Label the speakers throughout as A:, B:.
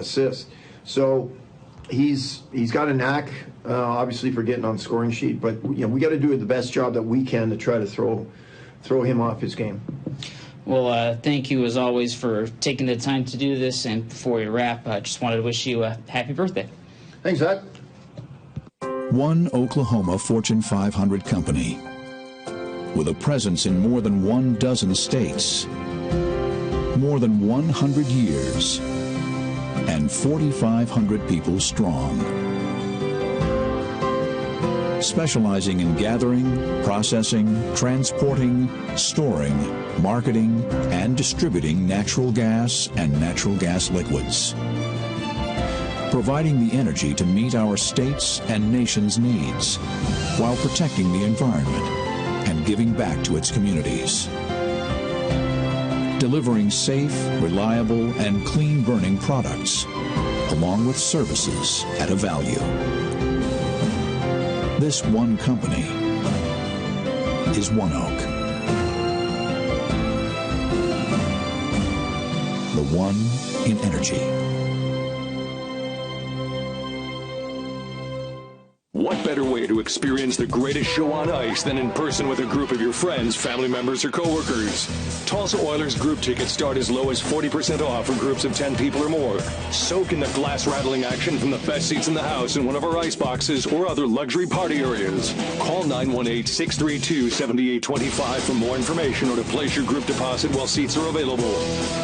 A: assists. So he's got a knack, obviously, for getting on the scoring sheet. But we got to do the best job that we can to try to throw him off his game.
B: Well, thank you as always for taking the time to do this. And before we wrap, I just wanted to wish you a happy birthday.
A: Thanks, Zach.
C: One Oklahoma Fortune 500 company with a presence in more than 12 states, more than 100 years, and 4,500 people strong. Specializing in gathering, processing, transporting, storing, marketing, and distributing natural gas and natural gas liquids. Providing the energy to meet our states' and nation's needs while protecting the environment and giving back to its communities. Delivering safe, reliable, and clean-burning products, along with services at a value. This one company is ONEOK. The one in energy.
D: What better way to experience the greatest show on ice than in person with a group of your friends, family members, or coworkers? Tulsa Oilers group tickets start as low as 40% off for groups of 10 people or more. Soak in the glass-rattling action from the best seats in the house in one of our ice boxes or other luxury party areas. Call 918-632-7825 for more information or to place your group deposit while seats are available.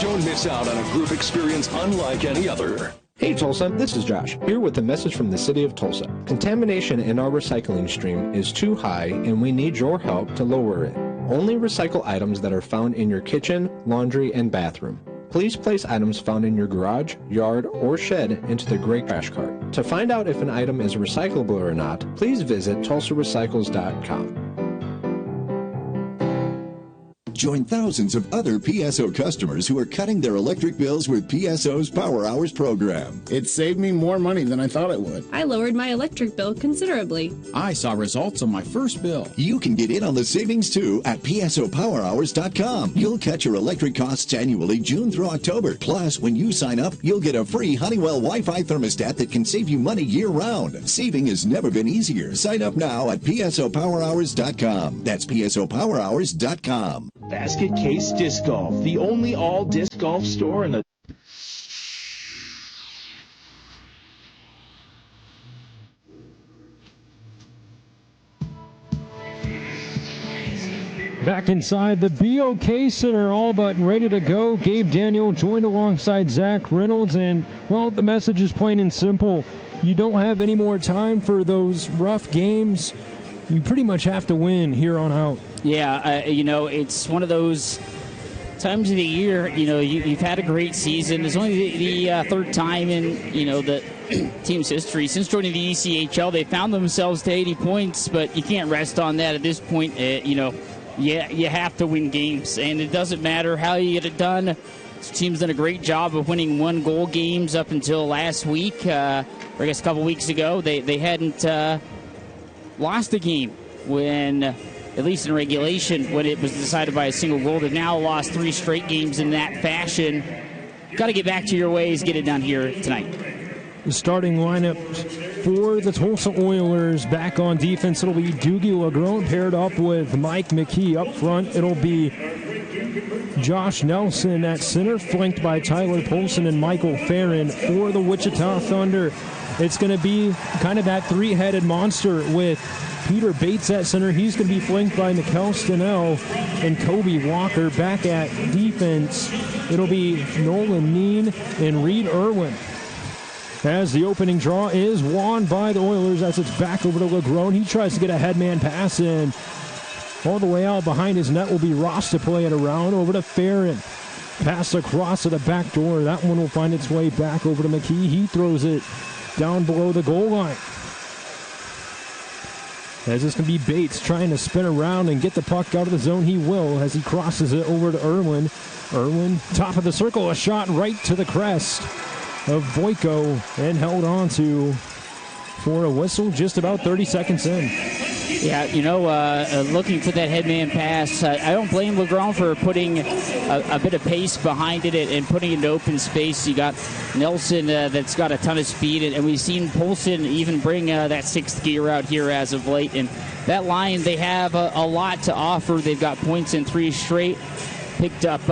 D: Don't miss out on a group experience unlike any other.
E: Hey Tulsa, this is Josh, here with a message from the city of Tulsa. Contamination in our recycling stream is too high and we need your help to lower it. Only recycle items that are found in your kitchen, laundry, and bathroom. Please place items found in your garage, yard, or shed into the gray trash cart. To find out if an item is recyclable or not, please visit tulsarecycles.com.
F: Join thousands of other PSO customers who are cutting their electric bills with PSO's Power Hours program.
G: It saved me more money than I thought it would.
H: I lowered my electric bill considerably.
I: I saw results on my first bill.
F: You can get in on the savings too at PSOPowerHours.com. You'll cut your electric costs annually June through October. Plus, when you sign up, you'll get a free Honeywell Wi-Fi thermostat that can save you money year-round. Saving has never been easier. Sign up now at PSOPowerHours.com. That's PSOPowerHours.com.
J: Basket Case Disc Golf, the only all-disc golf store in the...
K: Back inside the BOK Center, all but ready to go. Gabe Daniel joined alongside Zach Reynolds, and, well, the message is plain and simple. You don't have any more time for those rough games. You pretty much have to win here on out.
B: Yeah, it's one of those times of the year, you've had a great season. It's only the third time in, the team's history since joining the ECHL. They found themselves to 80 points, but you can't rest on that at this point. You have to win games, and it doesn't matter how you get it done. This team's done a great job of winning one-goal games up until last week, or I guess a couple weeks ago. They hadn't lost a game when, at least in regulation, when it was decided by a single goal. They've now lost 3 straight games in that fashion. Got to get back to your ways, get it done here tonight.
K: The starting lineup for the Tulsa Oilers. Back on defense, it'll be Doogie Lagrone paired up with Mike McKee. Up front, it'll be Josh Nelson at center, flanked by Tyler Polson and Michael Farron. For the Wichita Thunder, it's going to be kind of that three-headed monster with Peter Bates at center. He's going to be flanked by Mikkel Stenell and Kobe Walker. Back at defense, it'll be Nolan Neen and Reed Irwin. As the opening draw is won by the Oilers, as it's back over to Lagrone. He tries to get a headman pass in. All the way out behind his net will be Ross to play it around over to Farron. Pass across to the back door. That one will find its way back over to McKee. He throws it down below the goal line. As this can be Bates trying to spin around and get the puck out of the zone. He will as he crosses it over to Irwin. Irwin, top of the circle, a shot right to the crest of Boyko and held on to for a whistle just about 30 seconds in.
B: Yeah, looking for that headman pass. I don't blame LeGrand for putting a bit of pace behind it and putting it into open space. You got Nelson that's got a ton of speed, and we've seen Polson even bring that sixth gear out here as of late. And that line, they have a lot to offer. They've got points in 3 straight, picked up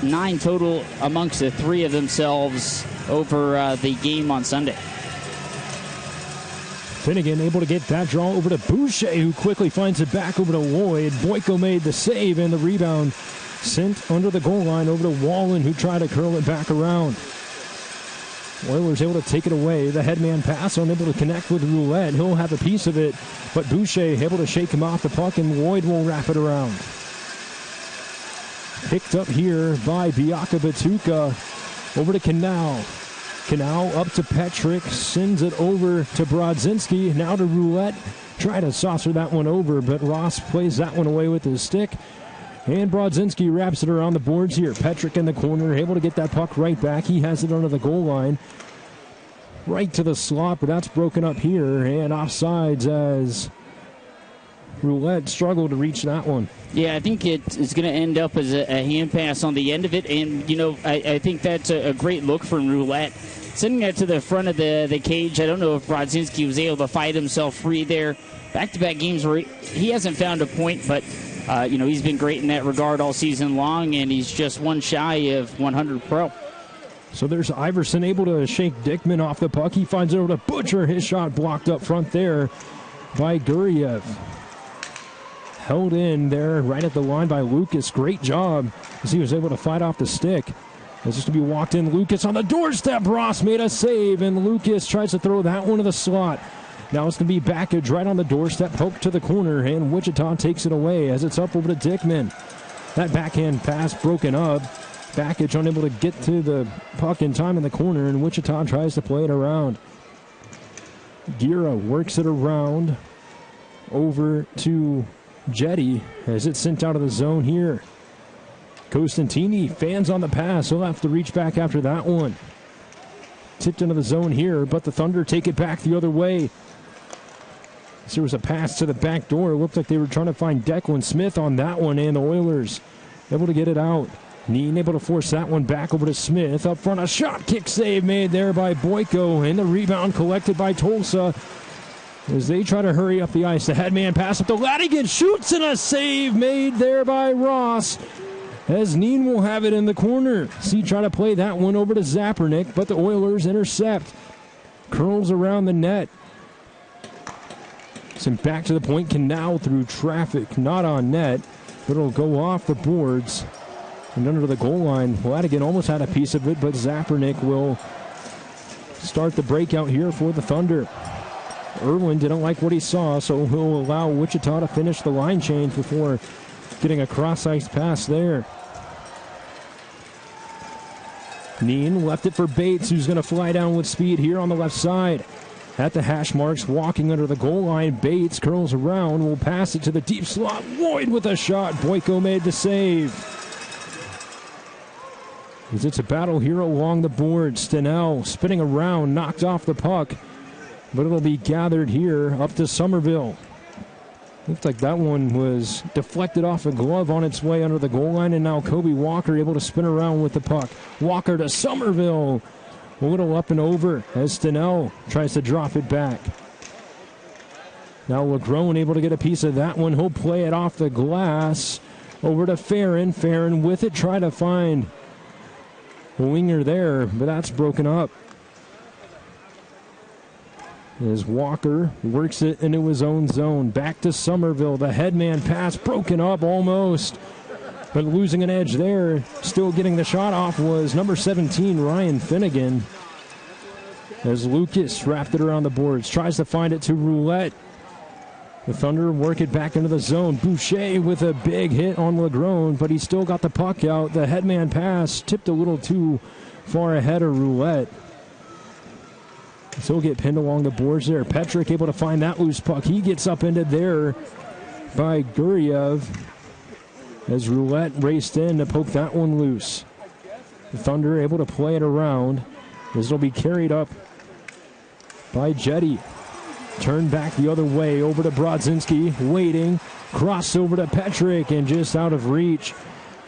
B: 9 total amongst the 3 of themselves over the game on Sunday.
K: Finnegan able to get that draw over to Boucher, who quickly finds it back over to Lloyd. Boyko made the save, and the rebound sent under the goal line over to Wallen, who tried to curl it back around. Oilers able to take it away. The headman pass, unable to connect with Roulette. He'll have a piece of it, but Boucher able to shake him off the puck, and Lloyd will wrap it around. Picked up here by Biaka Batuka. Over to Canal. Canal up to Petrick, sends it over to Brodzinski, now to Roulette. Try to saucer that one over, but Ross plays that one away with his stick. And Brodzinski wraps it around the boards here. Petrick in the corner, able to get that puck right back. He has it under the goal line. Right to the slot, but that's broken up here. And offsides as Roulette struggled to reach that one.
B: Yeah, I think it's going to end up as a hand pass on the end of it. And, I think that's a great look from Roulette. Sending it to the front of the cage. I don't know if Brodzinski was able to fight himself free there. Back-to-back games where he hasn't found a point, but, he's been great in that regard all season long, and he's just one shy of 100 pro.
K: So there's Iverson able to shake Dickman off the puck. He finds it over to Butcher. His shot blocked up front there by Guriev. Held in there right at the line by Lucas. Great job as he was able to fight off the stick. It's just to be walked in. Lucas on the doorstep. Ross made a save, and Lucas tries to throw that one to the slot. Now it's going to be Backage right on the doorstep. Poke to the corner, and Wichita takes it away as it's up over to Dickman. That backhand pass broken up. Backage unable to get to the puck in time in the corner, and Wichita tries to play it around. Gira works it around over to Jetty as it's sent out of the zone here. Costantini fans on the pass. He'll have to reach back after that one. Tipped into the zone here, but the Thunder take it back the other way. So there was a pass to the back door. It looked like they were trying to find Declan Smith on that one, and the Oilers able to get it out. Neen able to force that one back over to Smith. Up front, a shot kick save made there by Boyko, and the rebound collected by Tulsa as they try to hurry up the ice. The headman pass up to Ladigan, shoots, and a save made there by Ross as Neen will have it in the corner. See, try to play that one over to Zapernick, but the Oilers intercept. Curls around the net. Sent back to the point. Canal through traffic, not on net, but it'll go off the boards and under the goal line. Ladigan almost had a piece of it, but Zapernick will start the breakout here for the Thunder. Irwin didn't like what he saw, so he'll allow Wichita to finish the line change before getting a cross-ice pass there. Neen left it for Bates, who's going to fly down with speed here on the left side. At the hash marks, walking under the goal line, Bates curls around, will pass it to the deep slot. Lloyd with a shot. Boyko made the save. As it's a battle here along the board. Stenell spinning around, knocked off the puck, but it'll be gathered here up to Somerville. Looks like that one was deflected off a glove on its way under the goal line, and now Kobe Walker able to spin around with the puck. Walker to Somerville. A little up and over as Stenell tries to drop it back. Now LeGrone able to get a piece of that one. He'll play it off the glass over to Farron. Farron with it, try to find a winger there, but that's broken up. As Walker works it into his own zone. Back to Somerville. The headman pass broken up almost, but losing an edge there. Still getting the shot off was number 17, Ryan Finnegan. As Lucas wrapped it around the boards. Tries to find it to Roulette. The Thunder work it back into the zone. Boucher with a big hit on LeGrone, but he still got the puck out. The headman pass tipped a little too far ahead of Roulette. So he'll get pinned along the boards there. Petrick able to find that loose puck. He gets up into there by Guriev as Roulette raced in to poke that one loose. The Thunder able to play it around as it'll be carried up by Jetty. Turned back the other way, over to Brodzinski, waiting, cross over to Petrick, and just out of reach.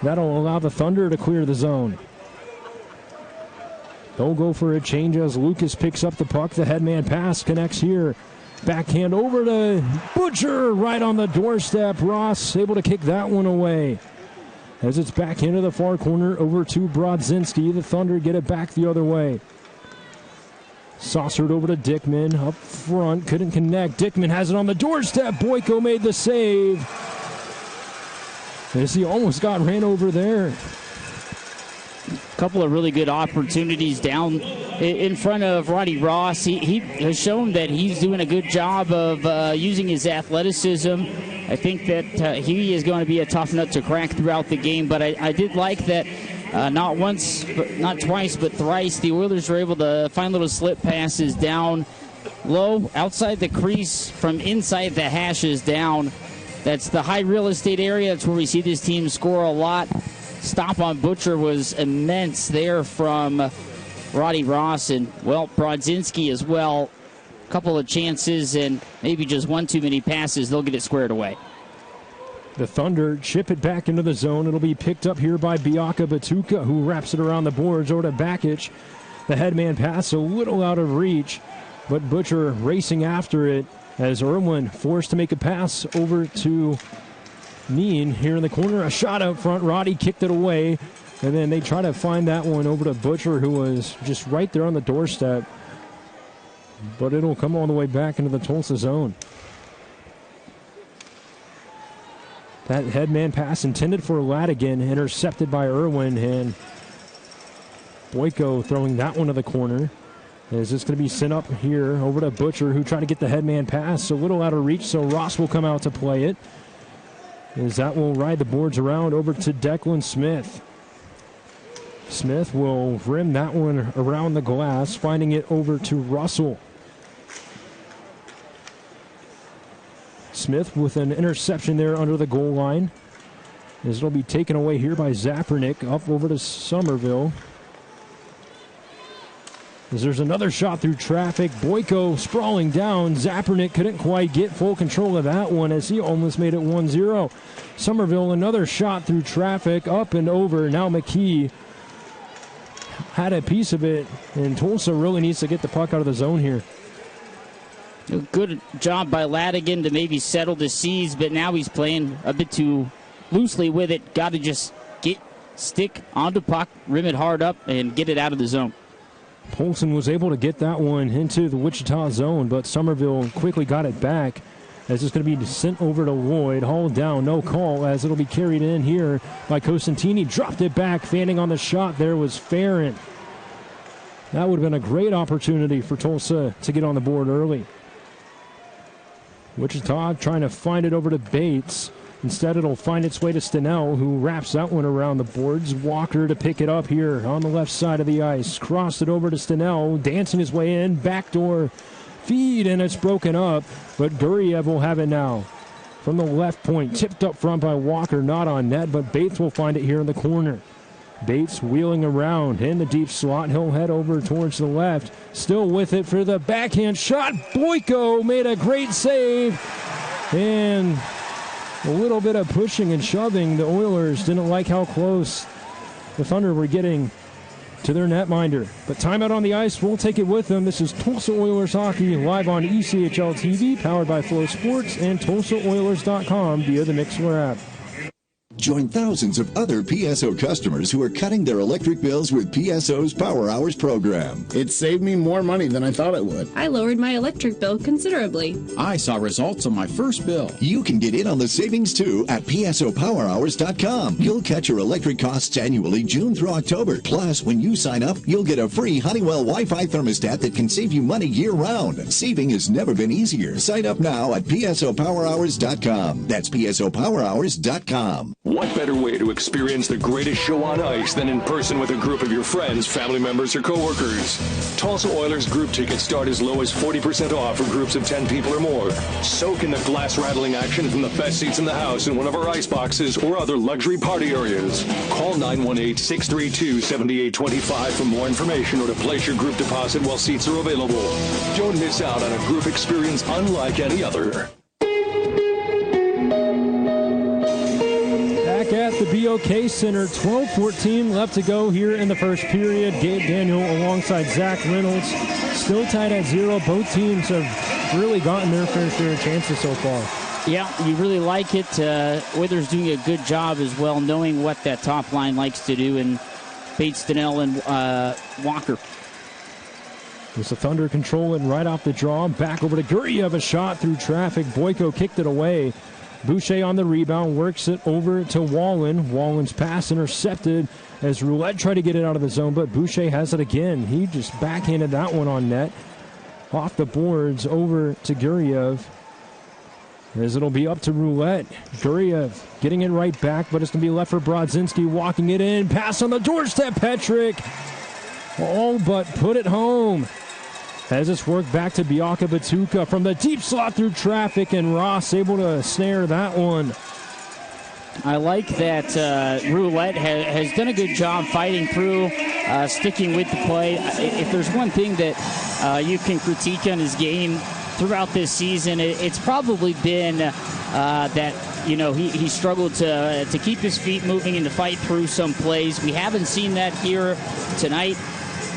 K: That'll allow the Thunder to clear the zone. They'll go for a change as Lucas picks up the puck. The headman pass connects here. Backhand over to Butcher, right on the doorstep. Ross able to kick that one away. As it's back into the far corner, over to Brodzinski. The Thunder get it back the other way. Saucered over to Dickman, up front, couldn't connect. Dickman has it on the doorstep. Boyko made the save. As he almost got ran over there.
B: A couple of really good opportunities down in front of Roddy Ross. He has shown that he's doing a good job of using his athleticism. I think that he is going to be a tough nut to crack throughout the game, but I did like that. Not once, not twice, but thrice, the Oilers were able to find little slip passes down low, outside the crease, from inside the hashes down. That's the high real estate area. That's where we see this team score a lot. Stop on Butcher was immense there from Roddy Ross, and, well, Brodzinski as well. A couple of chances and maybe just one too many passes. They'll get it squared away.
K: The Thunder chip it back into the zone. It'll be picked up here by Biaka Batuka, who wraps it around the boards over to Bakic. The headman pass a little out of reach, but Butcher racing after it as Irwin forced to make a pass over to Neen here in the corner. A shot out front. Roddy kicked it away, and then they try to find that one over to Butcher, who was just right there on the doorstep. But it'll come all the way back into the Tulsa zone. That headman pass intended for Ladigan, intercepted by Irwin, and Boyko throwing that one to the corner. Is this going to be sent up here over to Butcher, who tried to get the headman pass a little out of reach, so Ross will come out to play it. As that will ride the boards around over to Declan Smith. Smith will rim that one around the glass, finding it over to Russell. Smith with an interception there under the goal line. As it'll be taken away here by Zapernick, up over to Somerville. As there's another shot through traffic. Boyko sprawling down. Zapernick couldn't quite get full control of that one as he almost made it 1-0. Somerville, another shot through traffic, up and over. Now McKee had a piece of it, and Tulsa really needs to get the puck out of the zone here.
B: A good job by Ladigan to maybe settle the seas, but now he's playing a bit too loosely with it. Got to just stick onto puck, rim it hard up, and get it out of the zone.
K: Polson was able to get that one into the Wichita zone, but Somerville quickly got it back as it's going to be sent over to Lloyd. Hauled down, no call, as it'll be carried in here by Cosentini. Dropped it back, fanning on the shot there was Farron. That would have been a great opportunity for Tulsa to get on the board early. Wichita trying to find it over to Bates. Instead, it'll find its way to Stenell, who wraps that one around the boards. Walker to pick it up here on the left side of the ice. Crossed it over to Stenell, dancing his way in. Backdoor feed, and it's broken up. But Guriev will have it now. From the left point, tipped up front by Walker, not on net, but Bates will find it here in the corner. Bates wheeling around in the deep slot. He'll head over towards the left. Still with it for the backhand shot. Boyko made a great save. And a little bit of pushing and shoving. The Oilers didn't like how close the Thunder were getting to their netminder. But timeout on the ice, we'll take it with them. This is Tulsa Oilers Hockey live on ECHL TV, powered by Flow Sports and TulsaOilers.com via the Mixler app.
F: Join thousands of other PSO customers who are cutting their electric bills with PSO's Power Hours program.
G: It saved me more money than I thought it would.
H: I lowered my electric bill considerably.
I: I saw results on my first bill.
F: You can get in on the savings too at PSOPowerHours.com. You'll catch your electric costs annually June through October. Plus, when you sign up, you'll get a free Honeywell Wi-Fi thermostat that can save you money year-round. Saving has never been easier. Sign up now at PSOPowerHours.com. That's PSOPowerHours.com.
D: What better way to experience the greatest show on ice than in person with a group of your friends, family members, or coworkers? Tulsa Oilers group tickets start as low as 40% off for groups of 10 people or more. Soak in the glass-rattling action from the best seats in the house in one of our ice boxes or other luxury party areas. Call 918-632-7825 for more information or to place your group deposit while seats are available. Don't miss out on a group experience unlike any other.
K: At the BOK Center, 12-14 left to go here in the first period. Gabe Daniel alongside Zach Reynolds, still tied at 0. Both teams have really gotten their fair share of chances so far.
B: Yeah, you really like it. Oilers doing a good job as well, knowing what that top line likes to do, and Bates, Donnell, and Walker.
K: There's the Thunder controlling right off the draw. Back over to Guriev, a shot through traffic. Boyko kicked it away. Boucher on the rebound, works it over to Wallen. Wallen's pass intercepted as Roulette tried to get it out of the zone, but Boucher has it again. He just backhanded that one on net. Off the boards over to Guriev, as it'll be up to Roulette. Guriev getting it right back, but it's going to be left for Brodzinski, walking it in. Pass on the doorstep, Petrick. All but put it home. As it's worked back to Biaka Batuka from the deep slot through traffic, and Ross able to snare that one.
B: I like that Roulette has done a good job fighting through, sticking with the play. If there's one thing that you can critique on his game throughout this season, it's probably been that he struggled to keep his feet moving and to fight through some plays. We haven't seen that here tonight.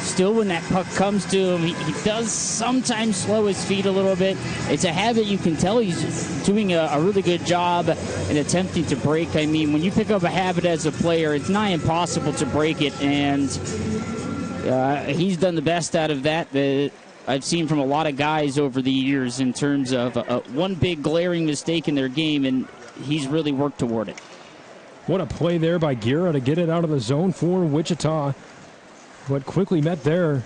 B: Still, when that puck comes to him, he does sometimes slow his feet a little bit. It's a habit. You can tell he's doing a really good job in attempting to break. I mean, when you pick up a habit as a player, it's nigh impossible to break it, and he's done the best out of that I've seen from a lot of guys over the years in terms of one big glaring mistake in their game, and he's really worked toward it.
K: What a play there by Guerra to get it out of the zone for Wichita. But quickly met there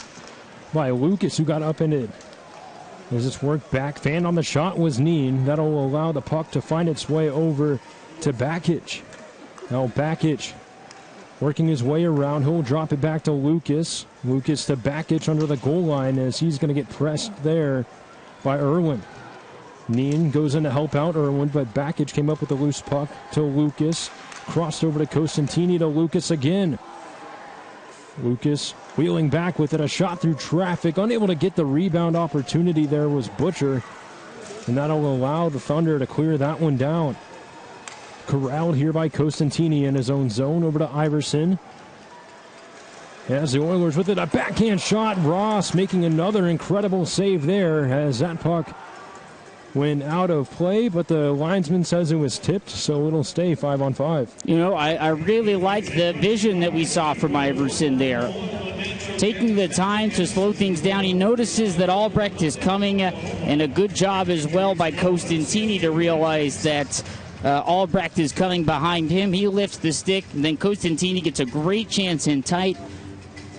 K: by Lucas, who got upended. As it's worked back, fanned on the shot was Neen. That'll allow the puck to find its way over to Bakic. Now Bakic working his way around. He'll drop it back to Lucas. Lucas to Bakic under the goal line as he's going to get pressed there by Irwin. Neen goes in to help out Irwin, but Bakic came up with a loose puck to Lucas. Crossed over to Costantini to Lucas again. Lucas wheeling back with it, a shot through traffic. Unable to get the rebound opportunity there was Butcher. And that'll allow the Thunder to clear that one down. Corralled here by Costantini in his own zone over to Iverson. As the Oilers with it, a backhand shot. Ross making another incredible save there as that puck went out of play, but the linesman says it was tipped, so it'll stay 5-on-5.
B: I really like the vision that we saw from Iverson there. Taking the time to slow things down. He notices that Albrecht is coming, and a good job as well by Costantini to realize that Albrecht is coming behind him. He lifts the stick, and then Costantini gets a great chance in tight.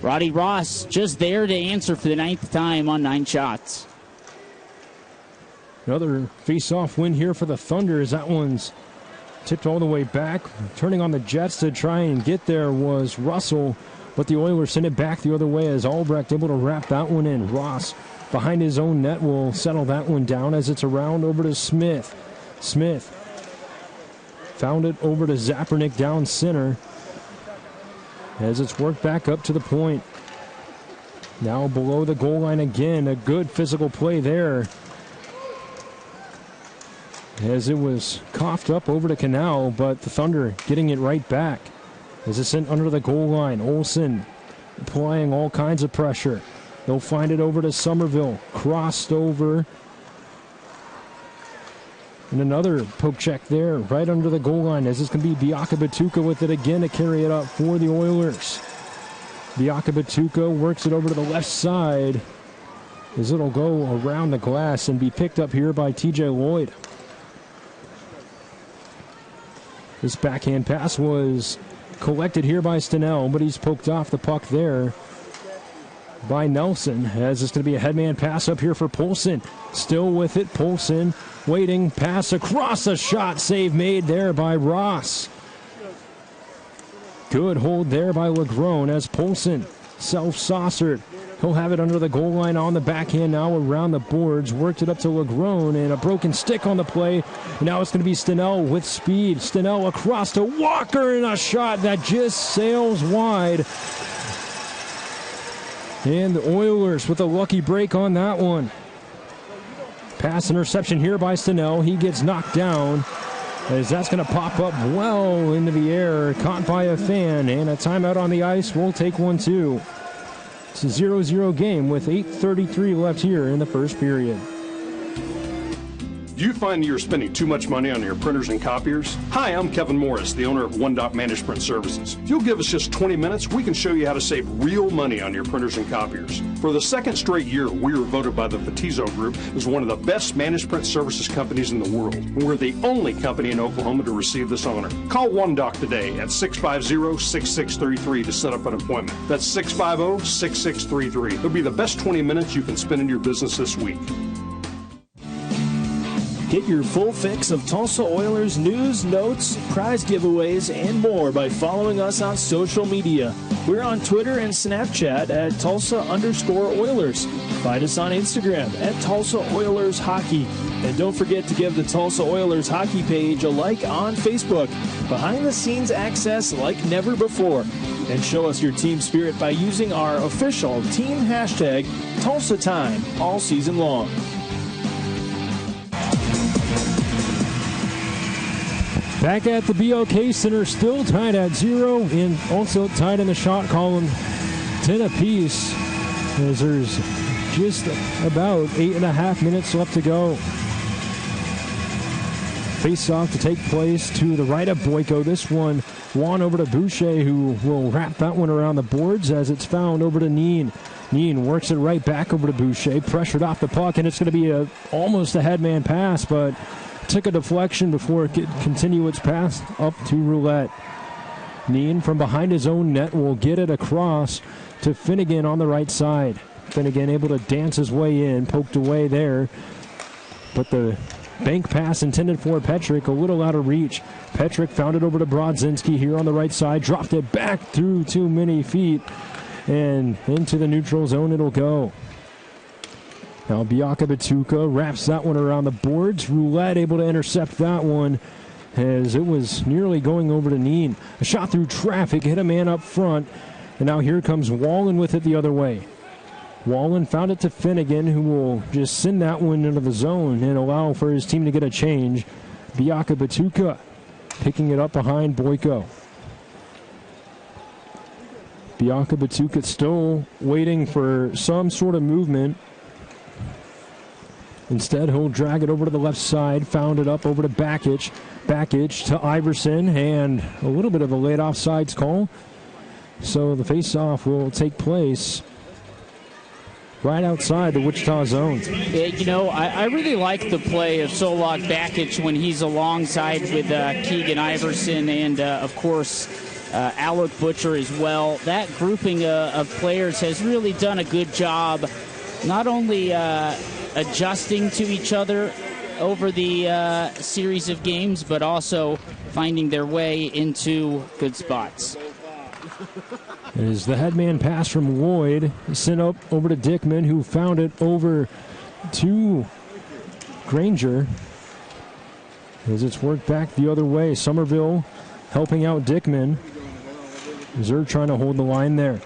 B: Roddy Ross just there to answer for the 9th time on 9 shots.
K: Another face-off win here for the Thunder as that one's tipped all the way back. Turning on the Jets to try and get there was Russell, but the Oilers send it back the other way as Albrecht able to wrap that one in. Ross behind his own net will settle that one down as it's around over to Smith. Smith found it over to Zapernick down center as it's worked back up to the point. Now below the goal line again. A good physical play there, as it was coughed up over to Canal, but the Thunder getting it right back. As it's sent under the goal line, Olsen applying all kinds of pressure. They'll find it over to Somerville. Crossed over. And another poke check there, right under the goal line, as it's going to be Biaka Batuka with it again to carry it up for the Oilers. Biaka Batuka works it over to the left side, as it'll go around the glass and be picked up here by TJ Lloyd. This backhand pass was collected here by Stenell, but he's poked off the puck there by Nelson, as it's going to be a headman pass up here for Poulsen. Still with it, Poulsen waiting, pass across, a shot, save made there by Ross. Good hold there by Legrone as Polson self-saucered. He'll have it under the goal line on the backhand now around the boards. Worked it up to Legrone and a broken stick on the play. And now it's going to be Stenell with speed. Stenell across to Walker and a shot that just sails wide. And the Oilers with a lucky break on that one. Pass interception here by Stenell. He gets knocked down as that's going to pop up well into the air. Caught by a fan and a timeout on the ice. We'll take one too. It's a 0-0 game with 8:33 left here in the first period.
L: Do you find you're spending too much money on your printers and copiers? Hi, I'm Kevin Morris, the owner of One Dot Managed Print Services. If you'll give us just 20 minutes, we can show you how to save real money on your printers and copiers. For the second straight year, we were voted by the Fatizo Group as one of the best managed print services companies in the world. And we're the only company in Oklahoma to receive this honor. Call One Doc today at 650-6633 to set up an appointment. That's 650-6633. It'll be the best 20 minutes you can spend in your business this week.
J: Get your full fix of Tulsa Oilers news, notes, prize giveaways, and more by following us on social media. We're on Twitter and Snapchat at Tulsa_Oilers. Find us on Instagram at Tulsa Oilers Hockey. And don't forget to give the Tulsa Oilers hockey page a like on Facebook. Behind the scenes access like never before. And show us your team spirit by using our official team hashtag Tulsa Time all season long.
K: Back at the BLK Center, still tied at 0, and also tied in the shot column, 10 apiece, as there's just about 8.5 minutes left to go. Face-off to take place to the right of Boyko. This one, Juan over to Boucher, who will wrap that one around the boards as it's found over to Neen. Neen works it right back over to Boucher, pressured off the puck, and it's going to be almost a headman pass, but took a deflection before it could continue its pass up to Roulette. Neen from behind his own net will get it across to Finnegan on the right side. Finnegan able to dance his way in, poked away there, but the bank pass intended for Petrick, a little out of reach. Petrick found it over to Brodzinski here on the right side, dropped it back through too many feet, and into the neutral zone it'll go. Now Biaka Batuka wraps that one around the boards. Roulette able to intercept that one as it was nearly going over to Neen. A shot through traffic, hit a man up front, and now here comes Wallen with it the other way. Wallen found it to Finnegan, who will just send that one into the zone and allow for his team to get a change. Biaka Batuka picking it up behind Boyko. Biaka Batuka still waiting for some sort of movement. Instead, he'll drag it over to the left side, found it up over to Bakic. Bakic to Iverson, and a little bit of a late offsides call. So the face-off will take place right outside the Wichita zone.
B: Yeah, you know, I really like the play of Solak Bakic when he's alongside with Keegan Iverson and, of course, Alec Butcher as well. That grouping of players has really done a good job, not only adjusting to each other over the series of games, but also finding their way into good spots.
K: As the headman pass from Lloyd sent up over to Dickman, who found it over to Granger. As it's worked back the other way, Somerville helping out Dickman. Zer trying to hold the line there.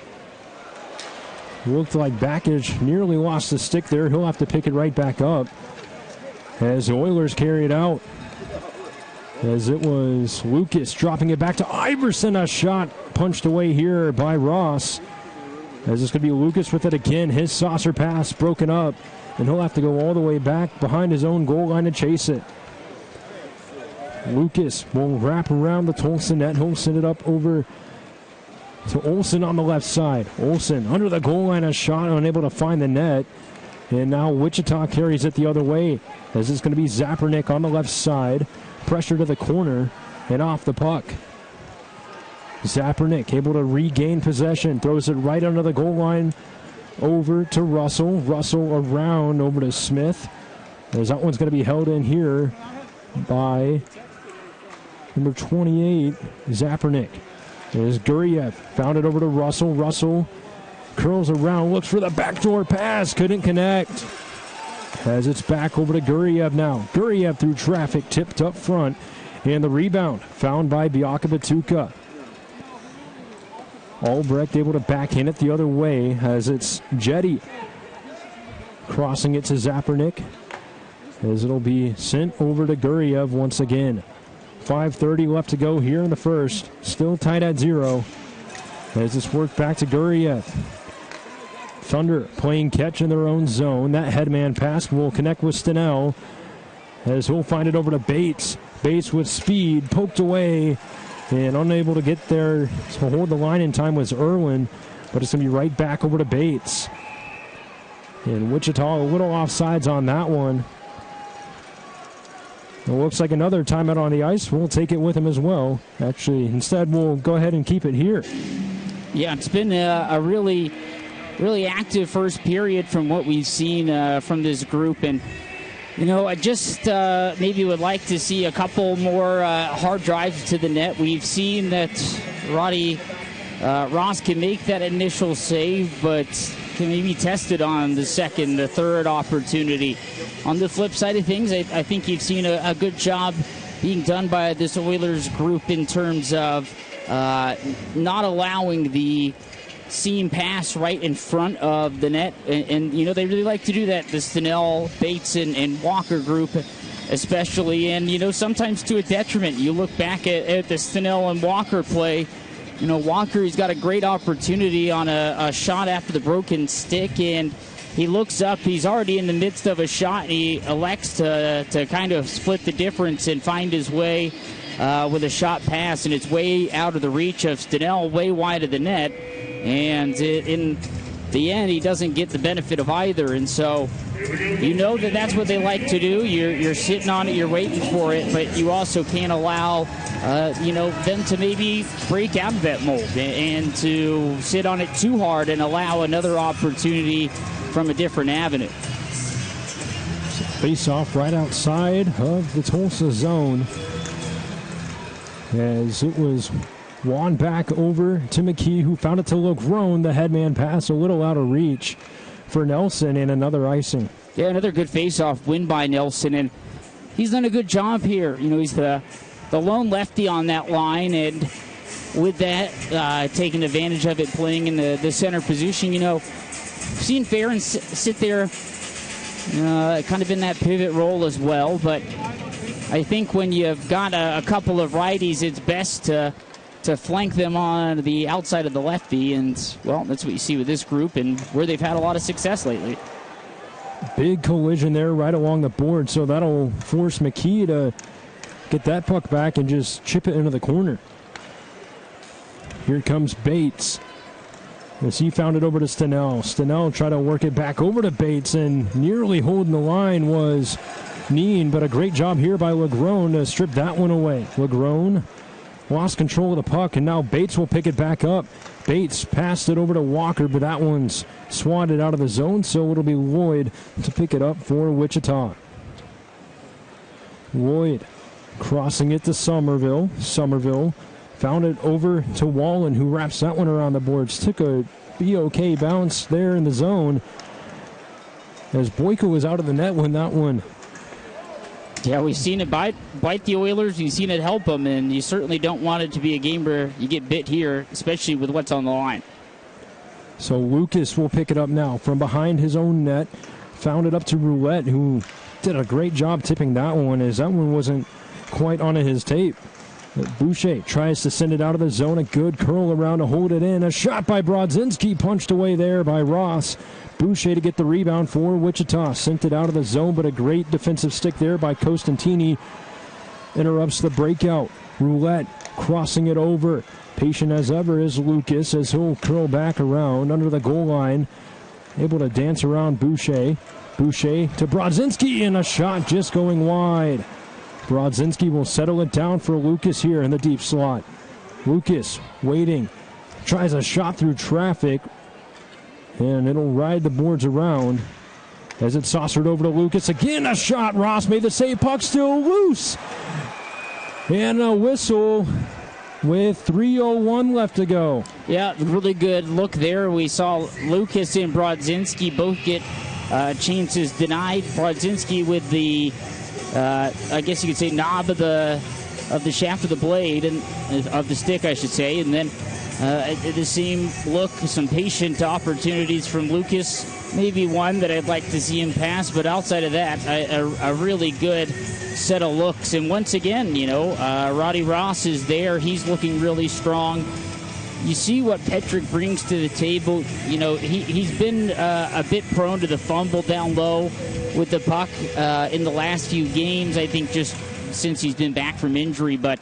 K: Looked like Bakic nearly lost the stick there. He'll have to pick it right back up as the Oilers carry it out. As it was Lucas dropping it back to Iverson. A shot punched away here by Ross. As it's going to be Lucas with it again. His saucer pass broken up, and he'll have to go all the way back behind his own goal line to chase it. Lucas will wrap around the Tulsa net. He'll send it up over to Olsen on the left side. Olsen under the goal line, a shot unable to find the net. And now Wichita carries it the other way, as it's going to be Zapernick on the left side. Pressure to the corner and off the puck. Zapernick able to regain possession. Throws it right under the goal line over to Russell. Russell around over to Smith. As that one's going to be held in here by number 28, Zapernick. There's Guriev. Found it over to Russell. Russell curls around, looks for the backdoor pass. Couldn't connect. As it's back over to Guriev now. Guriev through traffic, tipped up front. And the rebound found by Biaka Batuka. Albrecht able to backhand it the other way as it's Jetty crossing it to Zapernik. As it'll be sent over to Guriev once again. 5:30 left to go here in the first. Still tied at 0. As it's worked back to Guriev. Thunder playing catch in their own zone. That headman pass will connect with Stenell. As he'll find it over to Bates. Bates with speed, poked away, and unable to get there to hold the line in time was Irwin. But it's going to be right back over to Bates. And Wichita a little offsides on that one. It looks like another timeout on the ice. We'll take it with him as well. Actually, instead, we'll go ahead and keep it here.
B: Yeah, it's been a really active first period from what we've seen from this group. And, I just maybe would like to see a couple more hard drives to the net. We've seen that Roddy Ross can make that initial save, but can maybe test it on the second, the third opportunity. On the flip side of things, I think you've seen a good job being done by this Oilers group in terms of not allowing the seam pass right in front of the net. And they really like to do that, the Stenell, Bates, and Walker group especially. And, sometimes to a detriment. You look back at the Stenell and Walker play. Walker, he's got a great opportunity on a shot after the broken stick, and he looks up. He's already in the midst of a shot, and he elects to kind of split the difference and find his way with a shot pass, and it's way out of the reach of Stenell, way wide of the net. And in the end, he doesn't get the benefit of either. And so that's what they like to do. You're sitting on it, you're waiting for it, but you also can't allow them to maybe break out of that mold and to sit on it too hard and allow another opportunity from a different avenue.
K: Face off right outside of the Tulsa zone. As it was Juan back over to McKee, who found it to LeGrone. The headman pass a little out of reach for Nelson, and another icing.
B: Yeah, another good face-off win by Nelson, and he's done a good job here. He's the lone lefty on that line, and with that, taking advantage of it, playing in the center position. Seen Farron sit there kind of in that pivot role as well, but I think when you've got a couple of righties, it's best to flank them on the outside of the lefty, and, well, that's what you see with this group and where they've had a lot of success lately.
K: Big collision there right along the board, so that'll force McKee to get that puck back and just chip it into the corner. Here comes Bates. As he found it over to Stenell. Stenell tried to work it back over to Bates, and nearly holding the line was Neen, but a great job here by LeGrone to strip that one away. LeGrone lost control of the puck, and now Bates will pick it back up. Bates passed it over to Walker, but that one's swatted out of the zone, so it'll be Lloyd to pick it up for Wichita. Lloyd crossing it to Somerville. Somerville found it over to Wallen, who wraps that one around the boards. Took a BOK bounce there in the zone as Boyko was out of the net when that one.
B: Yeah, we've seen it bite the Oilers. We've seen it help them, and you certainly don't want it to be a game where you get bit here, especially with what's on the line.
K: So Lucas will pick it up now from behind his own net. Found it up to Roulette, who did a great job tipping that one, as that one wasn't quite on his tape. But Boucher tries to send it out of the zone. A good curl around to hold it in. A shot by Brodzinski, punched away there by Ross. Boucher to get the rebound for Wichita. Sent it out of the zone, but a great defensive stick there by Costantini. Interrupts the breakout. Roulette crossing it over. Patient as ever is Lucas, as he'll curl back around under the goal line. Able to dance around Boucher. Boucher to Brodzinski, and a shot just going wide. Brodzinski will settle it down for Lucas here in the deep slot. Lucas waiting. Tries a shot through traffic. And it'll ride the boards around as it's saucered over to Lucas. Again, a shot. Ross made the save. Puck still loose. And a whistle. with 3:01 left to go.
B: Yeah, really good look there. We saw Lucas and Brodzinski both get chances denied. Brodzinski with the, I guess you could say, knob of the shaft of the blade, and of the stick, I should say. And then the same look, some patient opportunities from Lucas. Maybe one that I'd like to see him pass, but outside of that, a really good set of looks. And once again, Roddy Ross is there. He's looking really strong. You see what Petrick brings to the table. He's been a bit prone to the fumble down low with the puck in the last few games, I think, just since he's been back from injury. But,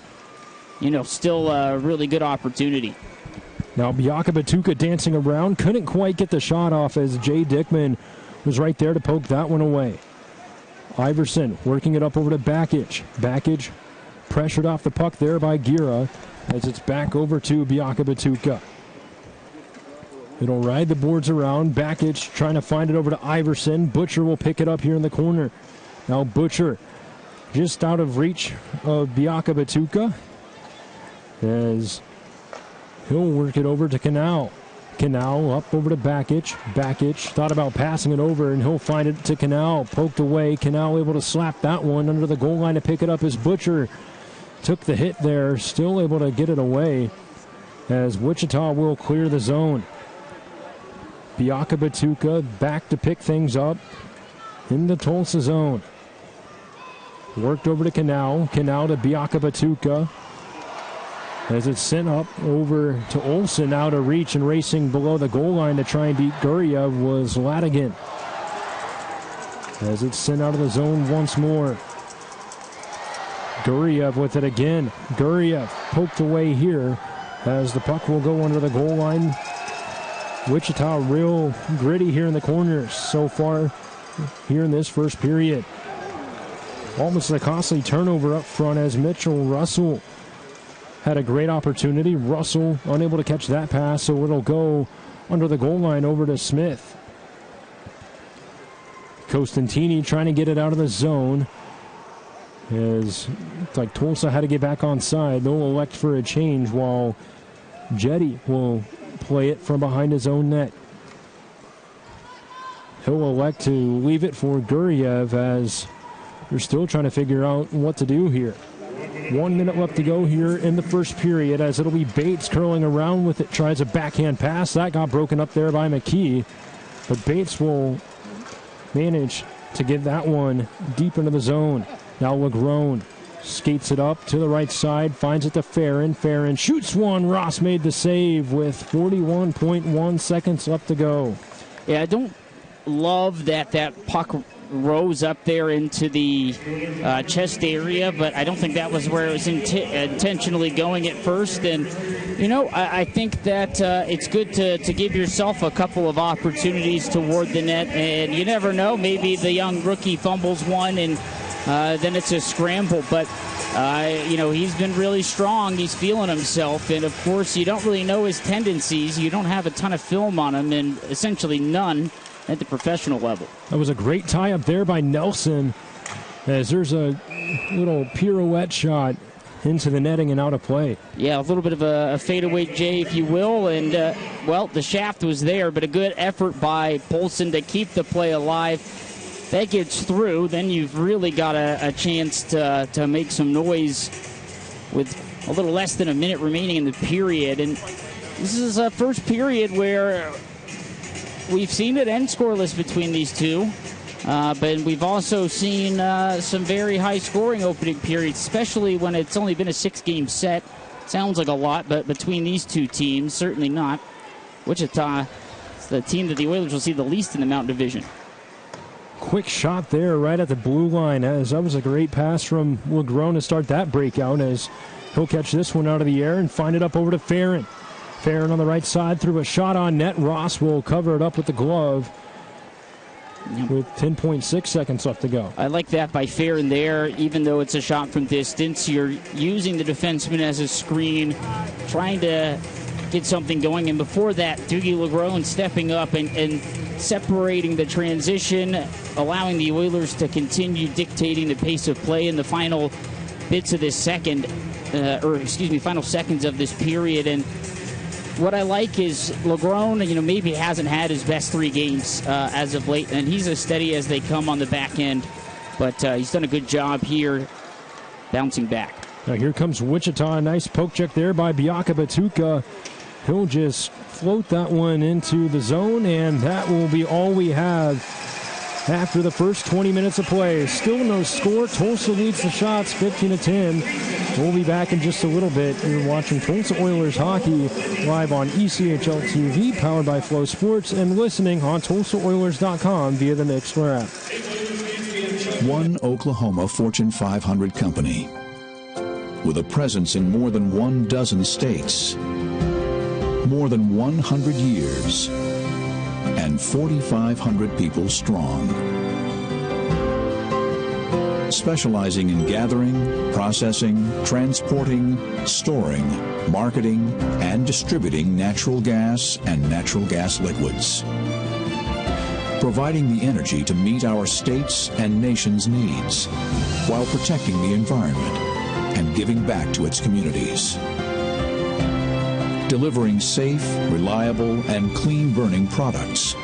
B: still a really good opportunity.
K: Now Biaka Batuka dancing around. Couldn't quite get the shot off as Jay Dickman was right there to poke that one away. Iverson working it up over to Bakich. Bakich pressured off the puck there by Gira as it's back over to Biaka Batuka. It'll ride the boards around. Bakich trying to find it over to Iverson. Butcher will pick it up here in the corner. Now Butcher just out of reach of Biaka Batuka as he'll work it over to Canal. Canal up over to Bakich. Bakich thought about passing it over, and he'll find it to Canal. Poked away. Canal able to slap that one under the goal line to pick it up as Butcher took the hit there. Still able to get it away as Wichita will clear the zone. Biaka Batuka back to pick things up in the Tulsa zone. Worked over to Canal. Canal to Biaka Batuka. As it's sent up over to Olsen, out of reach and racing below the goal line to try and beat Guriev was Ladigan. As it's sent out of the zone once more. Guriev with it again. Guriev poked away here as the puck will go under the goal line. Wichita real gritty here in the corners so far here in this first period. Almost a costly turnover up front as Mitchell Russell had a great opportunity. Russell unable to catch that pass, so it'll go under the goal line over to Smith. Costantini trying to get it out of the zone. As it's like Tulsa had to get back on side. They'll elect for a change while Jetty will play it from behind his own net. He'll elect to leave it for Guriev as they're still trying to figure out what to do here. 1 minute left to go here in the first period as it'll be Bates curling around with it. Tries a backhand pass. That got broken up there by McKee. But Bates will manage to get that one deep into the zone. Now Lagrone skates it up to the right side. Finds it to Farron. Farron shoots one. Ross made the save with 41.1 seconds left to go.
B: Yeah, I don't love that puck rose up there into the chest area, but I don't think that was where it was intentionally going at first. And, I think that it's good to give yourself a couple of opportunities toward the net. And you never know, maybe the young rookie fumbles one and then it's a scramble. But, he's been really strong. He's feeling himself. And, of course, you don't really know his tendencies. You don't have a ton of film on him, and essentially none at the professional level.
K: That was a great tie up there by Nelson as there's a little pirouette shot into the netting and out of play.
B: Yeah, a little bit of a fadeaway J, if you will, and the shaft was there, but a good effort by Polson to keep the play alive. That gets through, then you've really got a chance to make some noise with a little less than a minute remaining in the period. And this is a first period where we've seen it end scoreless between these two, but we've also seen some very high-scoring opening periods, especially when it's only been a 6-game set. Sounds like a lot, but between these two teams, certainly not. Wichita is the team that the Oilers will see the least in the Mountain Division.
K: Quick shot there right at the blue line, as that was a great pass from Lagrone to start that breakout, as he'll catch this one out of the air and find it up over to Farron. Farron on the right side threw a shot on net. Ross will cover it up with the glove with 10.6 seconds left to go.
B: I like that by Farron there. Even though it's a shot from distance, you're using the defenseman as a screen, trying to get something going. And before that, Dougie Lagrone stepping up and separating the transition, allowing the Oilers to continue dictating the pace of play in the final bits of this second. final seconds of this period. And what I like is LeGrone, maybe hasn't had his best 3 games as of late, and he's as steady as they come on the back end. But he's done a good job here bouncing back.
K: Now here comes Wichita. Nice poke check there by Biaka Batuka. He'll just float that one into the zone, and that will be all we have after the first 20 minutes of play. Still no score. Tulsa leads the shots 15-10. We'll be back in just a little bit. You're watching Tulsa Oilers hockey live on ECHL TV, powered by Flow Sports, and listening on TulsaOilers.com via the Mixler app.
C: One Oklahoma Fortune 500 company with a presence in more than 12 states, more than 100 years, and 4,500 people strong. Specializing in gathering, processing, transporting, storing, marketing, and distributing natural gas and natural gas liquids. Providing the energy to meet our states' and nation's needs while protecting the environment and giving back to its communities. Delivering safe, reliable, and clean-burning products,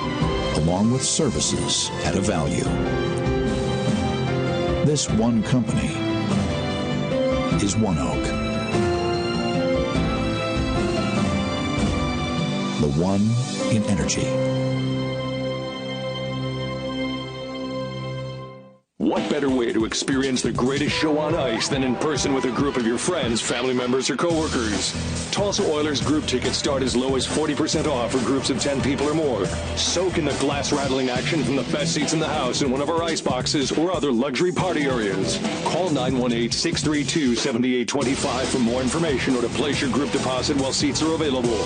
C: along with services at a value. This one company is One Oak. The one in energy.
D: What better way to experience the greatest show on ice than in person with a group of your friends, family members, or coworkers? Tulsa Oilers group tickets start as low as 40% off for groups of 10 people or more. Soak in the glass-rattling action from the best seats in the house in one of our ice boxes or other luxury party areas. Call 918-632-7825 for more information or to place your group deposit while seats are available.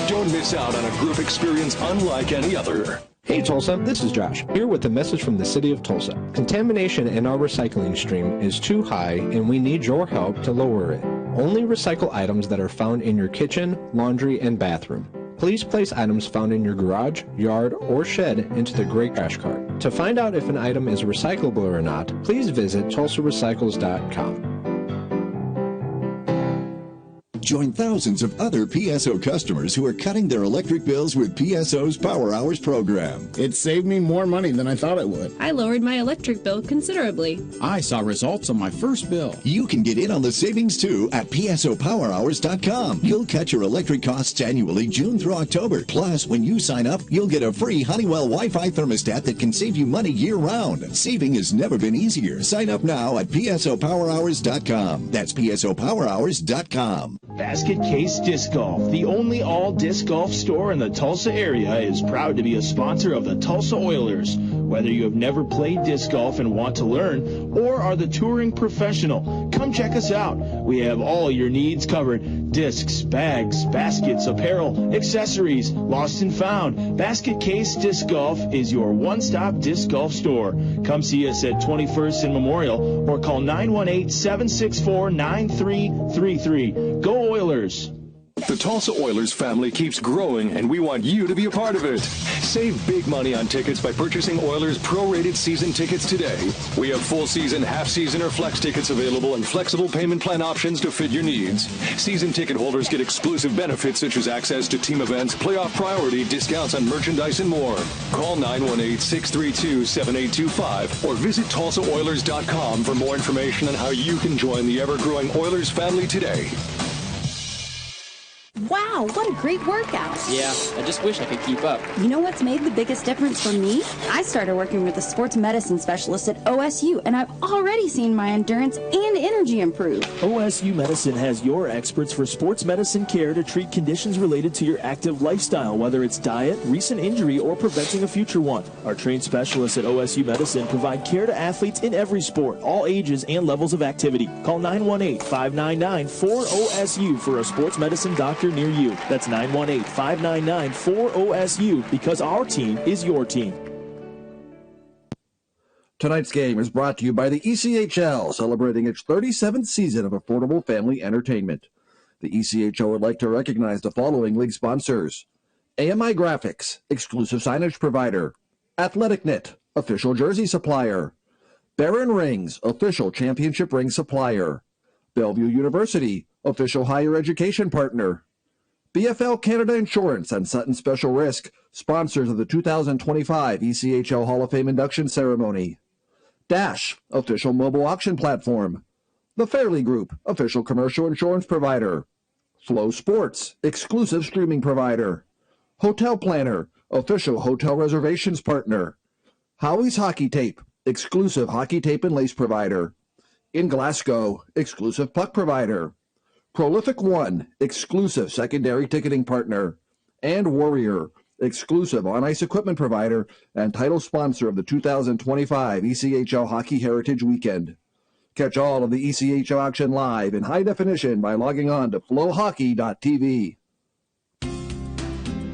D: Don't miss out on a group experience unlike any other.
E: Hey Tulsa, this is Josh, here with a message from the city of Tulsa. Contamination in our recycling stream is too high and we need your help to lower it. Only recycle items that are found in your kitchen, laundry, and bathroom. Please place items found in your garage, yard, or shed into the gray trash cart. To find out if an item is recyclable or not, please visit tulsarecycles.com.
F: Join thousands of other PSO customers who are cutting their electric bills with PSO's Power Hours program.
G: It saved me more money than I thought it would.
H: I lowered my electric bill considerably.
I: I saw results on my first bill.
F: You can get in on the savings too at PSOPowerHours.com. You'll cut your electric costs annually June through October. Plus, when you sign up, you'll get a free Honeywell Wi-Fi thermostat that can save you money year-round. Saving has never been easier. Sign up now at PSOPowerHours.com. That's PSOPowerHours.com.
J: Basket Case Disc Golf, the only all-disc golf store in the Tulsa area, is proud to be a sponsor of the Tulsa Oilers. Whether you have never played disc golf and want to learn, or are the touring professional, come check us out. We have all your needs covered. Discs, bags, baskets, apparel, accessories, lost and found. Basket Case Disc Golf is your one-stop disc golf store. Come see us at 21st and Memorial or call 918-764-9333. Go Oilers!
D: The Tulsa Oilers family keeps growing, and we want you to be a part of it. Save big money on tickets by purchasing Oilers prorated season tickets today. We have full season, half season, or flex tickets available and flexible payment plan options to fit your needs. Season ticket holders get exclusive benefits such as access to team events, playoff priority, discounts on merchandise, and more. Call 918-632-7825 or visit TulsaOilers.com for more information on how you can join the ever-growing Oilers family today.
M: Wow, what a great workout.
B: Yeah, I just wish I could keep up.
M: You know what's made the biggest difference for me? I started working with a sports medicine specialist at OSU, and I've already seen my endurance and energy improve.
J: OSU Medicine has your experts for sports medicine care to treat conditions related to your active lifestyle, whether it's diet, recent injury, or preventing a future one. Our trained specialists at OSU Medicine provide care to athletes in every sport, all ages and levels of activity. Call 918-599-4OSU for a sports medicine doctor near you. That's 918-599-4OSU, because our team is your team.
N: Tonight's game is brought to you by the ECHL, celebrating its 37th season of affordable family entertainment. The ECHL would like to recognize the following league sponsors: AMI Graphics, exclusive signage provider; Athletic Knit, official jersey supplier; Barron Rings, official championship ring supplier; Bellevue University, official higher education partner. BFL Canada Insurance and Sutton Special Risk, sponsors of the 2025 ECHL Hall of Fame induction ceremony. Dash, official mobile auction platform. The Fairley Group, official commercial insurance provider. Flow Sports, exclusive streaming provider. Hotel Planner, official hotel reservations partner. Howie's Hockey Tape, exclusive hockey tape and lace provider. In Glasgow, exclusive puck provider. Prolific One, exclusive secondary ticketing partner. And Warrior, exclusive on-ice equipment provider and title sponsor of the 2025 ECHL Hockey Heritage Weekend. Catch all of the ECHL action live in high definition by logging on to FloHockey.tv.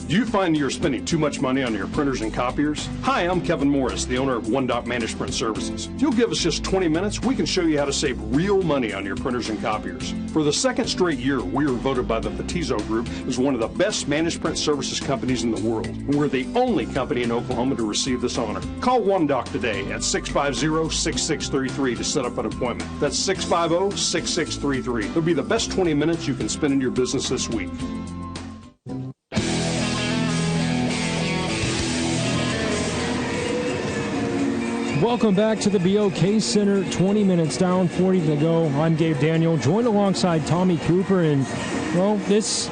L: Do you find you're spending too much money on your printers and copiers? Hi, I'm Kevin Morris, the owner of One Dot Management Services. If you'll give us just 20 minutes, we can show you how to save real money on your printers and copiers. For the second straight year, we are voted by the Vitizo Group as one of the best managed print services companies in the world. And we're the only company in Oklahoma to receive this honor. Call One Doc today at 650-6633 to set up an appointment. That's 650-6633. It'll be the best 20 minutes you can spend in your business this week.
K: Welcome back to the BOK Center. 20 minutes down, 40 to go. I'm Gabe Daniel, joined alongside Tommy Cooper. And, well, this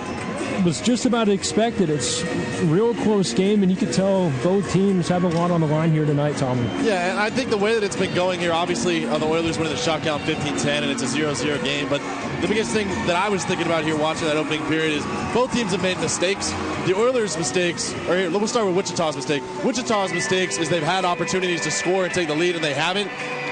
K: was just about expected. It's a real close game, and you could tell both teams have a lot on the line here tonight, Tommy.
O: Yeah, and I think the way that it's been going here, obviously, the Oilers winning the shot count 15-10, and it's a 0-0 game. But the biggest thing that I was thinking about here watching that opening period is both teams have made mistakes. The Oilers' mistakes, or here, let's start with Wichita's mistake. Wichita's mistakes is they've had opportunities to score and take the lead, and they haven't.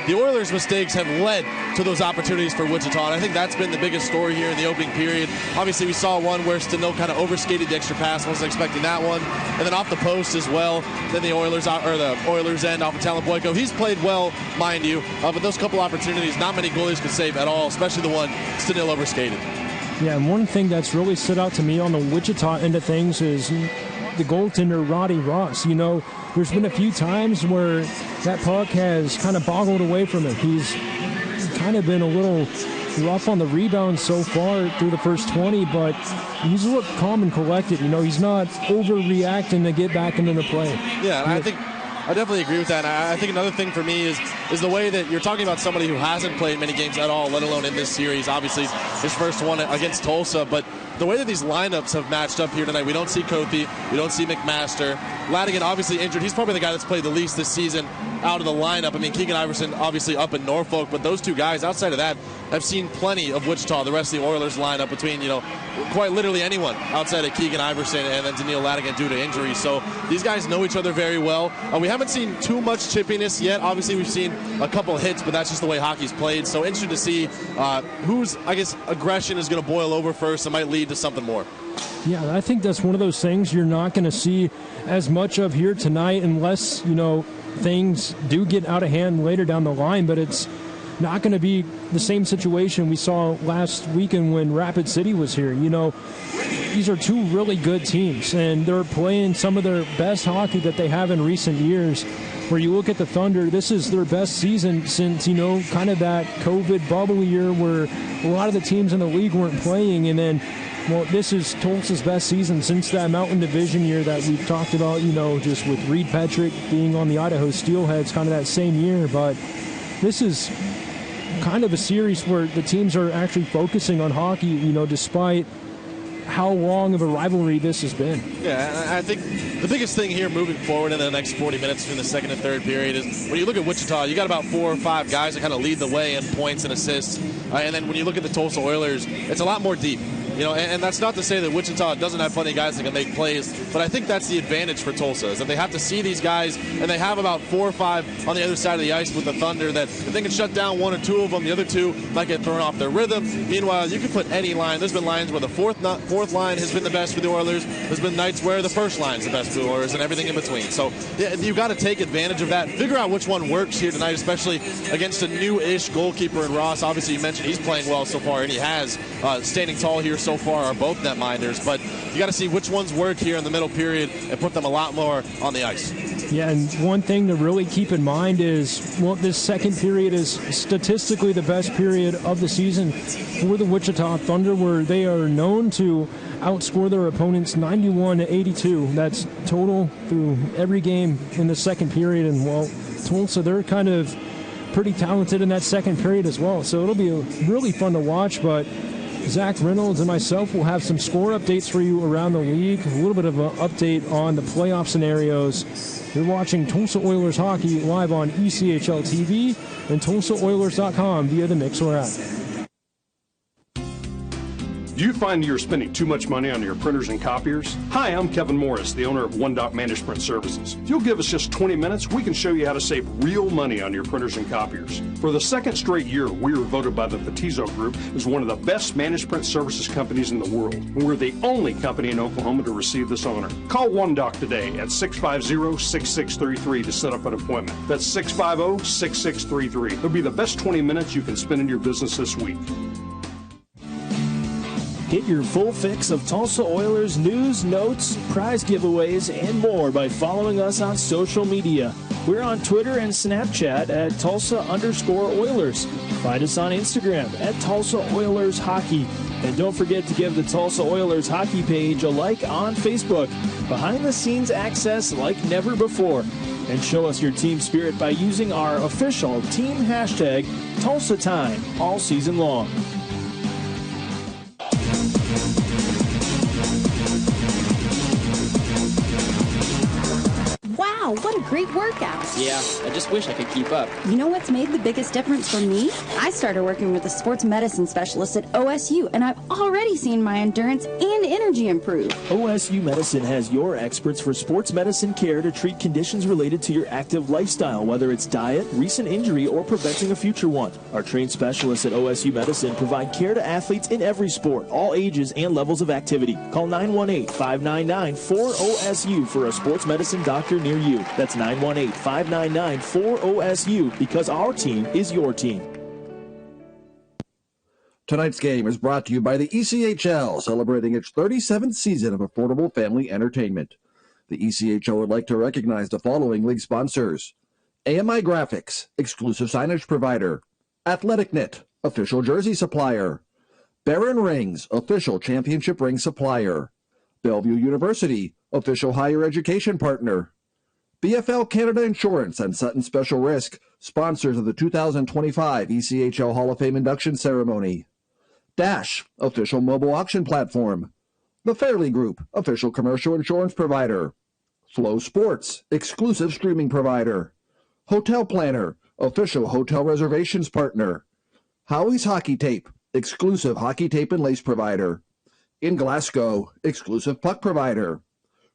O: The Oilers' mistakes have led to those opportunities for Wichita, and I think that's been the biggest story here in the opening period. Obviously, we saw one where Steno kind of overskated the extra pass. Wasn't expecting that one. And then off the post as well. Then the Oilers end off of Talon Boyko. He's played well, mind you, but those couple opportunities, not many goalies could save at all, especially the one Steno overskated.
K: Yeah, and one thing that's really stood out to me on the Wichita end of things is the goaltender, Roddy Ross. You know, there's been a few times where that puck has kind of boggled away from him. He's kind of been a little rough on the rebound so far through the first 20, but he's looked calm and collected. You know, he's not overreacting to get back into the play.
O: Yeah, and I think I definitely agree with that. I think another thing for me is the way that you're talking about somebody who hasn't played many games at all, let alone in this series. Obviously, his first one against Tulsa, but the way that these lineups have matched up here tonight, we don't see Kothi, we don't see McMaster. Ladigan obviously injured. He's probably the guy that's played the least this season out of the lineup. I mean, Keegan Iverson obviously up in Norfolk, but those two guys outside of that have seen plenty of Wichita. The rest of the Oilers lineup between, quite literally anyone outside of Keegan Iverson and then Daniil Ladigan due to injury. So these guys know each other very well. We haven't seen too much chippiness yet. Obviously, we've seen a couple of hits, but that's just the way hockey's played. So interested to see whose, aggression is going to boil over first and might lead to something more.
K: Yeah, I think that's one of those things you're not going to see as much of here tonight unless, things do get out of hand later down the line, but it's not going to be the same situation we saw last weekend when Rapid City was here. These are two really good teams, and they're playing some of their best hockey that they have in recent years. Where you look at the Thunder, this is their best season since, kind of that COVID bubble year where a lot of the teams in the league weren't playing. And then, this is Tulsa's best season since that Mountain Division year that we've talked about, just with Reed Petrick being on the Idaho Steelheads kind of that same year. But this is kind of a series where the teams are actually focusing on hockey, despite how long of a rivalry this has been.
O: Yeah, I think the biggest thing here moving forward in the next 40 minutes between the second and third period is when you look at Wichita, you got about 4 or 5 guys that kind of lead the way in points and assists. And then when you look at the Tulsa Oilers, it's a lot more deep. And that's not to say that Wichita doesn't have plenty of guys that can make plays, but I think that's the advantage for Tulsa, is that they have to see these guys, and they have about 4 or 5 on the other side of the ice with the Thunder that if they can shut down 1 or 2 of them, the other 2 might get thrown off their rhythm. Meanwhile, you can put any line. There's been lines where the fourth line has been the best for the Oilers. There's been nights where the first line's the best for the Oilers and everything in between. So you've got to take advantage of that. Figure out which one works here tonight, especially against a new-ish goalkeeper in Ross. Obviously, you mentioned he's playing well so far, and he has, standing tall here so far are both netminders, but you got to see which ones work here in the middle period and put them a lot more on the ice.
K: Yeah, and one thing to really keep in mind is, well, this second period is statistically the best period of the season for the Wichita Thunder, where they are known to outscore their opponents 91-82. That's total through every game in the second period. And, well, Tulsa, they're kind of pretty talented in that second period as well. So it'll be really fun to watch. But Zach Reynolds and myself will have some score updates for you around the league, a little bit of an update on the playoff scenarios. You're watching Tulsa Oilers hockey live on ECHL TV and TulsaOilers.com via the Mixer app.
L: Do you find you're spending too much money on your printers and copiers? Hi, I'm Kevin Morris, the owner of One Dot Management Services. If you'll give us just 20 minutes, we can show you how to save real money on your printers and copiers. For the second straight year, we were voted by the Fatizo Group as one of the best management services companies in the world. And we're the only company in Oklahoma to receive this honor. Call One Doc today at 650-6633 to set up an appointment. That's 650-6633. It'll be the best 20 minutes you can spend in your business this week.
J: Get your full fix of Tulsa Oilers news, notes, prize giveaways, and more by following us on social media. We're on Twitter and Snapchat at Tulsa_Oilers. Find us on Instagram at Tulsa Oilers Hockey. And don't forget to give the Tulsa Oilers hockey page a like on Facebook. Behind-the-scenes access like never before. And show us your team spirit by using our official team hashtag TulsaTime all season long.
M: Wow, what a great workout.
B: Yeah, I just wish I could keep up.
M: You know what's made the biggest difference for me? I started working with a sports medicine specialist at OSU, and I've already seen my endurance and energy improve.
J: OSU Medicine has your experts for sports medicine care to treat conditions related to your active lifestyle, whether it's diet, recent injury, or preventing a future one. Our trained specialists at OSU Medicine provide care to athletes in every sport, all ages and levels of activity. Call 918-599-4OSU for a sports medicine doctor near you. That's 918-599-4OSU, because our team is your team.
N: Tonight's game is brought to you by the ECHL, celebrating its 37th season of affordable family entertainment. The ECHL would like to recognize the following league sponsors: AMI Graphics, exclusive signage provider; Athletic Knit, official jersey supplier; Barron Rings, official championship ring supplier; Bellevue University, official higher education partner; BFL Canada Insurance and Sutton Special Risk, sponsors of the 2025 ECHL Hall of Fame induction ceremony; Dash, official mobile auction platform; The Fairley Group, official commercial insurance provider; Flow Sports, exclusive streaming provider; Hotel Planner, official hotel reservations partner; Howie's Hockey Tape, exclusive hockey tape and lace provider; In Glasgow, exclusive puck provider;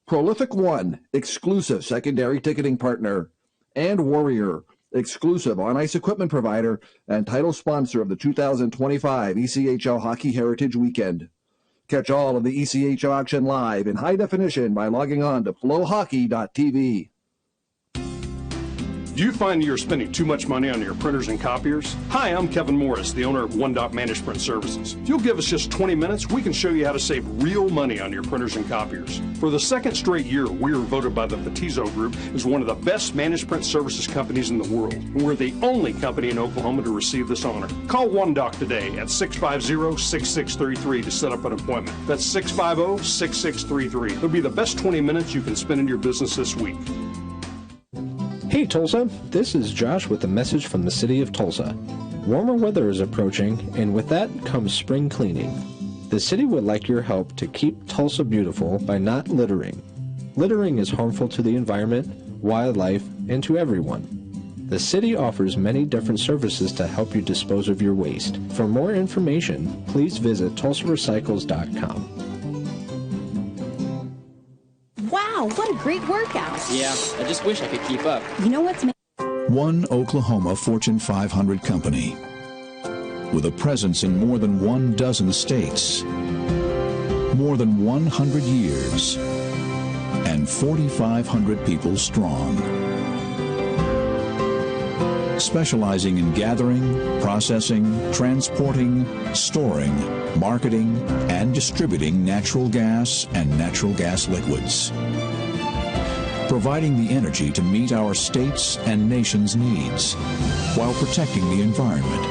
N: Prolific One, exclusive secondary ticketing partner; and Warrior, exclusive on-ice equipment provider and title sponsor of the 2025 ECHL Hockey Heritage Weekend. Catch all of the ECHL action live in high definition by logging on to FloHockey.tv.
L: Do you find you're spending too much money on your printers and copiers? Hi, I'm Kevin Morris, the owner of One Dot Management Services. If you'll give us just 20 minutes, we can show you how to save real money on your printers and copiers. For the second straight year, we were voted by the Fatizo Group as one of the best management services companies in the world. And we're the only company in Oklahoma to receive this honor. Call One Doc today at 650-6633 to set up an appointment. That's 650-6633. It'll be the best 20 minutes you can spend in your business this week.
E: Hey Tulsa, this is Josh with a message from the city of Tulsa. Warmer weather is approaching, and with that comes spring cleaning. The city would like your help to keep Tulsa beautiful by not littering. Littering is harmful to the environment, wildlife, and to everyone. The city offers many different services to help you dispose of your waste. For more information, please visit TulsaRecycles.com.
M: Wow, what a great workout.
B: Yeah, I just wish I could keep up.
M: You know what's
C: One Oklahoma Fortune 500 company with a presence in more than 12 states, more than 100 years, and 4,500 people strong. specializing in gathering, processing, transporting, storing, marketing, and distributing natural gas and natural gas liquids. Providing the energy to meet our states' and nation's needs while protecting the environment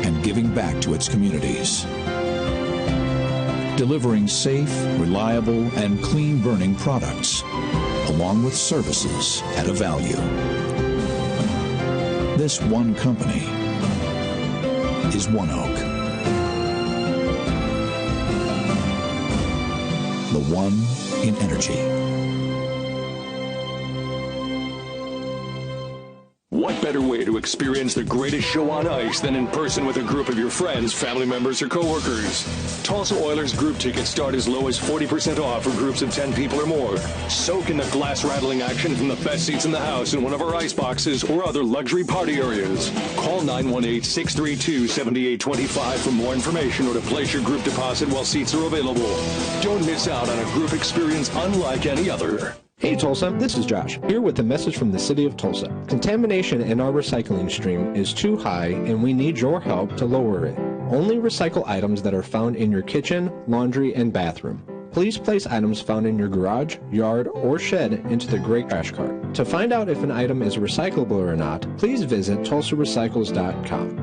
C: and giving back to its communities. Delivering safe, reliable, and clean-burning products, along with services at a value. This one company is ONEOK. The one in energy.
D: What better way to experience the greatest show on ice than in person with a group of your friends, family members, or coworkers? Tulsa Oilers group tickets start as low as 40% off for groups of 10 people or more. Soak in the glass-rattling action from the best seats in the house in one of our ice boxes or other luxury party areas. Call 918-632-7825 for more information or to place your group deposit while seats are available. Don't miss out on a group experience unlike any other.
E: Hey Tulsa, this is Josh, here with a message from the city of Tulsa. Contamination in our recycling stream is too high and we need your help to lower it. Only recycle items that are found in your kitchen, laundry, and bathroom. Please place items found in your garage, yard, or shed into the gray trash cart. To find out if an item is recyclable or not, please visit tulsarecycles.com.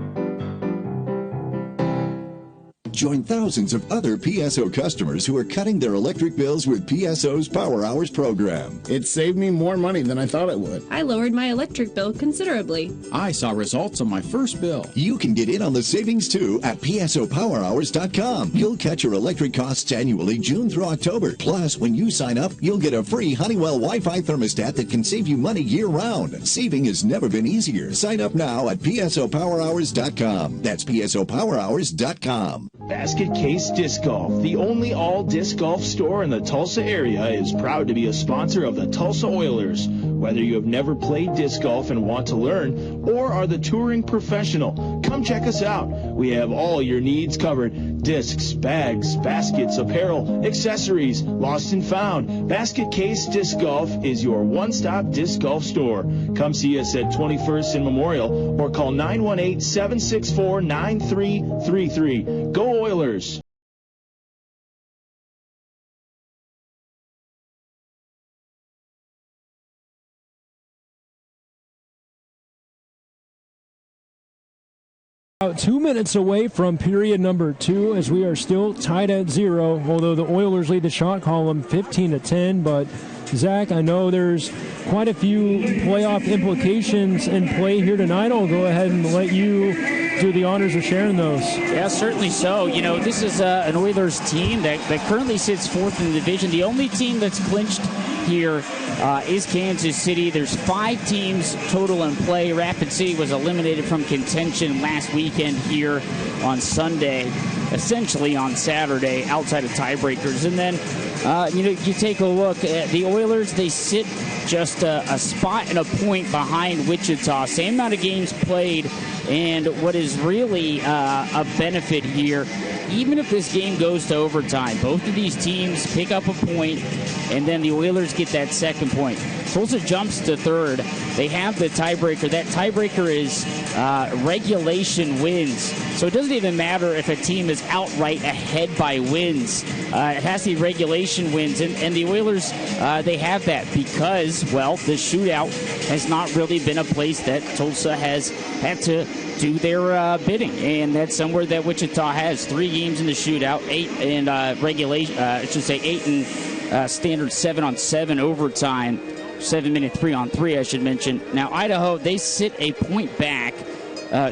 F: Join thousands of other PSO customers who are cutting their electric bills with PSO's Power Hours program.
G: It saved me more money than I thought it would.
H: I lowered my electric bill considerably.
I: I saw results on my first bill.
F: You can get in on the savings too at PSOPowerHours.com. You'll catch your electric costs annually June through October. Plus, when you sign up, you'll get a free Honeywell Wi-Fi thermostat that can save you money year-round. Saving has never been easier. Sign up now at PSOPowerHours.com. That's PSOPowerHours.com.
J: Basket Case Disc Golf, the only all-disc golf store in the Tulsa area, is proud to be a sponsor of the Tulsa Oilers. Whether you have never played disc golf and want to learn, or are the touring professional, come check us out. We have all your needs covered. Discs, bags, baskets, apparel, accessories, lost and found. Basket Case Disc Golf is your one-stop disc golf store. Come see us at 21st and Memorial or call 918-764-9333. Go Oilers!
K: About 2 minutes away from period number 2 as we are still tied at 0, although the Oilers lead the shot column 15-10. But Zach, I know there's quite a few playoff implications in play here tonight. I'll go ahead and let you do the honors of sharing those.
B: Yeah, certainly so. You know, this is an Oilers team that currently sits fourth in the division. The only team that's clinched here is Kansas City. There's 5 teams total in play. Rapid City was eliminated from contention last weekend here on Sunday, essentially on Saturday, outside of tiebreakers. And then, you take a look at the Oilers. They sit just a spot and a point behind Wichita. Same amount of games played. And what is really a benefit here, even if this game goes to overtime, both of these teams pick up a point, and then the Oilers get that second point. Tulsa jumps to third. They have the tiebreaker. That tiebreaker is regulation wins. So it doesn't even matter if a team is outright ahead by wins. It has the regulation wins. And the Oilers, they have that because, well, the shootout has not really been a place that Tulsa has had to do their bidding. And that's somewhere that Wichita has 3 games in the shootout, 8 in regulation, 8 in standard 7-on-7 overtime. 7-minute 3-on-3, I should mention. Now, Idaho, they sit a point back,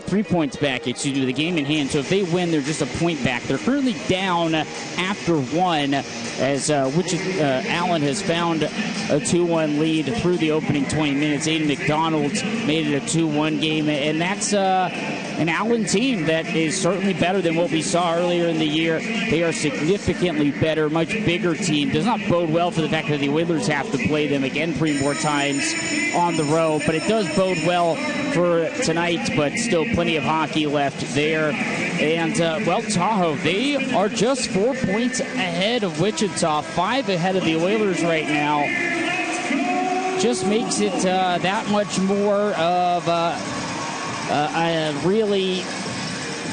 B: 3 points back, excuse me, the game in hand. So if they win, they're just a point back. They're currently down after 1 as Allen has found a 2-1 lead through the opening 20 minutes. Aiden McDonald's made it a 2-1 game, and that's an Allen team that is certainly better than what we saw earlier in the year. They are significantly better, much bigger team. Does not bode well for the fact that the Oilers have to play them again 3 more times on the road, but it does bode well for tonight, but still plenty of hockey left there. And, Tahoe, they are just 4 points ahead of Wichita, 5 ahead of the Oilers right now. Just makes it that much more of really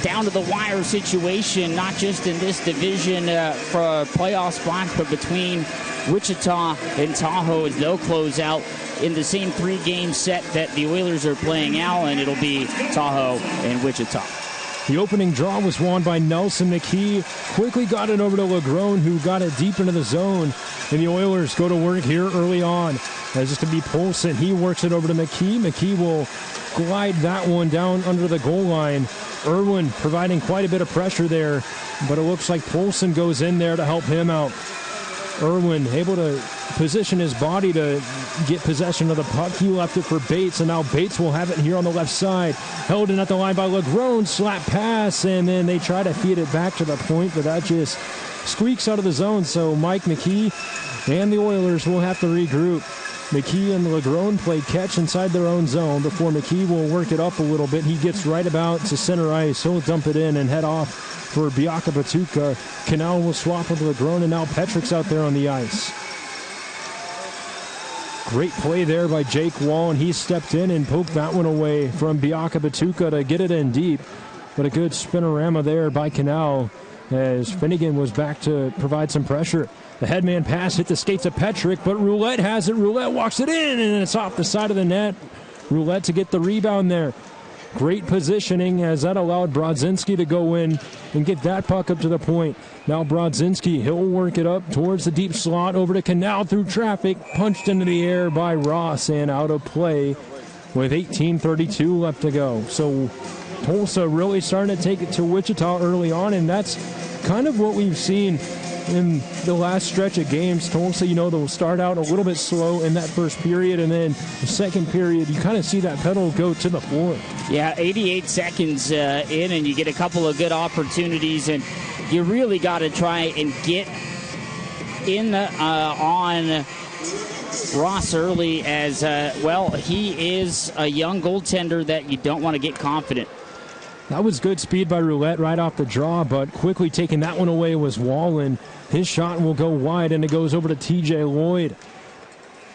B: down to the wire situation, not just in this division for a playoff spot, but between Wichita and Tahoe, as they'll close out in the same 3-game set that the Oilers are playing out, and it'll be Tahoe and Wichita.
K: The opening draw was won by Nelson McKee. Quickly got it over to LeGrone, who got it deep into the zone. And the Oilers go to work here early on. As it's going to be Polson. He works it over to McKee. McKee will glide that one down under the goal line. Irwin providing quite a bit of pressure there. But it looks like Polson goes in there to help him out. Irwin able to position his body to get possession of the puck. He left it for Bates, and now Bates will have it here on the left side. Held in at the line by LeGrone, slap pass, and then they try to feed it back to the point, but that just squeaks out of the zone. So Mike McKee and the Oilers will have to regroup. McKee and LeGrone play catch inside their own zone before McKee will work it up a little bit. He gets right about to center ice. He'll dump it in and head off for Biaka Batuka. Canal will swap with LeGrone, and now Petrick's out there on the ice. Great play there by Jake Wall, and he stepped in and poked that one away from Biaka Batuka to get it in deep. But a good spinorama there by Canal as Finnegan was back to provide some pressure. The headman pass hit the skates of Petrick, but Roulette has it. Roulette walks it in, and it's off the side of the net. Roulette to get the rebound there. Great positioning as that allowed Brodzinski to go in and get that puck up to the point. Now Brodzinski, he'll work it up towards the deep slot over to Canal through traffic. Punched into the air by Ross and out of play with 18:32 left to go. So Tulsa really starting to take it to Wichita early on, and that's kind of what we've seen in the last stretch of games. Tulsa, they'll start out a little bit slow in that first period, and then the second period, you kind of see that pedal go to the floor.
B: Yeah, 88 seconds in, and you get a couple of good opportunities, and you really got to try and get in on Ross early as, he is a young goaltender that you don't want to get confident.
K: That was good speed by Roulette right off the draw, but quickly taking that one away was Wallen. His shot will go wide, and it goes over to TJ Lloyd.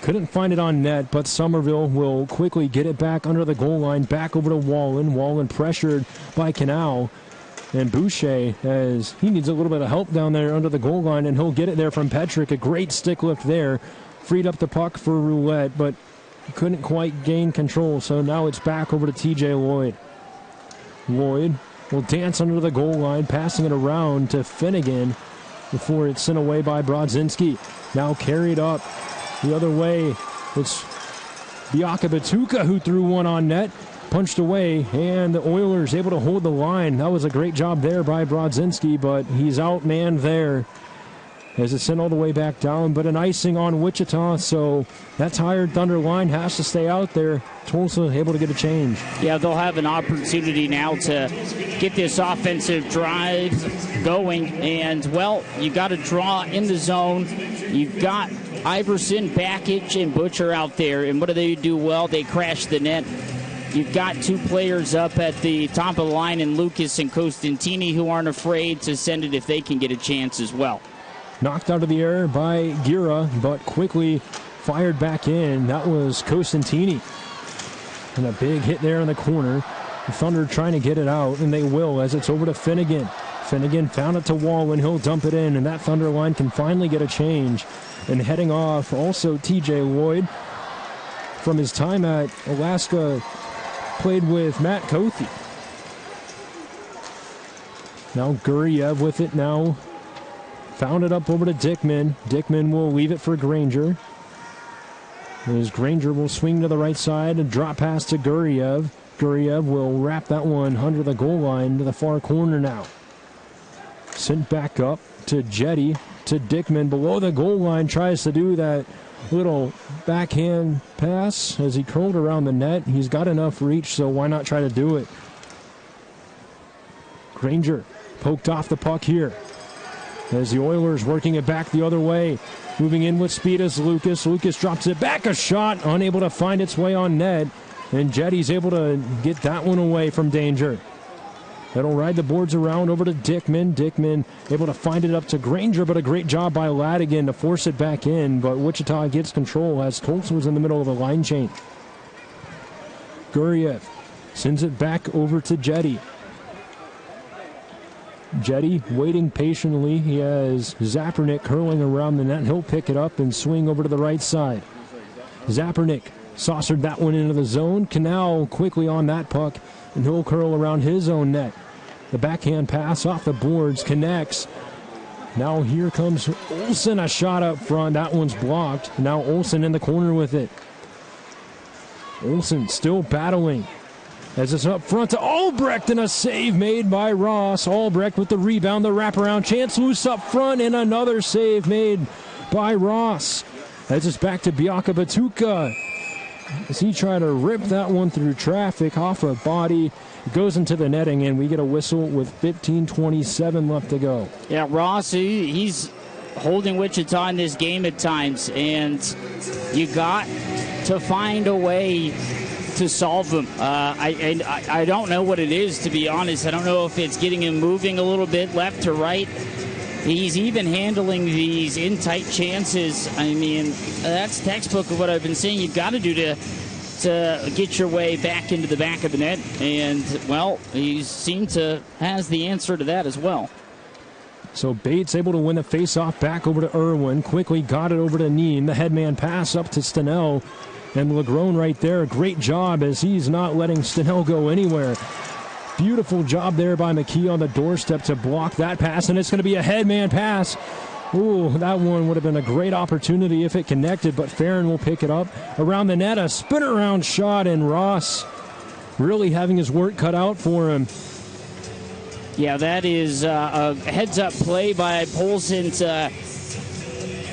K: Couldn't find it on net, but Somerville will quickly get it back under the goal line, back over to Wallen. Wallen pressured by Canal. And Boucher, as he needs a little bit of help down there under the goal line, and he'll get it there from Petrick. A great stick lift there. Freed up the puck for Roulette, but couldn't quite gain control, so now it's back over to TJ Lloyd. Lloyd will dance under the goal line, passing it around to Finnegan before it's sent away by Brodzinski. Now carried up the other way. It's Biaka Batuka who threw one on net, punched away, and the Oilers able to hold the line. That was a great job there by Brodzinski, but he's outmanned there as it's sent all the way back down. But an icing on Wichita, so that tired Thunder line has to stay out there. Tulsa able to get a change.
B: Yeah, they'll have an opportunity now to get this offensive drive going. And, you got to draw in the zone. You've got Iverson, Bakich, and Butcher out there. And what do they do well? They crash the net. You've got two players up at the top of the line in Lucas and Costantini who aren't afraid to send it if they can get a chance as well.
K: Knocked out of the air by Gira, but quickly fired back in. That was Costantini. And a big hit there in the corner. The Thunder trying to get it out, and they will as it's over to Finnegan. Finnegan found it to Wall, and he'll dump it in, and that Thunder line can finally get a change. And heading off, also TJ Lloyd. From his time at Alaska, played with Matt Kothe. Now Guriev with it now. Found it up over to Dickman. Dickman will leave it for Granger. As Granger will swing to the right side and drop pass to Guriev. Guriev will wrap that one under the goal line to the far corner now. Sent back up to Jetty, to Dickman below the goal line. Tries to do that little backhand pass as he curled around the net. He's got enough reach, so why not try to do it? Granger poked off the puck here. As the Oilers working it back the other way. Moving in with speed as Lucas. Lucas drops it back. A shot unable to find its way on net. And Jetty's able to get that one away from danger. That'll ride the boards around over to Dickman. Dickman able to find it up to Granger, but a great job by Ladigan to force it back in. But Wichita gets control as Tulsa was in the middle of the line change. Guriev Sends it back over to Jetty. Jetty waiting patiently. He has Zapernick curling around the net. He'll pick it up and swing over to the right side. Zapernick saucered that one into the zone. Canal quickly on that puck, and he'll curl around his own net. The backhand pass off the boards connects. Now here comes Olsen, a shot up front. That one's blocked. Now Olsen in the corner with it. Olsen still battling. As it's up front to Albrecht, and a save made by Ross. Albrecht with the rebound, the wraparound chance, loose up front, and another save made by Ross. As it's back to Biaka Batuka. As he tried to rip that one through traffic off a body. It goes into the netting, and we get a whistle with 15:27 left to go.
B: Yeah, Ross, he's holding Wichita in this game at times, and you got to find a way to solve them. I don't know what it is, to be honest. I don't know if it's getting him moving a little bit left to right. He's even handling these in-tight chances. I mean, that's textbook of what I've been saying you've got to do to get your way back into the back of the net. And, well, he seemed to has the answer to that as well.
K: So Bates able to win the face-off back over to Irwin. Quickly got it over to Neen. The headman pass up to Stenell. And Legrone right there, great job as he's not letting Stenell go anywhere. Beautiful job there by McKee on the doorstep to block that pass, and it's going to be a headman pass. Ooh, that one would have been a great opportunity if it connected, but Farron will pick it up. Around the net, a spin-around shot, and Ross really having his work cut out for him.
B: Yeah, that is a heads-up play by Polson to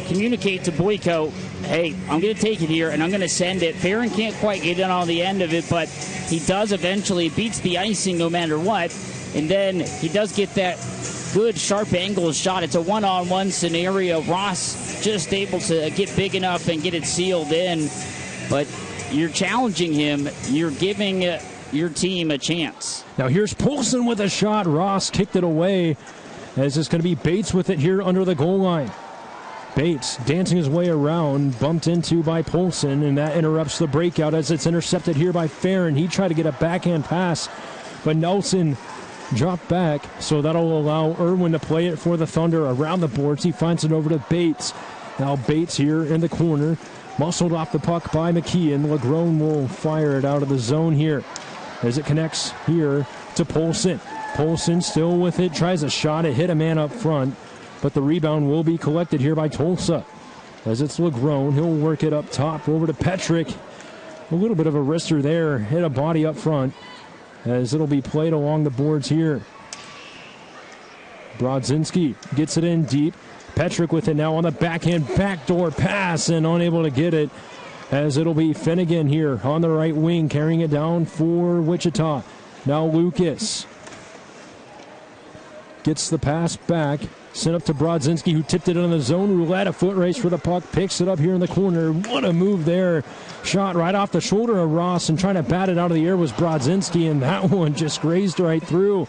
B: communicate to Boyko, hey, I'm going to take it here, and I'm going to send it. Farron can't quite get in on the end of it, but he does eventually, beats the icing no matter what, and then he does get that good sharp angle shot. It's a one-on-one scenario. Ross just able to get big enough and get it sealed in, but you're challenging him. You're giving your team a chance.
K: Now here's Polson with a shot. Ross kicked it away, as it's going to be Bates with it here under the goal line. Bates dancing his way around, bumped into by Polson, and that interrupts the breakout as it's intercepted here by Farron. He tried to get a backhand pass, but Nelson dropped back, so that'll allow Irwin to play it for the Thunder around the boards. He finds it over to Bates. Now Bates here in the corner, muscled off the puck by McKee, and Legrone will fire it out of the zone here as it connects here to Polson. Polson still with it, tries a shot. It hit a man up front, but the rebound will be collected here by Tulsa. As it's Legrone, he'll work it up top over to Petrick. A little bit of a wrister there, hit a body up front, as it'll be played along the boards here. Brodzinski gets it in deep. Petrick with it now on the backhand backdoor pass, and unable to get it, as it'll be Finnegan here on the right wing carrying it down for Wichita. Now Lucas gets the pass back. Sent up to Brodzinski, who tipped it on the zone roulette. A foot race for the puck. Picks it up here in the corner. What a move there. Shot right off the shoulder of Ross, and trying to bat it out of the air was Brodzinski, and that one just grazed right through.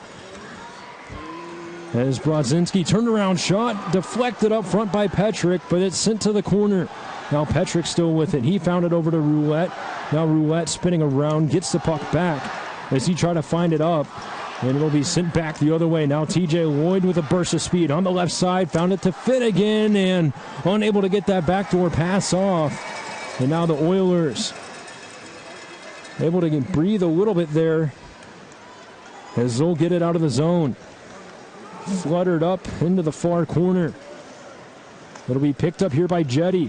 K: As Brodzinski turned around shot, deflected up front by Petrick, but it's sent to the corner. Now Petrick still with it. He found it over to Roulette. Now Roulette spinning around, gets the puck back as he tried to find it up. And it'll be sent back the other way. Now TJ Lloyd with a burst of speed on the left side. Found it to Finnegan, and unable to get that backdoor pass off. And now the Oilers able to breathe a little bit there as they'll get it out of the zone. Fluttered up into the far corner. It'll be picked up here by Jetty.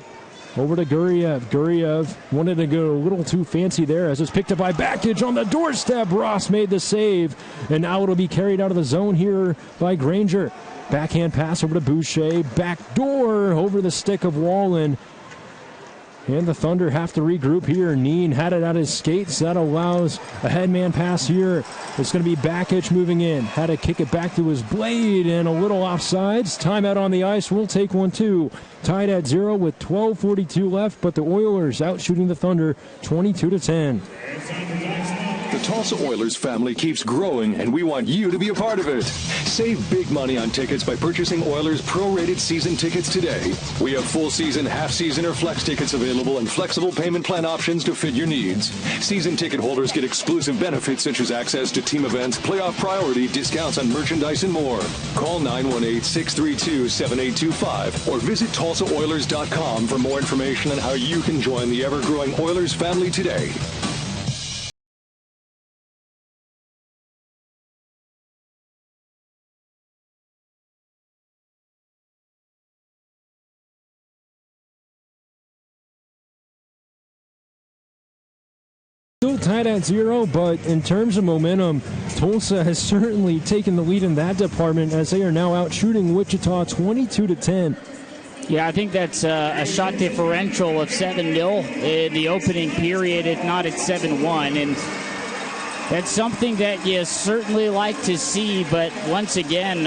K: Over to Guriev. Guriev wanted to go a little too fancy there as it's picked up by Bakich on the doorstep. Ross made the save, and now it'll be carried out of the zone here by Granger. Backhand pass over to Boucher. Back door over the stick of Wallen. And the Thunder have to regroup here. Neen had it at his skates. That allows a headman pass here. It's going to be Bakich moving in. Had to kick it back to his blade, and a little offsides. Timeout on the ice. We'll take one too. Tied at 0 with 12:42 left, but the Oilers out shooting the Thunder 22-10.
D: The Tulsa Oilers family keeps growing, and we want you to be a part of it. Save big money on tickets by purchasing Oilers prorated season tickets today. We have full season, half season, or flex tickets available and flexible payment plan options to fit your needs. Season ticket holders get exclusive benefits such as access to team events, playoff priority, discounts on merchandise, and more. Call 918-632-7825 or visit TulsaOilers.com for more information on how you can join the ever-growing Oilers family today.
K: Still tied at 0, but in terms of momentum, Tulsa has certainly taken the lead in that department as they are now out shooting Wichita 22-10.
B: Yeah, I think that's a shot differential of 7-0 in the opening period, if not at 7-1. And that's something that you certainly like to see, but once again,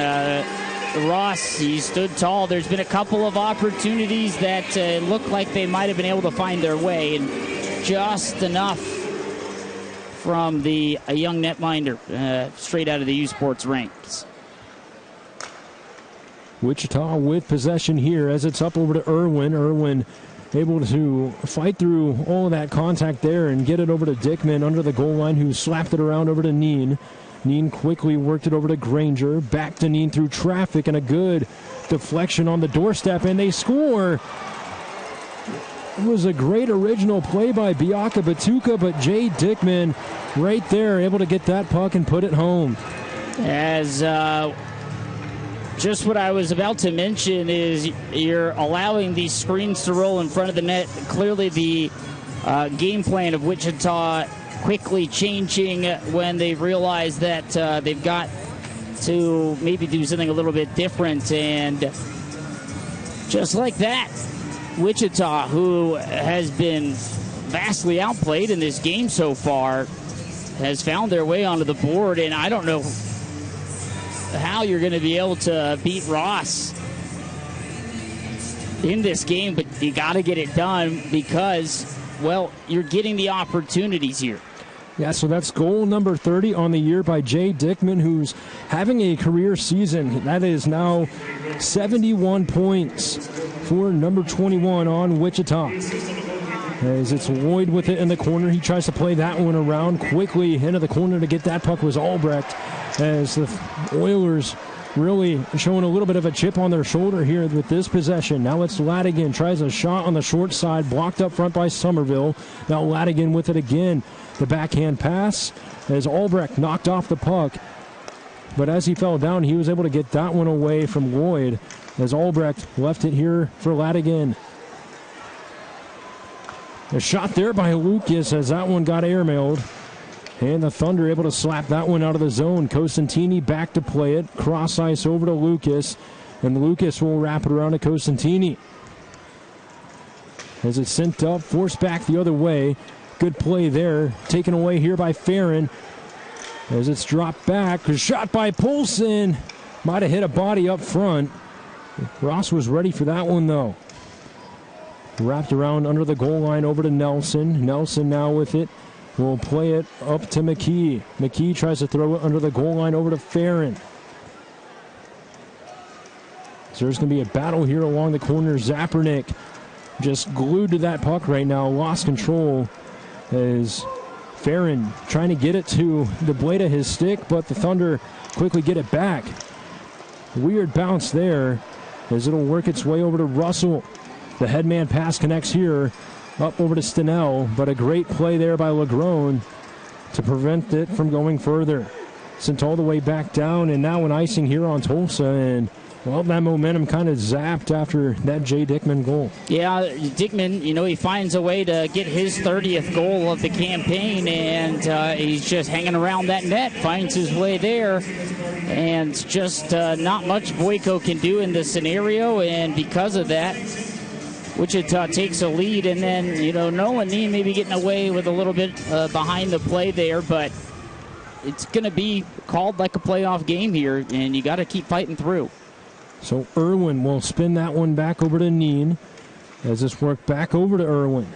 B: Ross, he stood tall. There's been a couple of opportunities that looked like they might have been able to find their way, and just enough from a young netminder straight out of the U Sports ranks.
K: Wichita with possession here as it's up over to Irwin. Irwin able to fight through all of that contact there and get it over to Dickman under the goal line, who slapped it around over to Neen. Neen quickly worked it over to Granger. Back to Neen through traffic, and a good deflection on the doorstep, and they score. It was a great original play by Biaka Batuka, but Jay Dickman right there able to get that puck and put it home.
B: As just what I was about to mention is you're allowing these screens to roll in front of the net. Clearly the game plan of Wichita quickly changing when they realize that they've got to maybe do something a little bit different. And just like that, Wichita, who has been vastly outplayed in this game so far, has found their way onto the board. And I don't know how you're going to be able to beat Ross in this game, but you got to get it done because, well, you're getting the opportunities here.
K: Yeah, so that's goal number 30 on the year by Jay Dickman, who's having a career season. That is now 71 points for number 21 on Wichita. As it's Lloyd with it in the corner, he tries to play that one around quickly into the corner to get that puck was Albrecht, as the Oilers really showing a little bit of a chip on their shoulder here with this possession. Now it's Ladigan, tries a shot on the short side, blocked up front by Somerville. Now Ladigan with it again. The backhand pass as Albrecht knocked off the puck. But as he fell down, he was able to get that one away from Lloyd as Albrecht left it here for Ladigan. A shot there by Lucas as that one got airmailed. And the Thunder able to slap that one out of the zone. Cosentini back to play it. Cross ice over to Lucas. And Lucas will wrap it around to Cosentini. As it's sent up, forced back the other way. Good play there. Taken away here by Farron. As it's dropped back. A shot by Poulsen. Might have hit a body up front. Ross was ready for that one, though. Wrapped around under the goal line over to Nelson. Nelson now with it. Will play it up to McKee. McKee tries to throw it under the goal line over to Farron. So there's going to be a battle here along the corner. Zapernick just glued to that puck right now. Lost control as Farron trying to get it to the blade of his stick, but the Thunder quickly get it back. Weird bounce there as it'll work its way over to Russell. The headman pass connects here. Up over to Stenell, but a great play there by Legrone to prevent it from going further. Sent all the way back down, and now an icing here on Tulsa, and, well, that momentum kind of zapped after that Jay Dickman goal.
B: Yeah, Dickman, he finds a way to get his 30th goal of the campaign, and he's just hanging around that net, finds his way there, and just not much Boyko can do in this scenario, and because of that, Wichita takes a lead, and then, Nolan Neen maybe getting away with a little bit behind the play there, but it's going to be called like a playoff game here, and you got to keep fighting through.
K: So Irwin will spin that one back over to Neen as this worked back over to Irwin.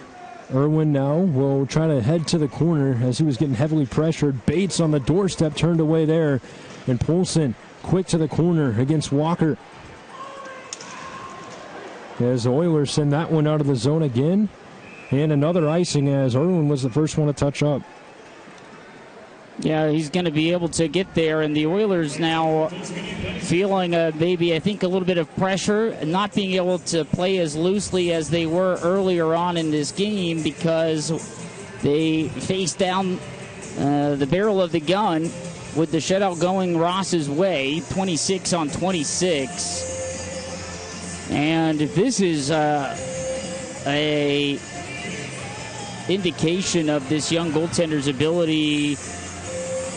K: Irwin now will try to head to the corner as he was getting heavily pressured. Bates on the doorstep turned away there. And Polson quick to the corner against Walker. As the Oilers send that one out of the zone again. And another icing as Irwin was the first one to touch up.
B: Yeah, he's going to be able to get there, and the Oilers now feeling maybe, I think, a little bit of pressure, not being able to play as loosely as they were earlier on in this game because they faced down the barrel of the gun with the shutout going Ross's way, 26 on 26. And if this is a indication of this young goaltender's ability,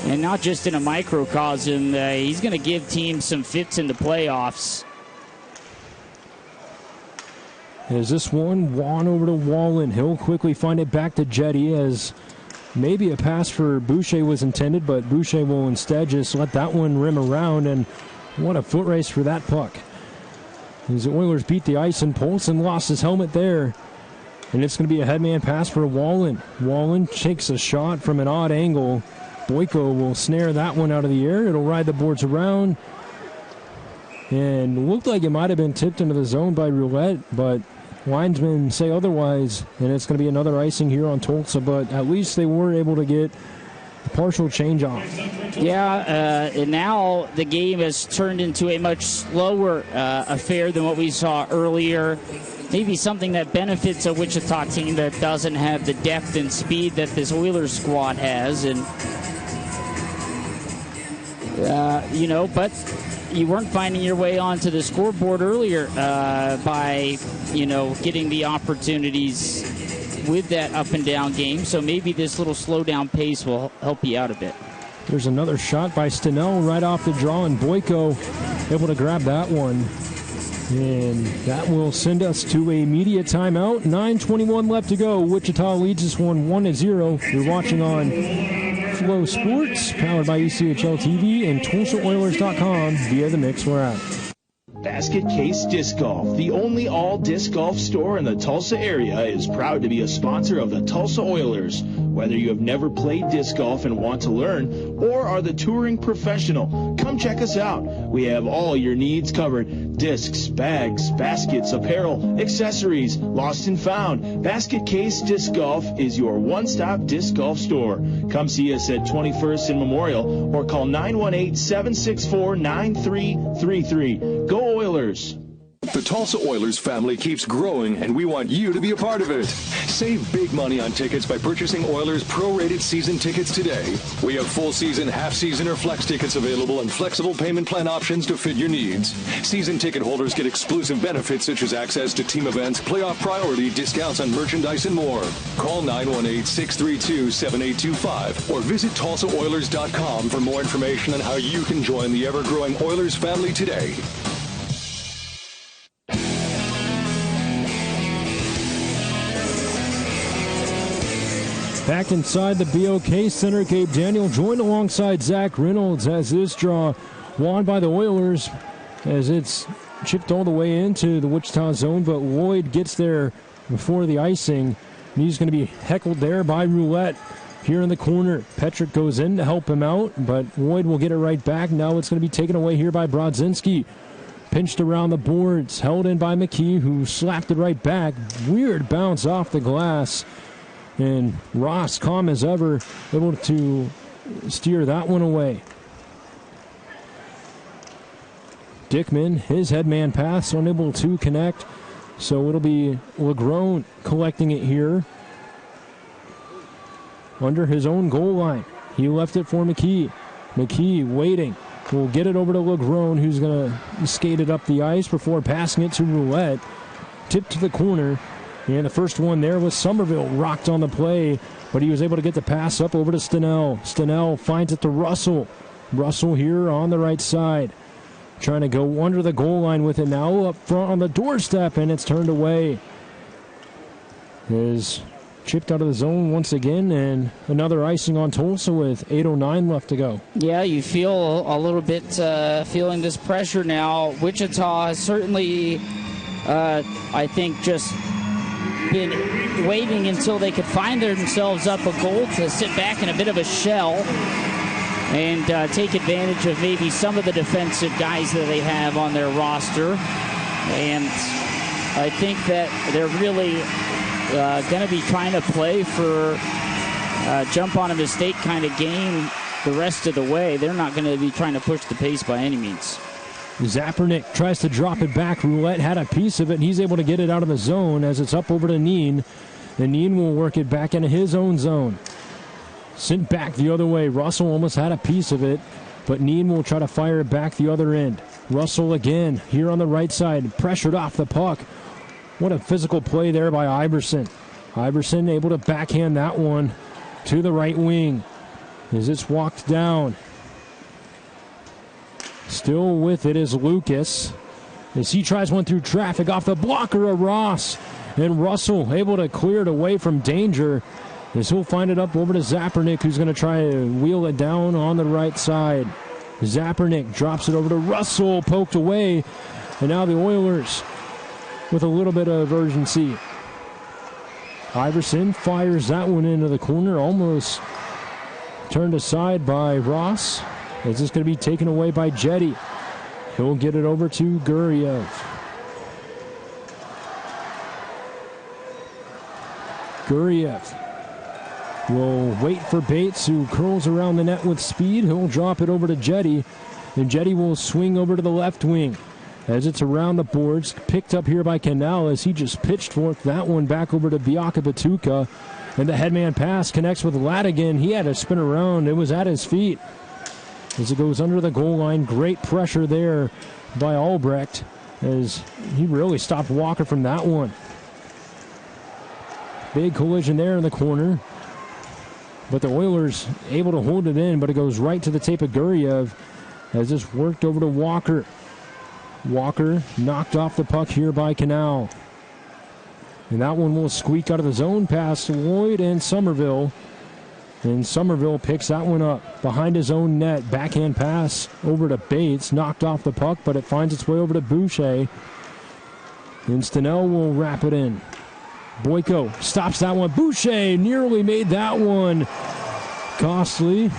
B: and not just in a microcosm, he's going to give teams some fits in the playoffs.
K: As this one, Juan over to Wallen. He'll quickly find it back to Jetty as maybe a pass for Boucher was intended, but Boucher will instead just let that one rim around, and what a foot race for that puck. As the Oilers beat the ice, and Polson lost his helmet there. And it's going to be a headman pass for Wallen. Wallen takes a shot from an odd angle. Boyko will snare that one out of the air. It'll ride the boards around. And looked like it might have been tipped into the zone by Roulette, but linesmen say otherwise. And it's going to be another icing here on Tulsa, but at least they were able to get a partial change off.
B: Yeah, and now the game has turned into a much slower affair than what we saw earlier. Maybe something that benefits a Wichita team that doesn't have the depth and speed that this Oilers squad has. And but you weren't finding your way onto the scoreboard earlier by, getting the opportunities with that up and down game. So maybe this little slow down pace will help you out a bit.
K: There's another shot by Stenell right off the draw, and Boyko able to grab that one. And that will send us to a media timeout. 9:21 left to go. Wichita leads this one 1-0. You're watching on Flow Sports, powered by ECHL TV and TulsaOilers.com via the Mix We're at.
P: Basket Case Disc Golf, the only all-disc golf store in the Tulsa area, is proud to be a sponsor of the Tulsa Oilers. Whether you have never played disc golf and want to learn, or are the touring professional, come check us out. We have all your needs covered. Discs, bags, baskets, apparel, accessories, lost and found. Basket Case Disc Golf is your one-stop disc golf store. Come see us at 21st and Memorial, or call 918-764-9333. Go Oilers!
D: The Tulsa Oilers family keeps growing, and we want you to be a part of it. Save big money on tickets by purchasing Oilers prorated season tickets today. We have full season, half season, or flex tickets available and flexible payment plan options to fit your needs. Season ticket holders get exclusive benefits such as access to team events, playoff priority, discounts on merchandise, and more. Call 918-632-7825 or visit TulsaOilers.com for more information on how you can join the ever-growing Oilers family today.
K: Back inside the BOK Center, Gabe Daniel joined alongside Zach Reynolds as this draw won by the Oilers as it's chipped all the way into the Wichita zone, but Lloyd gets there before the icing. And he's going to be heckled there by Roulette here in the corner. Petrick goes in to help him out, but Lloyd will get it right back. Now it's going to be taken away here by Brodzinski. Pinched around the boards, held in by McKee, who slapped it right back. Weird bounce off the glass. And Ross, calm as ever, able to steer that one away. Dickman, his headman pass, unable to connect. So it'll be Legrone collecting it here under his own goal line. He left it for McKee. McKee waiting. Will get it over to Legrone, who's going to skate it up the ice before passing it to Roulette. Tipped to the corner. And the first one there was Somerville, rocked on the play, but he was able to get the pass up over to Stenell. Stenell finds it to Russell. Russell here on the right side. Trying to go under the goal line with it now, up front on the doorstep, and it's turned away. Is chipped out of the zone once again, and another icing on Tulsa with 8:09 left to go.
B: Yeah, you feel a little bit feeling this pressure now. Wichita has certainly, I think, just been waiting until they could find themselves up a goal to sit back in a bit of a shell and take advantage of maybe some of the defensive guys that they have on their roster. And I think that they're really going to be trying to play for jump on a mistake kind of game the rest of the way. They're not going to be trying to push the pace by any means.
K: Zapernick tries to drop it back. Roulette had a piece of it, and he's able to get it out of the zone as it's up over to Neen. And Neen will work it back into his own zone. Sent back the other way. Russell almost had a piece of it, but Neen will try to fire it back the other end. Russell again here on the right side, pressured off the puck. What a physical play there by Iverson. Iverson able to backhand that one to the right wing as it's walked down. Still with it is Lucas as he tries one through traffic off the blocker of Ross. And Russell able to clear it away from danger as he'll find it up over to Zapernick, who's going to try to wheel it down on the right side. Zapernick drops it over to Russell, poked away. And now the Oilers with a little bit of urgency. Iverson fires that one into the corner, almost turned aside by Ross. Is this going to be taken away by Jetty? He'll get it over to Guriev. Guriev will wait for Bates, who curls around the net with speed. He'll drop it over to Jetty, and Jetty will swing over to the left wing. As it's around the boards, picked up here by Canal as he just pitchforked that one back over to Biaka Batuka. And the headman pass connects with Ladigan. He had to spin around. It was at his feet. As it goes under the goal line, great pressure there by Albrecht as he really stopped Walker from that one. Big collision there in the corner. But the Oilers able to hold it in, but it goes right to the tape of Guriev as this worked over to Walker. Walker knocked off the puck here by Canal. And that one will squeak out of the zone past Lloyd and Somerville. And Somerville picks that one up behind his own net. Backhand pass over to Bates. Knocked off the puck, but it finds its way over to Boucher. And Stenell will wrap it in. Boyko stops that one. Boucher nearly made that one costly.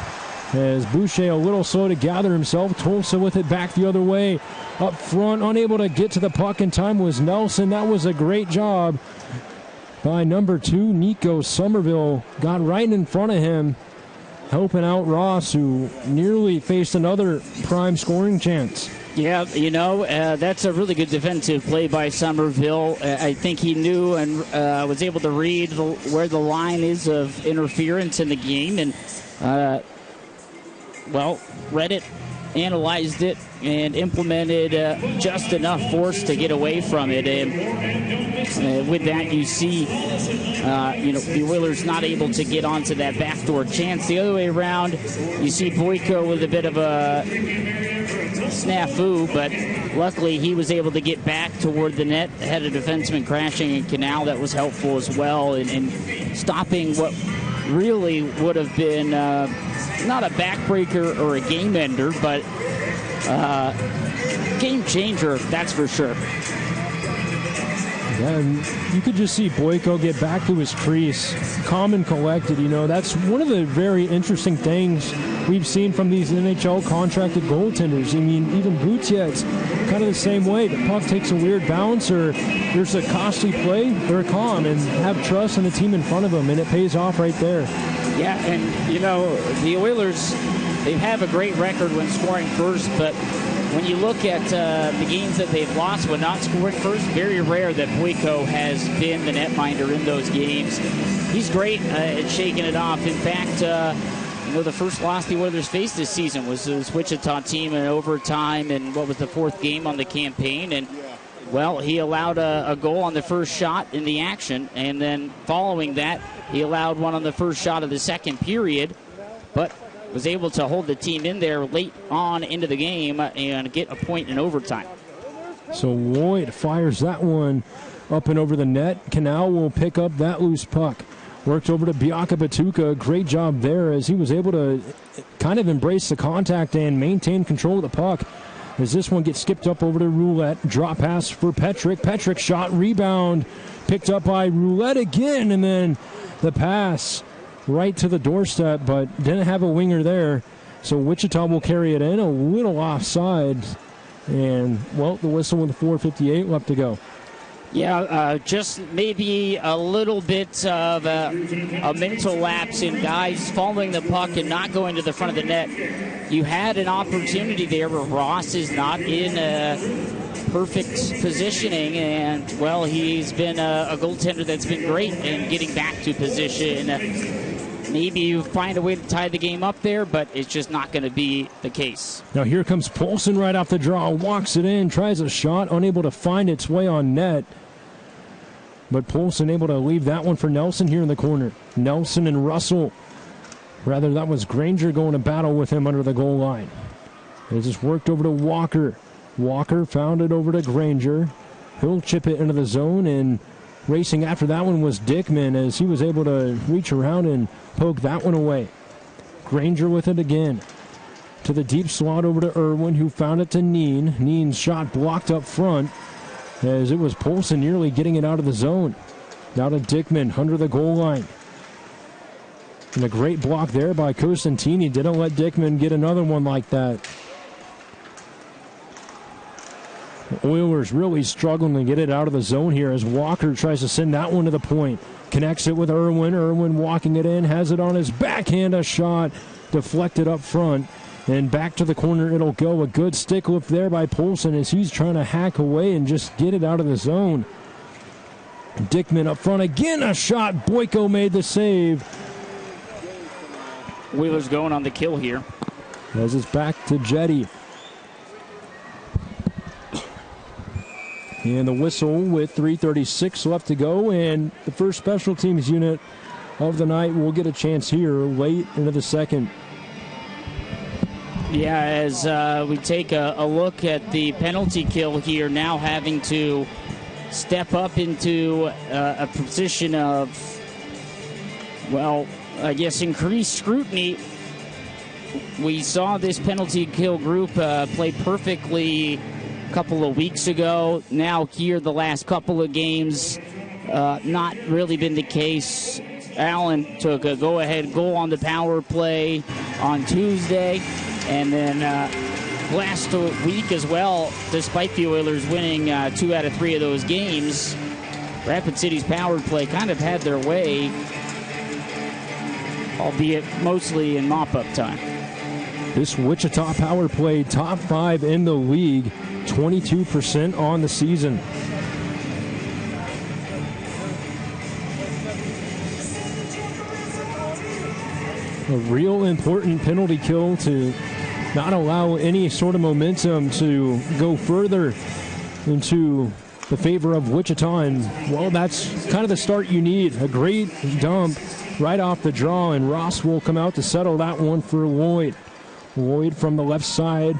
K: As Boucher a little slow to gather himself. Tulsa with it back the other way. Up front, unable to get to the puck in time was Nelson. That was a great job by number 2, Nico Somerville. Got right in front of him, helping out Ross, who nearly faced another prime scoring chance.
B: Yeah, that's a really good defensive play by Somerville. I think he knew and was able to read where the line is of interference in the game, and read it, analyzed it, and implemented just enough force to get away from it. And with that, you see, the Oilers not able to get onto that backdoor chance. The other way around, you see Boyko with a bit of a snafu, but luckily he was able to get back toward the net, had a defenseman crashing in Canal. That was helpful as well in stopping what really would have been not a backbreaker or a game ender, but game changer, that's for sure.
K: Yeah, you could just see Boyko get back to his crease, calm and collected. That's one of the very interesting things we've seen from these NHL contracted goaltenders. I mean, even Boucher, it's kind of the same way. The puck takes a weird bounce or there's a costly play, they're calm and have trust in the team in front of them, and it pays off right there.
B: Yeah, and, the Oilers, they have a great record when scoring first, but when you look at the games that they've lost when not scoring first, very rare that Boyko has been the netminder in those games. He's great at shaking it off. In fact, the first loss the Oilers faced this season was this Wichita team in overtime, and what was the 4th game on the campaign. And, he allowed a goal on the first shot in the action, and then following that, he allowed one on the first shot of the second period, but was able to hold the team in there late on into the game and get a point in overtime.
K: So Lloyd fires that one up and over the net. Canal will pick up that loose puck. Worked over to Biaka Batuka. Great job there as he was able to kind of embrace the contact and maintain control of the puck. as this one gets skipped up over to Roulette. Drop pass for Petrick. Petrick shot, rebound, picked up by Roulette again, and then the pass right to the doorstep, but didn't have a winger there. So Wichita will carry it in, a little offside, and, well, the whistle with 4:58 left to go.
B: Yeah, just maybe a little bit of a mental lapse in guys following the puck and not going to the front of the net. You had an opportunity there where Ross is not in perfect positioning, and, well, he's been a goaltender that's been great in getting back to position. Maybe you find a way to tie the game up there, but it's just not going to be the case.
K: Now here comes Paulson right off the draw, walks it in, tries a shot, unable to find its way on net. But Paulson able to leave that one for Nelson here in the corner. Nelson and Russell. Rather, that was Granger going to battle with him under the goal line. It just worked over to Walker. Walker found it over to Granger. He'll chip it into the zone, and racing after that one was Dickman as he was able to reach around and poke that one away. Granger with it again. To the deep slot over to Irwin, who found it to Neen. Neen's shot blocked up front, as it was Polson nearly getting it out of the zone. Now to Dickman under the goal line. And a great block there by Costantini. Didn't let Dickman get another one like that. The Oilers really struggling to get it out of the zone here as Walker tries to send that one to the point. Connects it with Irwin. Irwin walking it in. Has it on his backhand. A shot deflected up front. And back to the corner it'll go. A good stick lift there by Polson as he's trying to hack away and just get it out of the zone. Dickman up front again. A shot. Boyko made the save.
B: Wheeler's going on the kill here.
K: As it's back to Jetty. And the whistle with 3:36 left to go. And the first special teams unit of the night will get a chance here late into the second.
B: Yeah, as we take a look at the penalty kill here, now having to step up into a position of, well, I guess increased scrutiny. We saw this penalty kill group play perfectly a couple of weeks ago. Now here the last couple of games, not really been the case. Allen took a go-ahead goal on the power play on Tuesday. And then last week as well, despite the Oilers winning 2 out of 3 of those games, Rapid City's power play kind of had their way, albeit mostly in mop-up time.
K: This Wichita power play, top 5 in the league, 22% on the season. A real important penalty kill to not allow any sort of momentum to go further into the favor of Wichita. And, well, that's kind of the start you need. A great dump right off the draw, and Ross will come out to settle that one for Lloyd. Lloyd from the left side,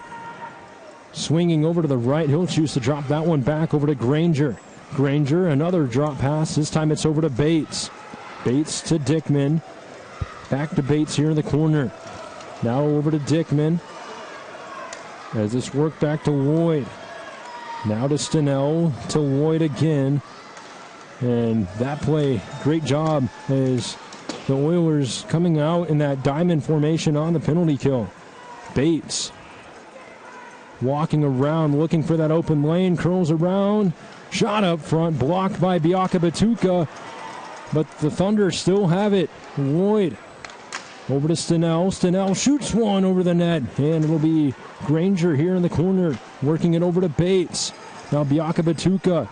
K: swinging over to the right. He'll choose to drop that one back over to Granger. Granger, another drop pass. This time it's over to Bates. Bates to Dickman. Back to Bates here in the corner. Now over to Dickman. As this worked back to Lloyd. Now to Stenell, to Lloyd again. And that play, great job as the Oilers coming out in that diamond formation on the penalty kill. Bates walking around, looking for that open lane, curls around. Shot up front, blocked by Biaka Batuka. But the Thunder still have it. Lloyd over to Stenell. Stenell shoots one over the net, and it'll be Granger here in the corner, working it over to Bates. Now Biaka Batuka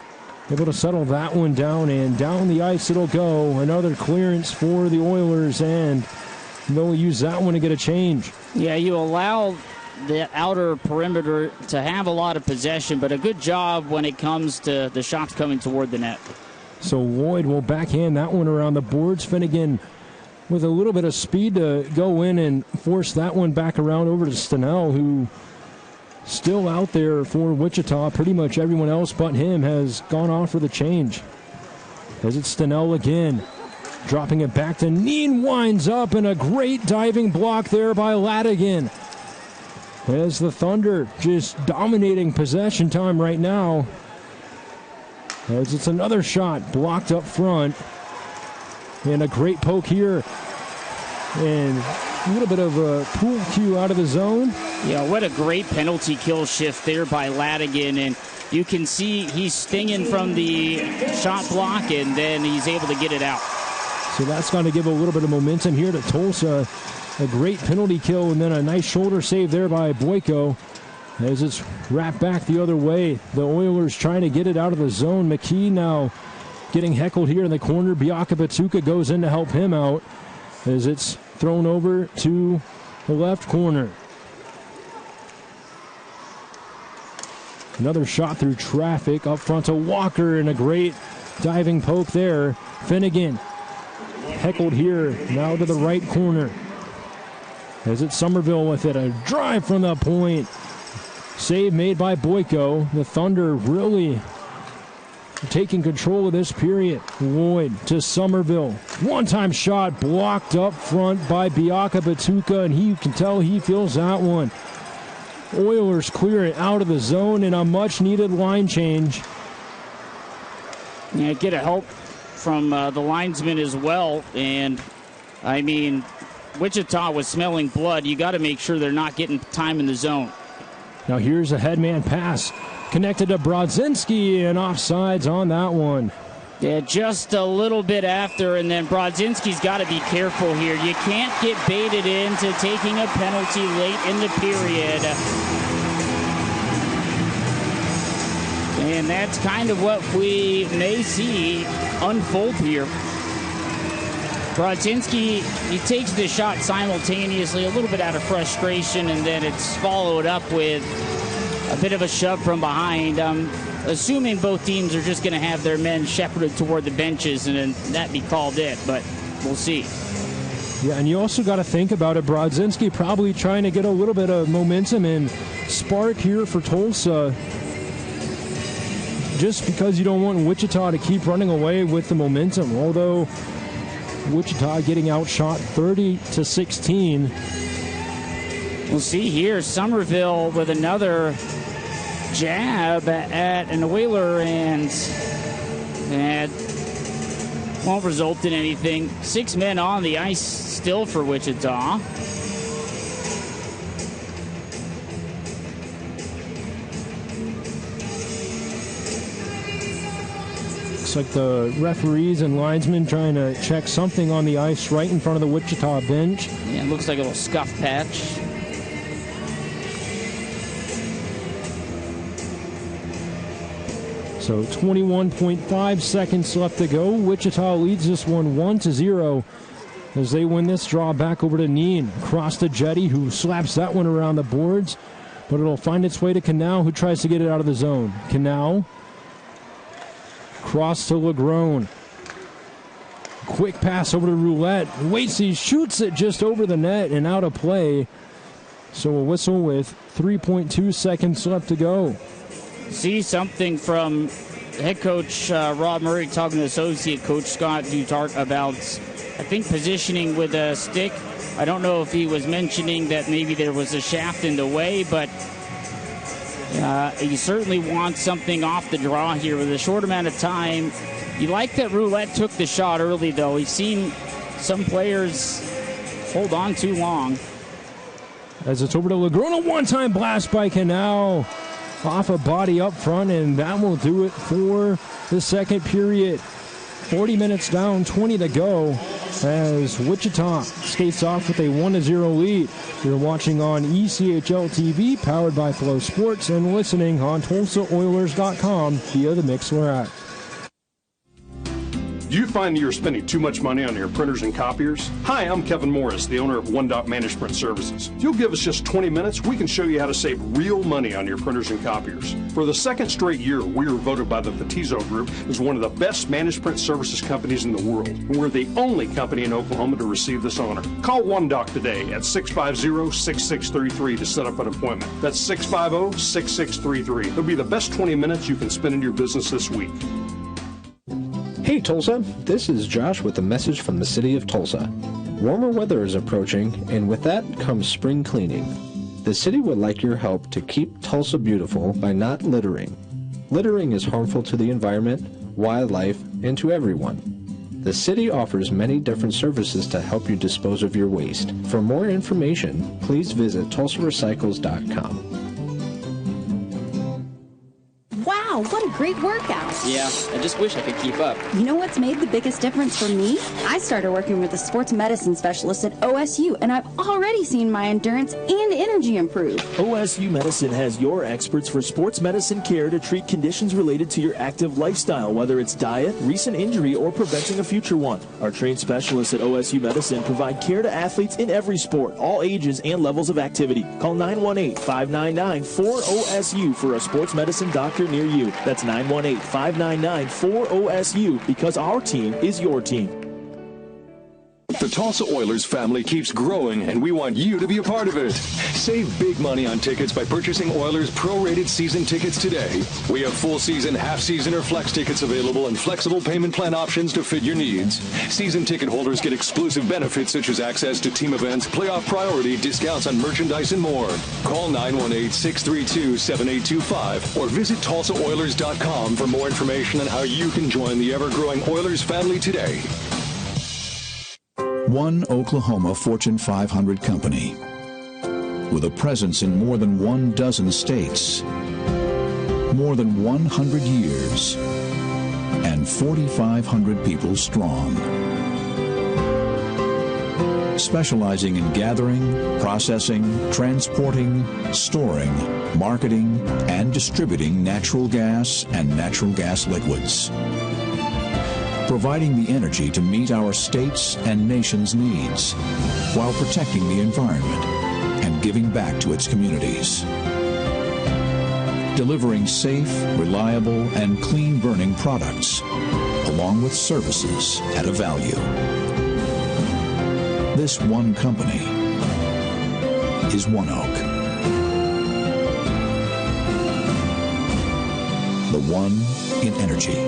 K: able to settle that one down, and down the ice it'll go. Another clearance for the Oilers, and they'll use that one to get a change.
B: Yeah, you allow the outer perimeter to have a lot of possession, but a good job when it comes to the shots coming toward the net.
K: So Lloyd will backhand that one around the boards. Finnegan with a little bit of speed to go in and force that one back around over to Stenell, who still out there for Wichita. Pretty much everyone else but him has gone off for the change. As it's Stenell again, dropping it back to Neen, winds up, and a great diving block there by Ladigan. as the Thunder just dominating possession time right now. As it's another shot blocked up front. And a great poke here. And a little bit of a pool cue out of the zone.
B: Yeah, what a great penalty kill shift there by Ladigan. And you can see he's stinging from the shot block, and then he's able to get it out.
K: So that's going to give a little bit of momentum here to Tulsa. A great penalty kill, and then a nice shoulder save there by Boyko. As it's wrapped back the other way, the Oilers trying to get it out of the zone. McKee now getting heckled here in the corner. Biaka Batuka goes in to help him out as it's thrown over to the left corner. Another shot through traffic up front to Walker, and a great diving poke there. Finnegan heckled here, now to the right corner. As it's Somerville with it, a drive from the point. Save made by Boyko. The Thunder really taking control of this period. Lloyd to Somerville. One-time shot blocked up front by Biaka Batuka, and you can tell he feels that one. Oilers clear it out of the zone in a much-needed line change.
B: Yeah, get a help from the linesman as well. And, I mean, Wichita was smelling blood. You got to make sure they're not getting time in the zone.
K: Now here's a headman pass. Connected to Brodzinski, and offsides on that one.
B: Yeah, just a little bit after, and then Brodzinski's got to be careful here. You can't get baited into taking a penalty late in the period. And that's kind of what we may see unfold here. Brodzinski, he takes the shot simultaneously, a little bit out of frustration, and then it's followed up with a bit of a shove from behind. Assuming both teams are just going to have their men shepherded toward the benches, and then that be called it, but we'll see.
K: Yeah, and you also got to think about it. Brodzinski probably trying to get a little bit of momentum and spark here for Tulsa, just because you don't want Wichita to keep running away with the momentum. Although Wichita getting outshot 30-16.
B: We'll see here, Somerville with another jab at an Oiler, and won't result in anything. 6 men on the ice still for Wichita.
K: Looks like the referees and linesmen trying to check something on the ice right in front of the Wichita bench.
B: Yeah, it looks like a little scuff patch.
K: So 21.5 seconds left to go. Wichita leads this one 1-0 as they win this draw back over to Neen. Cross to Jetty, who slaps that one around the boards, but it'll find its way to Canal, who tries to get it out of the zone. Canal, cross to Legrone. Quick pass over to Roulette. Waits, he shoots it just over the net and out of play. So a whistle with 3.2 seconds left to go.
B: See something from head coach Rob Murray talking to associate coach Scott Dutart about, I think, positioning with a stick. I don't know if he was mentioning that maybe there was a shaft in the way, but you certainly want something off the draw here with a short amount of time. You like that Roulette took the shot early, though. We've seen some players hold on too long.
K: As it's over to Legrone, a one-time blast by Canal off a body up front, and that will do it for the second period. 40 minutes down, 20 to go as Wichita skates off with a 1-0 lead. You're watching on ECHL TV, powered by Flow Sports, and listening on TulsaOilers.com via the Mixler app.
L: Do you find you're spending too much money on your printers and copiers? Hi, I'm Kevin Morris, the owner of One Dot Management Services. If you'll give us just 20 minutes, we can show you how to save real money on your printers and copiers. For the second straight year, we were voted by the Fatizo Group as one of the best managed print services companies in the world. And we're the only company in Oklahoma to receive this honor. Call One Doc today at 650-6633 to set up an appointment. That's 650-6633. It'll be the best 20 minutes you can spend in your business this week.
E: Hey Tulsa, this is Josh with a message from the city of Tulsa. Warmer weather is approaching, and with that comes spring cleaning. The city would like your help to keep Tulsa beautiful by not littering. Littering is harmful to the environment, wildlife, and to everyone. The city offers many different services to help you dispose of your waste. For more information, please visit tulsarecycles.com.
M: Wow, what a great workout.
Q: Yeah, I just wish I could keep up.
M: You know what's made the biggest difference for me? I started working with a sports medicine specialist at OSU, and I've already seen my endurance and energy improve.
J: OSU Medicine has your experts for sports medicine care to treat conditions related to your active lifestyle, whether it's diet, recent injury, or preventing a future one. Our trained specialists at OSU Medicine provide care to athletes in every sport, all ages and levels of activity. Call 918-599-4OSU for a sports medicine doctor near you. That's 918-599-4OSU, because our team is your team.
D: The Tulsa Oilers family keeps growing, and we want you to be a part of it. Save big money on tickets by purchasing Oilers prorated season tickets today. We have full season, half season, or flex tickets available and flexible payment plan options to fit your needs. Season ticket holders get exclusive benefits such as access to team events, playoff priority, discounts on merchandise, and more. Call 918-632-7825 or visit TulsaOilers.com for more information on how you can join the ever-growing Oilers family today.
C: One Oklahoma Fortune 500 company with a presence in more than 12 states, more than 100 years, and 4,500 people strong. Specializing in gathering, processing, transporting, storing, marketing, and distributing natural gas and natural gas liquids. Providing the energy to meet our state's and nation's needs while protecting the environment and giving back to its communities. Delivering safe, reliable, and clean-burning products, along with services at a value. This one company is ONEOK. The one in energy.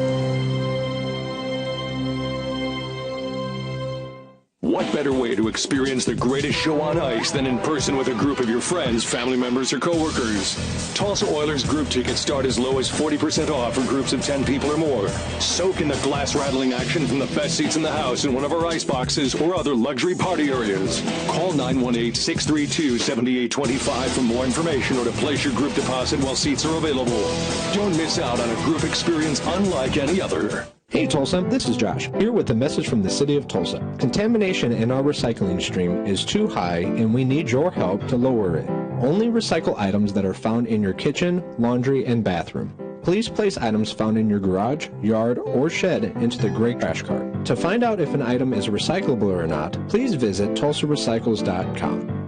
D: What better way to experience the greatest show on ice than in person with a group of your friends, family members, or coworkers? Tulsa Oilers group tickets start as low as 40% off for groups of 10 people or more. Soak in the glass-rattling action from the best seats in the house in one of our ice boxes or other luxury party areas. Call 918-632-7825 for more information or to place your group deposit while seats are available. Don't miss out on a group experience unlike any other.
E: Hey Tulsa, this is Josh, here with a message from the city of Tulsa. Contamination in our recycling stream is too high and we need your help to lower it. Only recycle items that are found in your kitchen, laundry, and bathroom. Please place items found in your garage, yard, or shed into the gray trash cart. To find out if an item is recyclable or not, please visit TulsaRecycles.com.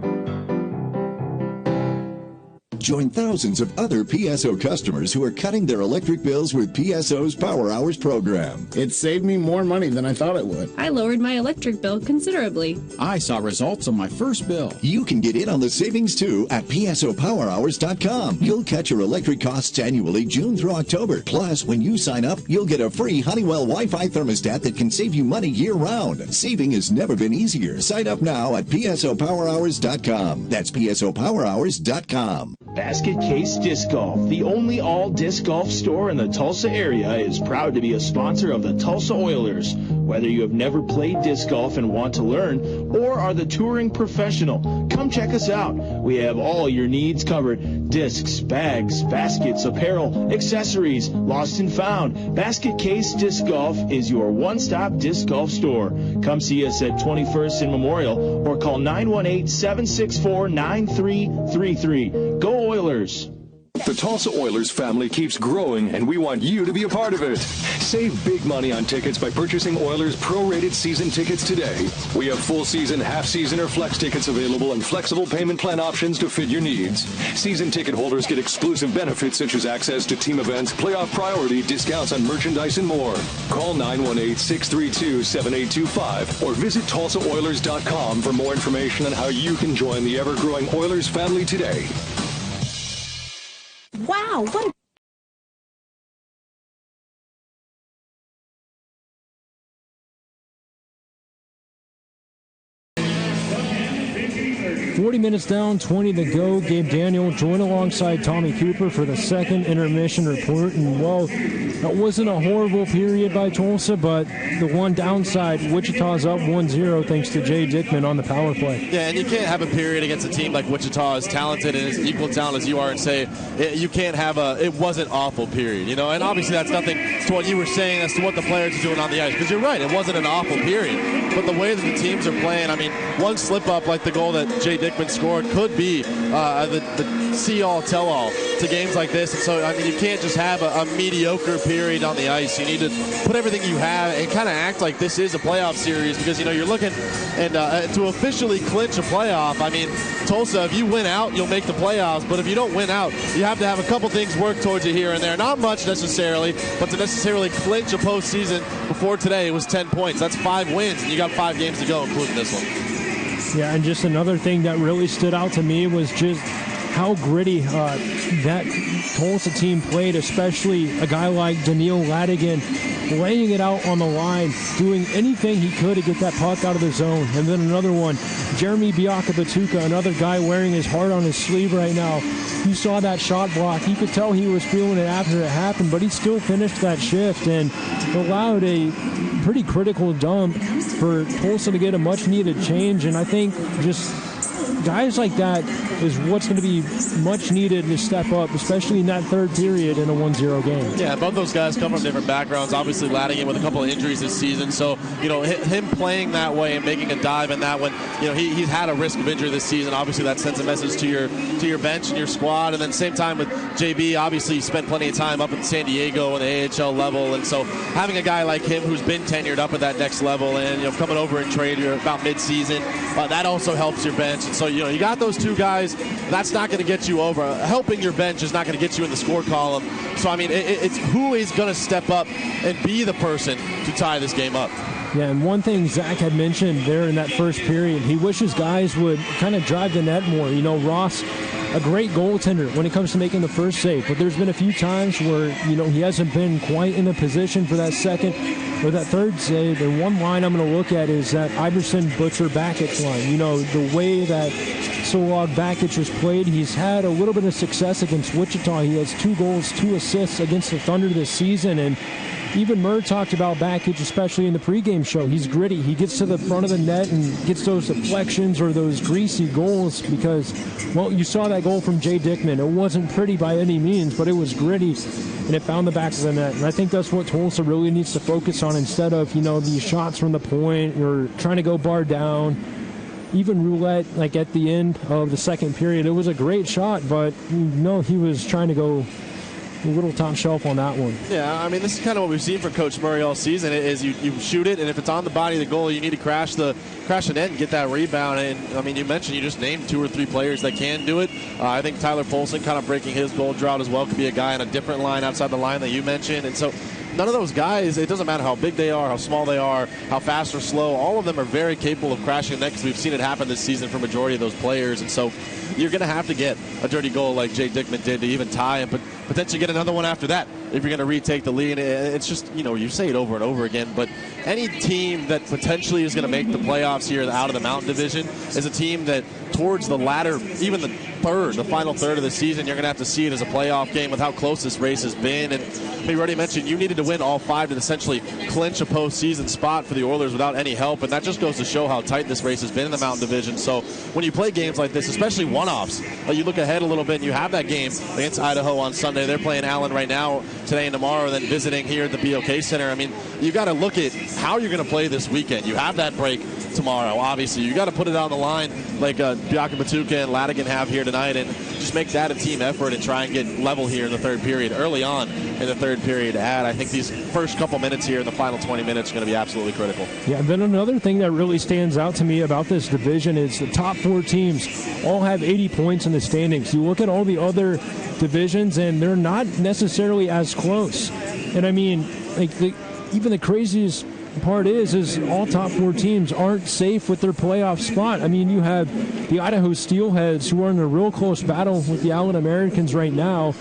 F: Join thousands of other PSO customers who are cutting their electric bills with PSO's Power Hours program.
G: It saved me more money than I thought it would.
H: I lowered my electric bill considerably.
I: I saw results on my first bill.
F: You can get in on the savings too at PSOPowerHours.com. You'll cut your electric costs annually June through October. Plus, when you sign up, you'll get a free Honeywell Wi-Fi thermostat that can save you money year-round. Saving has never been easier. Sign up now at PSOPowerHours.com. That's PSOPowerHours.com.
P: Basket Case Disc Golf, the only all disc golf store in the Tulsa area, is proud to be a sponsor of the Tulsa Oilers. Whether you have never played disc golf and want to learn, or are the touring professional, come check us out. We have all your needs covered. Discs, bags, baskets, apparel, accessories, lost and found. Basket Case Disc Golf is your one-stop disc golf store. Come see us at 21st and Memorial or call 918-764-9333. Go Oilers!
D: The Tulsa Oilers family keeps growing, and we want you to be a part of it. Save big money on tickets by purchasing Oilers prorated season tickets today. We have full season, half season, or flex tickets available and flexible payment plan options to fit your needs. Season ticket holders get exclusive benefits such as access to team events, playoff priority, discounts on merchandise, and more. Call 918-632-7825 or visit TulsaOilers.com for more information on how you can join the ever-growing Oilers family today.
M: Wow, what a
K: 40 minutes down, 20 to go. Gabe Daniel joined alongside Tommy Cooper for the second intermission report. And, well, that wasn't a horrible period by Tulsa, but the one downside, Wichita's up 1-0 thanks to Jay Dickman on the power play.
O: Yeah, and you can't have a period against a team like Wichita as talented and as equal talent as you are and say you can't have it wasn't awful period, you know. And obviously that's nothing to what you were saying as to what the players are doing on the ice, because you're right, it wasn't an awful period. But the way that the teams are playing, I mean, one slip-up like the goal that Jay Dickman scored could be the see-all, tell-all to games like this. And so, I mean, you can't just have a mediocre period on the ice. You need to put everything you have and kind of act like this is a playoff series, because, you know, you're looking and to officially clinch a playoff. I mean, Tulsa, if you win out, you'll make the playoffs. But if you don't win out, you have to have a couple things work towards you here and there. Not much necessarily, but to necessarily clinch a postseason before today, it was 10 points. That's 5 wins, and you got 5 games to go, including this one.
K: Yeah, and just another thing that really stood out to me was just how gritty that Tulsa team played, especially a guy like Daniil Ladigan laying it out on the line, doing anything he could to get that puck out of the zone. And then another one, Jeremy Biaka-Batuka, another guy wearing his heart on his sleeve right now. You saw that shot block. You could tell he was feeling it after it happened, but he still finished that shift and allowed a pretty critical dump for Tulsa to get a much-needed change. And I think just guys like that is what's going to be much needed to step up, especially in that third period in a 1-0 game.
O: Yeah, both those guys come from different backgrounds. Obviously, Ladigan with a couple of injuries this season. So, you know, him playing that way and making a dive in that one, you know, he's had a risk of injury this season. Obviously, that sends a message to your bench and your squad. And then same time with JB, obviously, he spent plenty of time up in San Diego on the AHL level. And so having a guy like him who's been tenured up at that next level and, you know, coming over in trade about mid-season, that also helps your bench. And so, you know, you got those two guys. That's not going to get you over. Helping your bench is not going to get you in the score column. So, I mean, it's who is going to step up and be the person to tie this game up.
K: Yeah, and one thing Zach had mentioned there in that first period, he wishes guys would kind of drive the net more. You know, Ross, a great goaltender when it comes to making the first save, but there's been a few times where, you know, he hasn't been quite in the position for that second or that third save. And one line I'm going to look at is that Iverson Butcher Bakic line. You know, the way that Solog Bakic has played, he's had a little bit of success against Wichita. He has 2 goals, 2 assists against the Thunder this season. And even Murr talked about Bakic, especially in the pregame show. He's gritty. He gets to the front of the net and gets those deflections or those greasy goals because, well, you saw that goal from Jay Dickman. It wasn't pretty by any means, but it was gritty, and it found the back of the net. And I think that's what Tulsa really needs to focus on instead of, you know, these shots from the point or trying to go bar down. Even Roulette, like at the end of the second period, it was a great shot, but no, he was trying to go a little top shelf on that one.
O: Yeah, I mean, this is kind of what we've seen from Coach Murray all season is you shoot it, and if it's on the body of the goal, you need to crash the net and get that rebound. And, I mean, you mentioned you just named 2 or 3 players that can do it. I think Tyler Polson kind of breaking his goal drought as well could be a guy on a different line outside the line that you mentioned. And so none of those guys, it doesn't matter how big they are, how small they are, how fast or slow, all of them are very capable of crashing the net because we've seen it happen this season for majority of those players. And so you're going to have to get a dirty goal like Jay Dickman did to even tie him, but potentially get another one after that if you're going to retake the lead. It's just, you know, you say it over and over again, but any team that potentially is going to make the playoffs here out of the Mountain Division is a team that towards the latter, even the final third of the season, you're going to have to see it as a playoff game with how close this race has been. And we already mentioned you needed to win all 5 to essentially clinch a postseason spot for the Oilers without any help, and that just goes to show how tight this race has been in the Mountain Division. So when you play games like this, especially one-offs, you look ahead a little bit and you have that game against Idaho on Sunday. They're playing Allen right now, today and tomorrow, then visiting here at the BOK Center. I mean, you got to look at how you're going to play this weekend. You have that break tomorrow, obviously. You got to put it on the line like Biaka-Batuka and Ladigan have here tonight and just make that a team effort and try and get level here in the third period, early on in the third period. I think these first couple minutes here in the final 20 minutes are going to be absolutely critical.
K: Yeah, then another thing that really stands out to me about this division is the top 4 teams all have 80 points in the standings. You look at all the other divisions, and they're not necessarily as close. And I mean, like even the craziest part is all top 4 teams aren't safe with their playoff spot. I mean, you have the Idaho Steelheads, who are in a real close battle with the Allen Americans right now.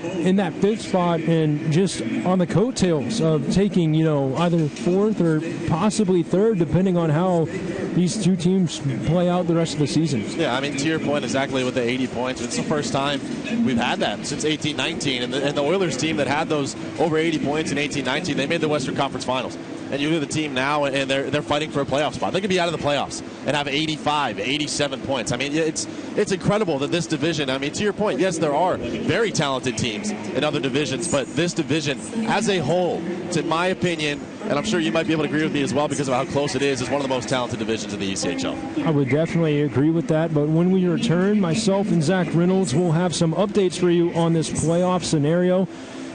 K: in that fifth spot and just on the coattails of taking, either fourth or possibly third, depending on how these two teams play out the rest of the season.
O: Yeah, I mean, to your point exactly with the 80 points, it's the first time we've had that since 18-19. And the Oilers team that had those over 80 points in 18-19, they made the Western Conference Finals. And you look at the team now, and they're fighting for a playoff spot. They could be out of the playoffs and have 85, 87 points. I mean, it's incredible that this division, I mean, to your point, yes, there are very talented teams in other divisions, but this division as a whole, in my opinion, and I'm sure you might be able to agree with me as well because of how close it is one of the most talented divisions in the ECHL.
K: I would definitely agree with that, but when we return, myself and Zach Reynolds will have some updates for you on this playoff scenario.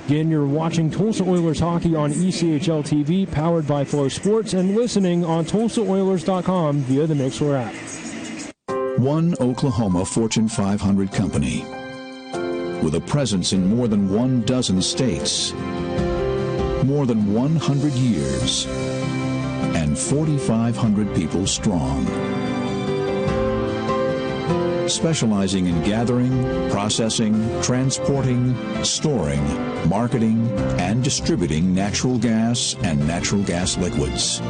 K: Again, you're watching Tulsa Oilers hockey on ECHL TV, powered by Flow Sports, and listening on TulsaOilers.com via the Mixler app.
C: One Oklahoma Fortune 500 company with a presence in more than 12 states, more than 100 years, and 4,500 people strong. Specializing in gathering, processing, transporting, storing, marketing, and distributing natural gas and natural gas liquids.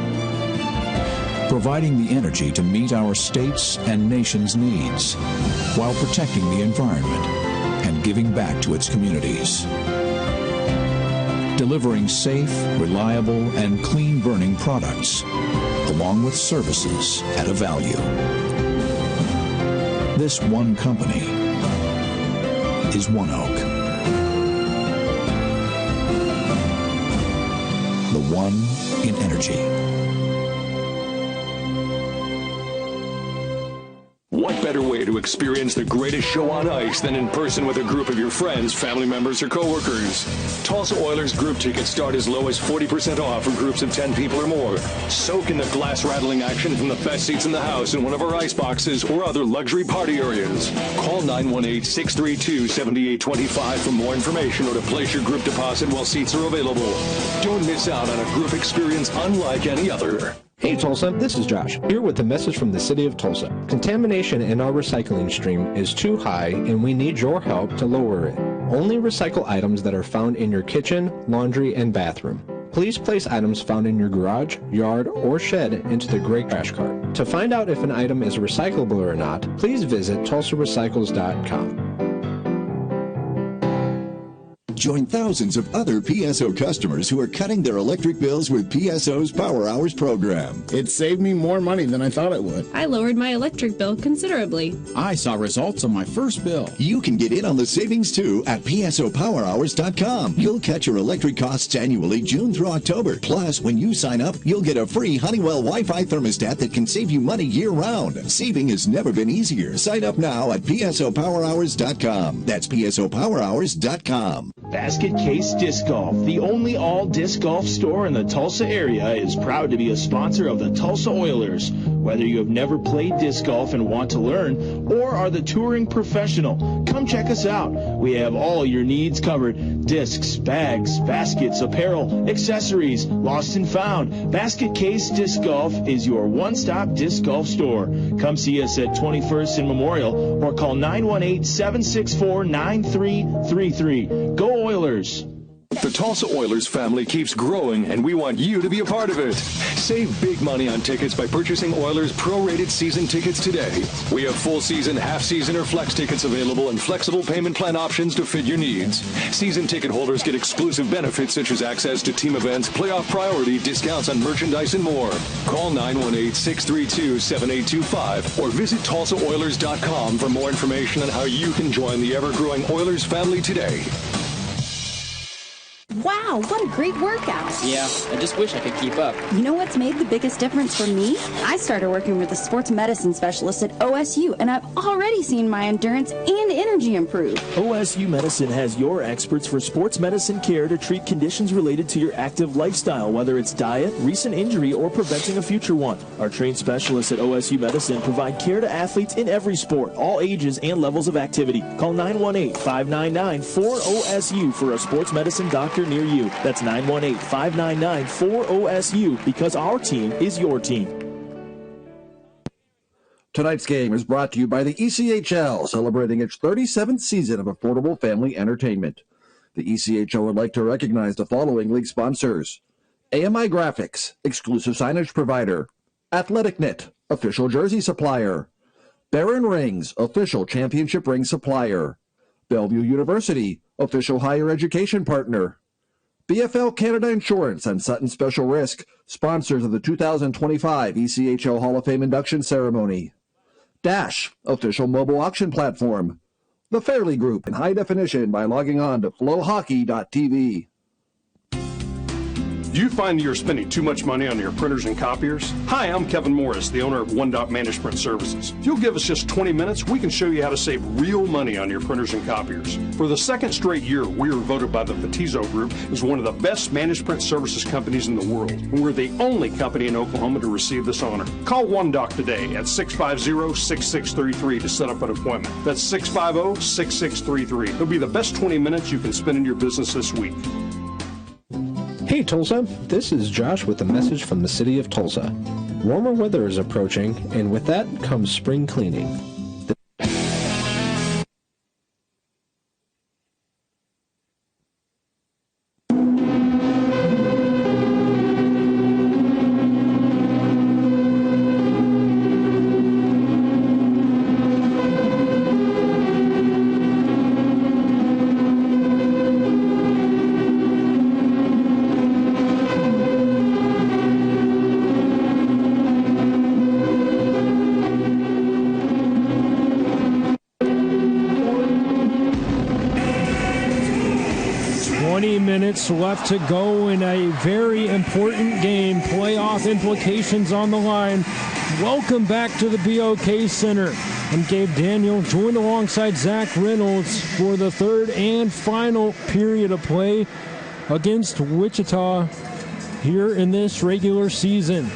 C: Providing the energy to meet our state's and nation's needs while protecting the environment and giving back to its communities. Delivering safe, reliable, and clean-burning products, along with services at a value. This one company is One Oak. The one in energy.
D: What better way to experience the greatest show on ice than in person with a group of your friends, family members, or coworkers? Tulsa Oilers group tickets start as low as 40% off for groups of 10 people or more. Soak in the glass-rattling action from the best seats in the house in one of our ice boxes or other luxury party areas. Call 918-632-7825 for more information or to place your group deposit while seats are available. Don't miss out on a group experience unlike any other.
E: Hey Tulsa, this is Josh, here with a message from the city of Tulsa. Contamination in our recycling stream is too high and we need your help to lower it. Only recycle items that are found in your kitchen, laundry, and bathroom. Please place items found in your garage, yard, or shed into the gray trash cart. To find out if an item is recyclable or not, please visit tulsarecycles.com.
F: Join thousands of other PSO customers who are cutting their electric bills with PSO's Power Hours program.
G: It saved me more money than I thought it would.
H: I lowered my electric bill considerably.
I: I saw results on my first bill.
F: You can get in on the savings too at PSOPowerHours.com. You'll cut your electric costs annually June through October. Plus, when you sign up, you'll get a free Honeywell Wi-Fi thermostat that can save you money year-round. Saving has never been easier. Sign up now at PSOPowerHours.com. That's PSOPowerHours.com.
P: Basket Case Disc Golf, the only all disc golf store in the Tulsa area, is proud to be a sponsor of the Tulsa Oilers. Whether you have never played disc golf and want to learn, or are the touring professional, come check us out. We have all your needs covered. Discs, bags, baskets, apparel, accessories, lost and found. Basket Case Disc Golf is your one-stop disc golf store. Come see us at 21st and Memorial or call 918-764-9333. Go Oilers!
D: The Tulsa Oilers family keeps growing, and we want you to be a part of it. Save big money on tickets by purchasing Oilers prorated season tickets today. We have full season, half season, or flex tickets available and flexible payment plan options to fit your needs. Season ticket holders get exclusive benefits such as access to team events, playoff priority, discounts on merchandise, and more. Call 918-632-7825 or visit TulsaOilers.com for more information on how you can join the ever-growing Oilers family today.
M: Wow, what a great workout.
Q: Yeah, I just wish I could keep up.
M: You know what's made the biggest difference for me? I started working with a sports medicine specialist at OSU, and I've already seen my endurance and energy improve.
J: OSU Medicine has your experts for sports medicine care to treat conditions related to your active lifestyle, whether it's diet, recent injury, or preventing a future one. Our trained specialists at OSU Medicine provide care to athletes in every sport, all ages and levels of activity. Call 918-599-4OSU for a sports medicine doctor near you. That's 918-599-4OSU, because our team is your team.
N: Tonight's game is brought to you by the ECHL, celebrating its 37th season of affordable family entertainment. The ECHL would like to recognize the following league sponsors: AMI Graphics, exclusive signage provider; Athletic Knit, official jersey supplier; Barron Rings, official championship ring supplier; Bellevue University, official higher education partner; BFL Canada Insurance and Sutton Special Risk, sponsors of the 2025 ECHL Hall of Fame induction ceremony; Dash, official mobile auction platform; The Fairley Group in high definition by logging on to FloHockey.tv.
L: Do you find you're spending too much money on your printers and copiers? Hi, I'm Kevin Morris, the owner of One Dot Management Services. If you'll give us just 20 minutes, we can show you how to save real money on your printers and copiers. For the second straight year, we were voted by the Fatizo Group as one of the best managed print services companies in the world. And we're the only company in Oklahoma to receive this honor. Call One Doc today at 650-6633 to set up an appointment. That's 650-6633. It'll be the best 20 minutes you can spend in your business this week.
E: Hey Tulsa, this is Josh with a message from the city of Tulsa. Warmer weather is approaching, and with that comes spring cleaning.
K: 20 minutes left to go in a very important game. Playoff implications on the line. Welcome back to the BOK Center. I'm Gabe Daniel, joined alongside Zach Reynolds for the third and final period of play against Wichita here in this regular season.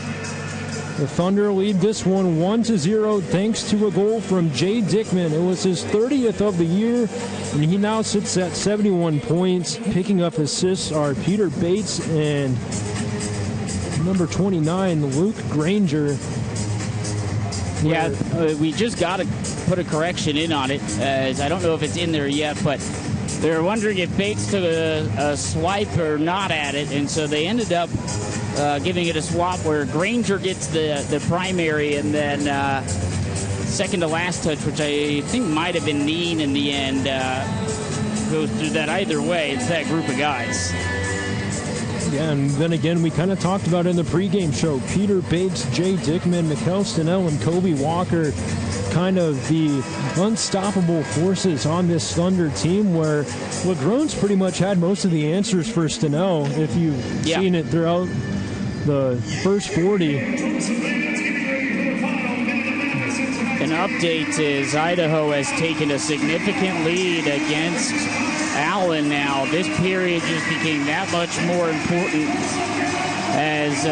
K: The Thunder lead this one 1-0 thanks to a goal from Jay Dickman. It was his 30th of the year, and he now sits at 71 points. Picking up assists are Peter Bates and number 29, Luke Granger.
B: Yeah, we just got to put a correction in on it, as I don't know if it's in there yet, but they're wondering if Bates took a swipe or not at it, and so they ended up giving it a swap where Granger gets the primary, and then second to last touch, which I think might have been Neen in the end, goes through that. Either way, it's that group of guys.
K: Yeah, and then again, we kind of talked about in the pregame show, Peter Bates, Jay Dickman, Mikkel Stenell, and Kobe Walker, kind of the unstoppable forces on this Thunder team, where LeGrone's pretty much had most of the answers for Stenell, if you've seen it throughout the first 40.
B: An update is Idaho has taken a significant lead against Allen now. This period just became that much more important, as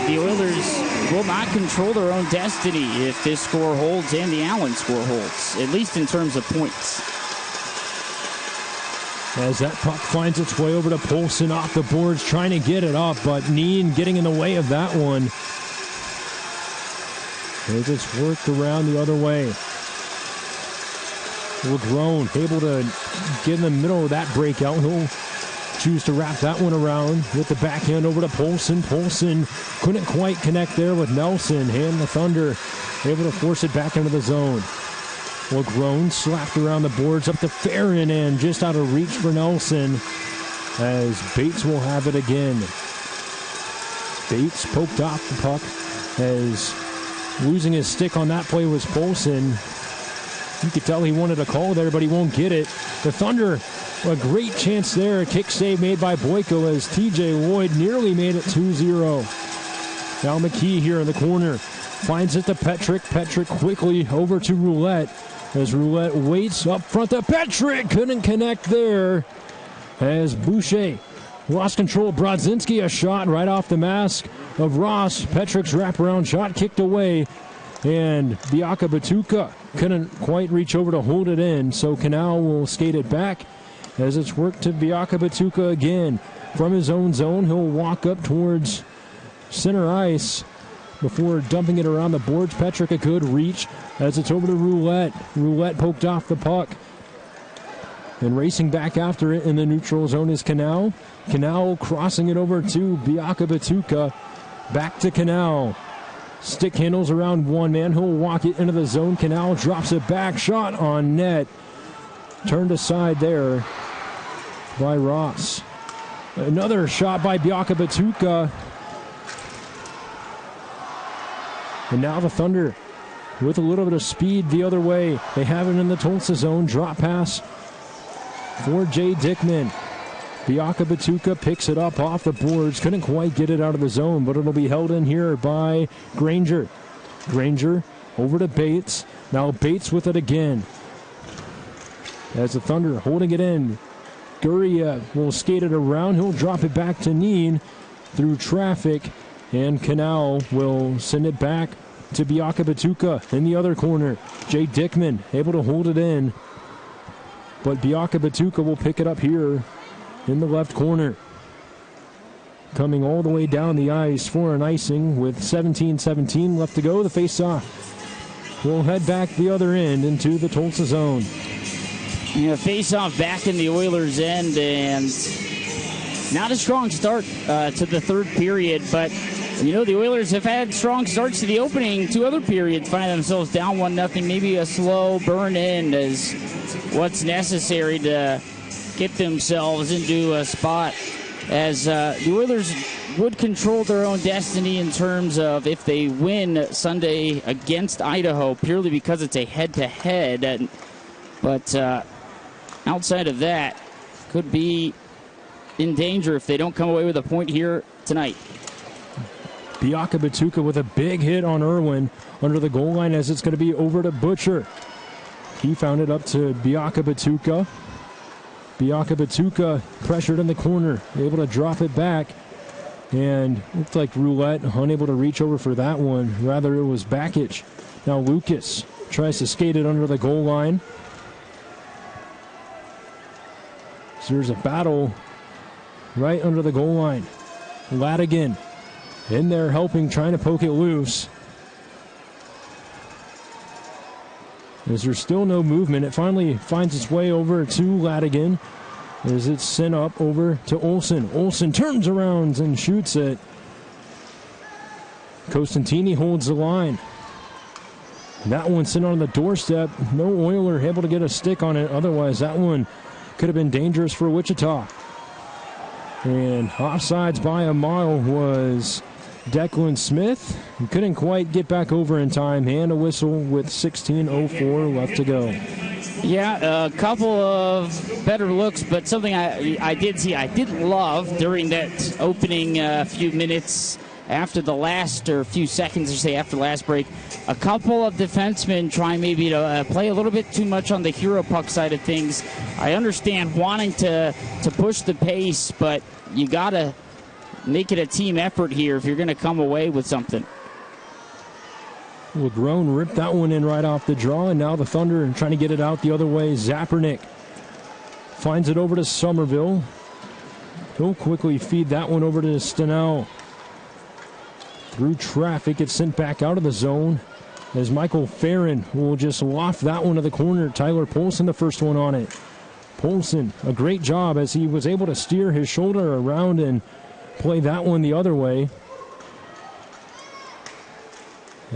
B: the Oilers will not control their own destiny if this score holds and the Allen score holds, at least in terms of points.
K: As that puck finds its way over to Polson off the boards, trying to get it up, but Neen getting in the way of that one. As it's worked around the other way. LeGrone able to get in the middle of that breakout. He'll choose to wrap that one around with the backhand over to Polson. Polson couldn't quite connect there with Nelson, and the Thunder able to force it back into the zone. LeGrone slapped around the boards up to Farron and just out of reach for Nelson, as Bates will have it again. Bates poked off the puck, as losing his stick on that play was Polson. You could tell he wanted a call there, but he won't get it. The Thunder, a great chance there. A kick save made by Boyko, as TJ Lloyd nearly made it 2-0. Now McKee here in the corner. Finds it to Petrick. Petrick quickly over to Roulette, as Roulette waits up front to Petrick. Couldn't connect there, as Boucher lost control. Brodzinski, a shot right off the mask of Ross. Petrick's wraparound shot kicked away, and Biaka Batuka couldn't quite reach over to hold it in, so Canal will skate it back as it's worked to Biaka Batuka again. From his own zone, he'll walk up towards center ice before dumping it around the boards. Petrick a good reach as it's over to Roulette. Roulette poked off the puck. And racing back after it in the neutral zone is Canal. Canal crossing it over to Biaka Batuka. Back to Canal. Stick handles around one man. He'll walk it into the zone. Canal drops it back. Shot on net. Turned aside there by Ross. Another shot by Biaka Batuka. And now the Thunder with a little bit of speed the other way. They have it in the Tulsa zone. Drop pass for Jay Dickman. Biaka Batuka picks it up off the boards. Couldn't quite get it out of the zone, but it'll be held in here by Granger. Granger over to Bates. Now Bates with it again. As the Thunder holding it in. Guria will skate it around. He'll drop it back to Neen through traffic. And Canal will send it back to Biaka Batuka in the other corner. Jay Dickman able to hold it in. But Biaka Batuka will pick it up here in the left corner. Coming all the way down the ice for an icing with 17-17 left to go. The face-off will head back the other end into the Tulsa zone.
B: Yeah, face-off back in the Oilers' end, and not a strong start to the third period, but you know, the Oilers have had strong starts to the opening two other periods, finding themselves down 1-0. Maybe a slow burn in is what's necessary to get themselves into a spot as the Oilers would control their own destiny in terms of if they win Sunday against Idaho, purely because it's a head-to-head. But outside of that, could be in danger if they don't come away with a point here tonight.
K: Biaka Batuka with a big hit on Irwin under the goal line as it's going to be over to Butcher. He found it up to Biaka Batuka. Biaka Batuka pressured in the corner, able to drop it back. And looked like Roulette unable to reach over for that one. Rather, it was Bakich. Now Lucas tries to skate it under the goal line. So there's a battle right under the goal line. Ladigan in there helping, trying to poke it loose. As there's still no movement, it finally finds its way over to Ladigan as it's sent up over to Olsen. Olsen turns around and shoots it. Costantini holds the line. That one sent on the doorstep. No Oiler able to get a stick on it. Otherwise, that one could have been dangerous for Wichita. And offsides by a mile was Declan Smith. He couldn't quite get back over in time. And a whistle with 16:04 left to go.
B: Yeah, a couple of better looks, but something I did see, I didn't love during that opening few minutes after the last, or a few seconds, say, after the last break. A couple of defensemen trying maybe to play a little bit too much on the hero puck side of things. I understand wanting to push the pace, but you got to make it a team effort here if you're going to come away with something.
K: Lagrone ripped that one in right off the draw, and now the Thunder trying to get it out the other way. Zapernick finds it over to Somerville. He'll quickly feed that one over to Stenell. Through traffic, it's sent back out of the zone as Michael Farron will just loft that one to the corner. Tyler Polson, the first one on it. Polson, a great job as he was able to steer his shoulder around and play that one the other way.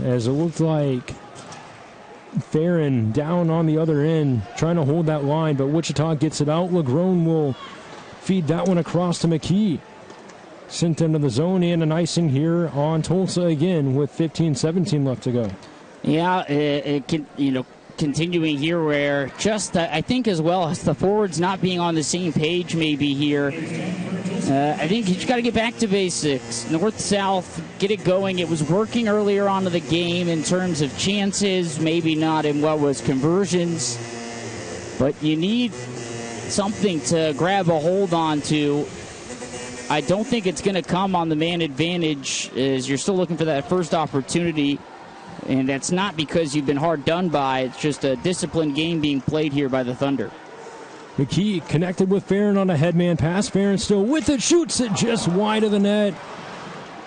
K: As it looked like Farron down on the other end, trying to hold that line, but Wichita gets it out. Lagrone will feed that one across to McKee. Sent into the zone, and an icing here on Tulsa again with 15-17 left to go.
B: Yeah, it can, continuing here where just, I think as well as the forwards not being on the same page maybe here, I think you got to get back to basics. North-south, get it going. It was working earlier on in the game in terms of chances, maybe not in what was conversions, but you need something to grab a hold on to. I don't think it's going to come on the man advantage as you're still looking for that first opportunity, and that's not because you've been hard done by. It's just a disciplined game being played here by the Thunder.
K: McKee connected with Farron on a headman pass. Farron still with it, shoots it just wide of the net.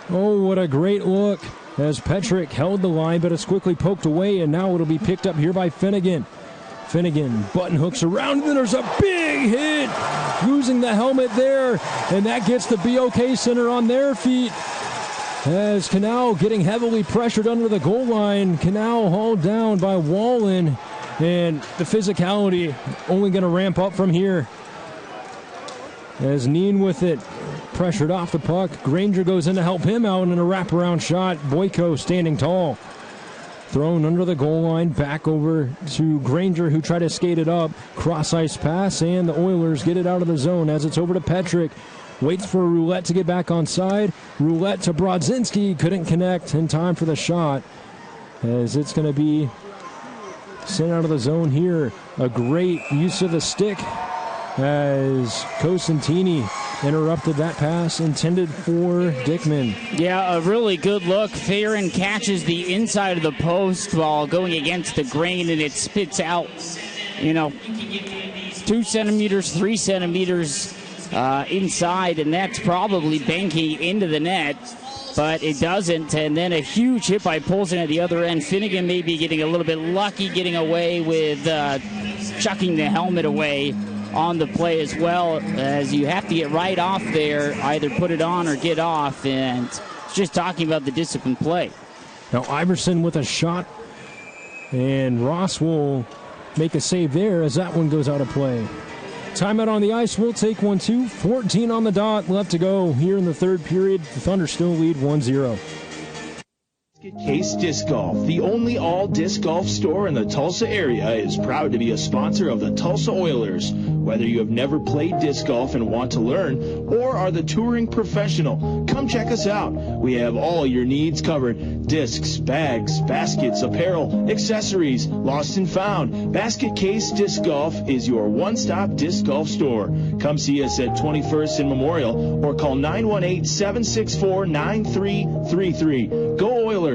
K: Oh, what a great look as Petrick held the line, but it's quickly poked away, and now it'll be picked up here by Finnegan. Finnegan button hooks around, and then there's a big hit, losing the helmet there, and that gets the BOK Center on their feet. As Canal getting heavily pressured under the goal line. Canal hauled down by Wallen, and the physicality only going to ramp up from here. As Neen with it, pressured off the puck. Granger goes in to help him out in a wraparound shot. Boyko standing tall. Thrown under the goal line, back over to Granger, who tried to skate it up. Cross-ice pass, and the Oilers get it out of the zone as it's over to Petrick. Waits for Roulette to get back on side. Roulette to Brodzinski, couldn't connect in time for the shot. As it's going to be sent out of the zone here. A great use of the stick as Cosentini interrupted that pass intended for Dickman.
B: Yeah, a really good look. Farron catches the inside of the post while going against the grain, and it spits out, 2 centimeters, 3 centimeters inside, and that's probably banking into the net, but it doesn't. And then a huge hit by Poulsen at the other end. Finnegan may be getting a little bit lucky getting away with chucking the helmet away on the play as well, as you have to get right off there, either put it on or get off, and it's just talking about the disciplined play.
K: Now Iverson with a shot, and Ross will make a save there as that one goes out of play. Timeout on the ice. We'll take 1-2. 14 on the dot left to go here in the third period. The Thunder still lead 1-0.
P: Case Disc Golf, the only all-disc golf store in the Tulsa area, is proud to be a sponsor of the Tulsa Oilers. Whether you have never played disc golf and want to learn, or are the touring professional, come check us out. We have all your needs covered. Discs, bags, baskets, apparel, accessories, lost and found. Basket Case Disc Golf is your one-stop disc golf store. Come see us at 21st and Memorial, or call 918-764-9333. Go Oilers!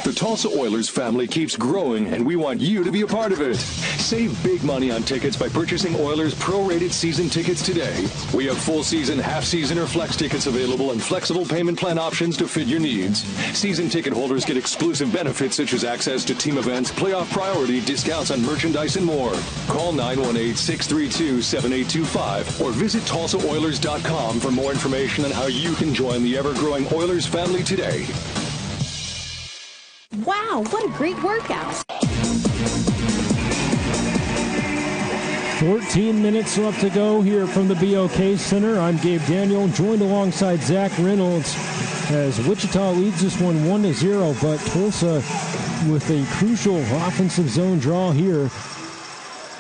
D: The Tulsa Oilers family keeps growing, and we want you to be a part of it. Save big money on tickets by purchasing Oilers prorated season tickets today. We have full season, half season, or flex tickets available and flexible payment plan options to fit your needs. Season ticket holders get exclusive benefits such as access to team events, playoff priority, discounts on merchandise, and more. Call 918-632-7825 or visit TulsaOilers.com for more information on how you can join the ever-growing Oilers family today.
M: Wow, what a great workout.
K: 14 minutes left to go here from the BOK Center. I'm Gabe Daniel, joined alongside Zach Reynolds as Wichita leads this one 1-0, but Tulsa with a crucial offensive zone draw here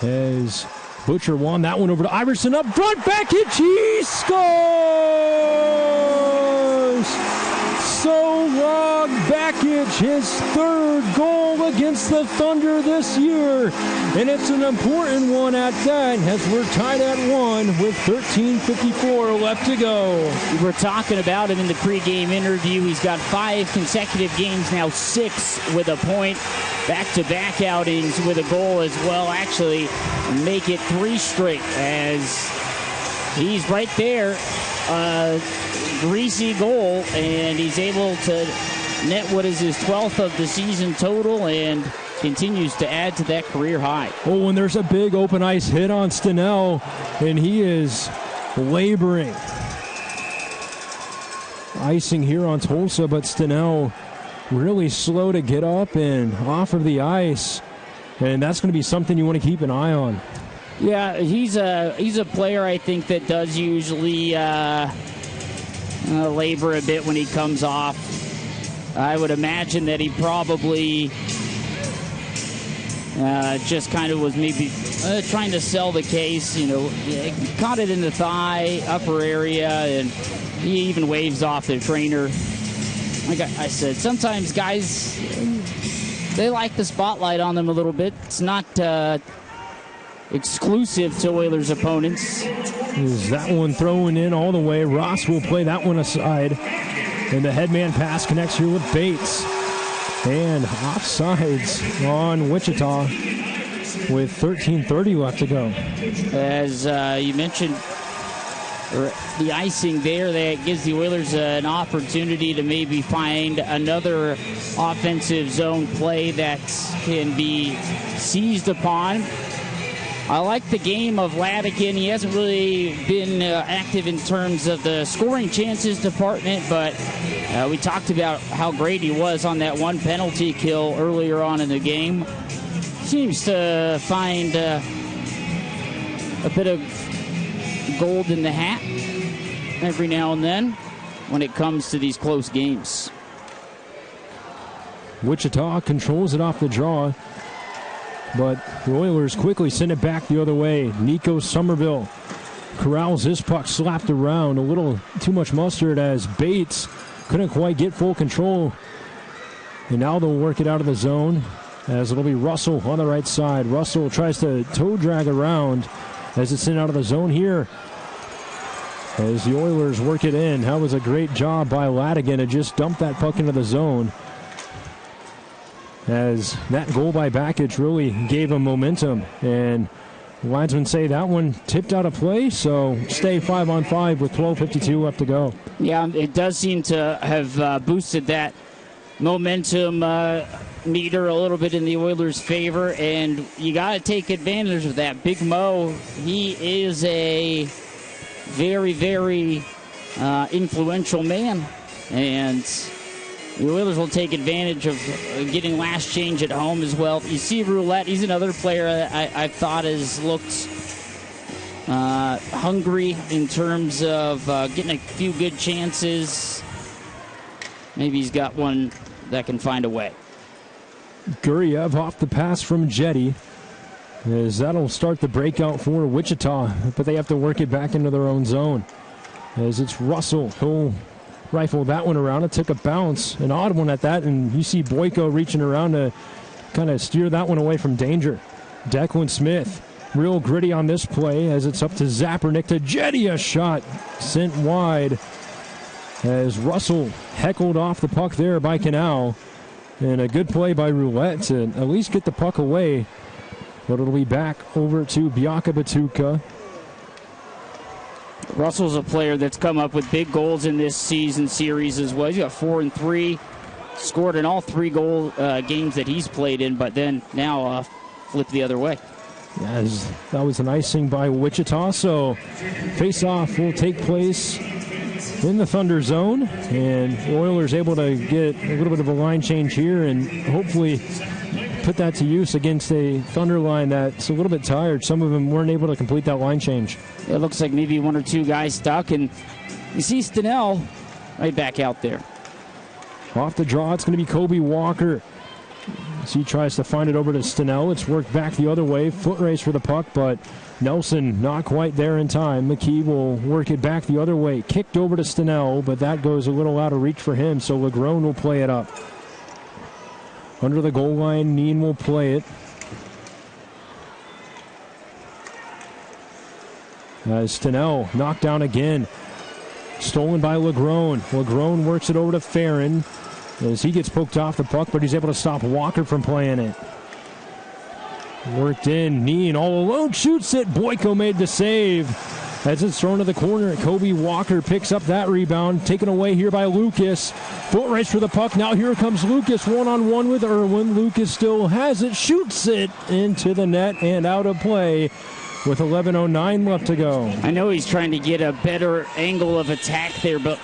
K: as Butcher won that one over to Iverson up front, back hit, he scores! Solog Bakic, his third goal against the Thunder this year. And it's an important one at that, as we're tied at 1 with 13:54 left to go.
B: We were talking about him in the pregame interview. He's got 5 consecutive games now, 6 with a point. Back-to-back outings with a goal as well. Actually, make it 3 straight as he's right there. Greasy goal, and he's able to net what is his 12th of the season total and continues to add to that career high.
K: Oh, and there's a big open ice hit on Stenell, and he is laboring. Icing here on Tulsa, but Stenell really slow to get up and off of the ice, and that's going to be something you want to keep an eye on.
B: Yeah, he's a player I think that does usually labor a bit when he comes off. I would imagine that he probably just kind of was maybe trying to sell the case, caught it in the thigh, upper area, and he even waves off the trainer. Like I said, sometimes guys, they like the spotlight on them a little bit. It's not exclusive to Oilers opponents.
K: Is that one thrown in all the way? Ross will play that one aside. And the headman pass connects here with Bates. And offsides on Wichita with 13:30 left to go.
B: As you mentioned, the icing there that gives the Oilers an opportunity to maybe find another offensive zone play that can be seized upon. I like the game of Ladigan. He hasn't really been active in terms of the scoring chances department, but we talked about how great he was on that one penalty kill earlier on in the game. Seems to find a bit of gold in the hat every now and then when it comes to these close games.
K: Wichita controls it off the draw, but the Oilers quickly send it back the other way. Nico Somerville corrals his puck, slapped around. A little too much mustard as Bates couldn't quite get full control. And now they'll work it out of the zone as it'll be Russell on the right side. Russell tries to toe drag around as it's sent out of the zone here. As the Oilers work it in. That was a great job by Ladigan to just dump that puck into the zone. As that goal by Bakic really gave him momentum. And linesmen say that one tipped out of play, so stay 5-on-5 with 12:52 left to go.
B: Yeah, it does seem to have boosted that momentum meter a little bit in the Oilers' favor, and you got to take advantage of that. Big Mo, he is a very, very influential man, and the Oilers will take advantage of getting last change at home as well. You see Roulette, he's another player that I thought has looked hungry in terms of getting a few good chances. Maybe he's got one that can find a way.
K: Guriev off the pass from Jetty, as that'll start the breakout for Wichita, but they have to work it back into their own zone. As it's Russell, he'll rifle that one around. It took a bounce, an odd one at that, and you see Boyko reaching around to kind of steer that one away from danger. Declan Smith, real gritty on this play as it's up to Zapernick to Jetty, a shot sent wide as Russell heckled off the puck there by Canal. And a good play by Roulette to at least get the puck away. But it'll be back over to Biaka Batuka.
B: Russell's a player that's come up with big goals in this season series as well. He's got 4 and 3, scored in all 3 goal games that he's played in, but then now flipped the other way.
K: Yeah, that was an icing by Wichita. So face-off will take place in the Thunder zone, and Oilers able to get a little bit of a line change here and hopefully put that to use against a Thunder line that's a little bit tired. Some of them weren't able to complete that line change.
B: It looks like maybe 1 or 2 guys stuck, and you see Stenell right back out there.
K: Off the draw, it's going to be Kobe Walker. So he tries to find it over to Stenell. It's worked back the other way. Foot race for the puck, but Nelson not quite there in time. McKee will work it back the other way. Kicked over to Stenell, but that goes a little out of reach for him, so Legrone will play it up. Under the goal line, Neen will play it. As Stenell knocked down again. Stolen by Legrone. Legrone works it over to Farron as he gets poked off the puck, but he's able to stop Walker from playing it. Worked in. Neen all alone shoots it. Boyko made the save as it's thrown to the corner. Kobe Walker picks up that rebound. Taken away here by Lucas. Foot race for the puck. Now here comes Lucas one-on-one with Irwin. Lucas still has it. Shoots it into the net and out of play with 11:09 left to go.
B: I know he's trying to get a better angle of attack there, but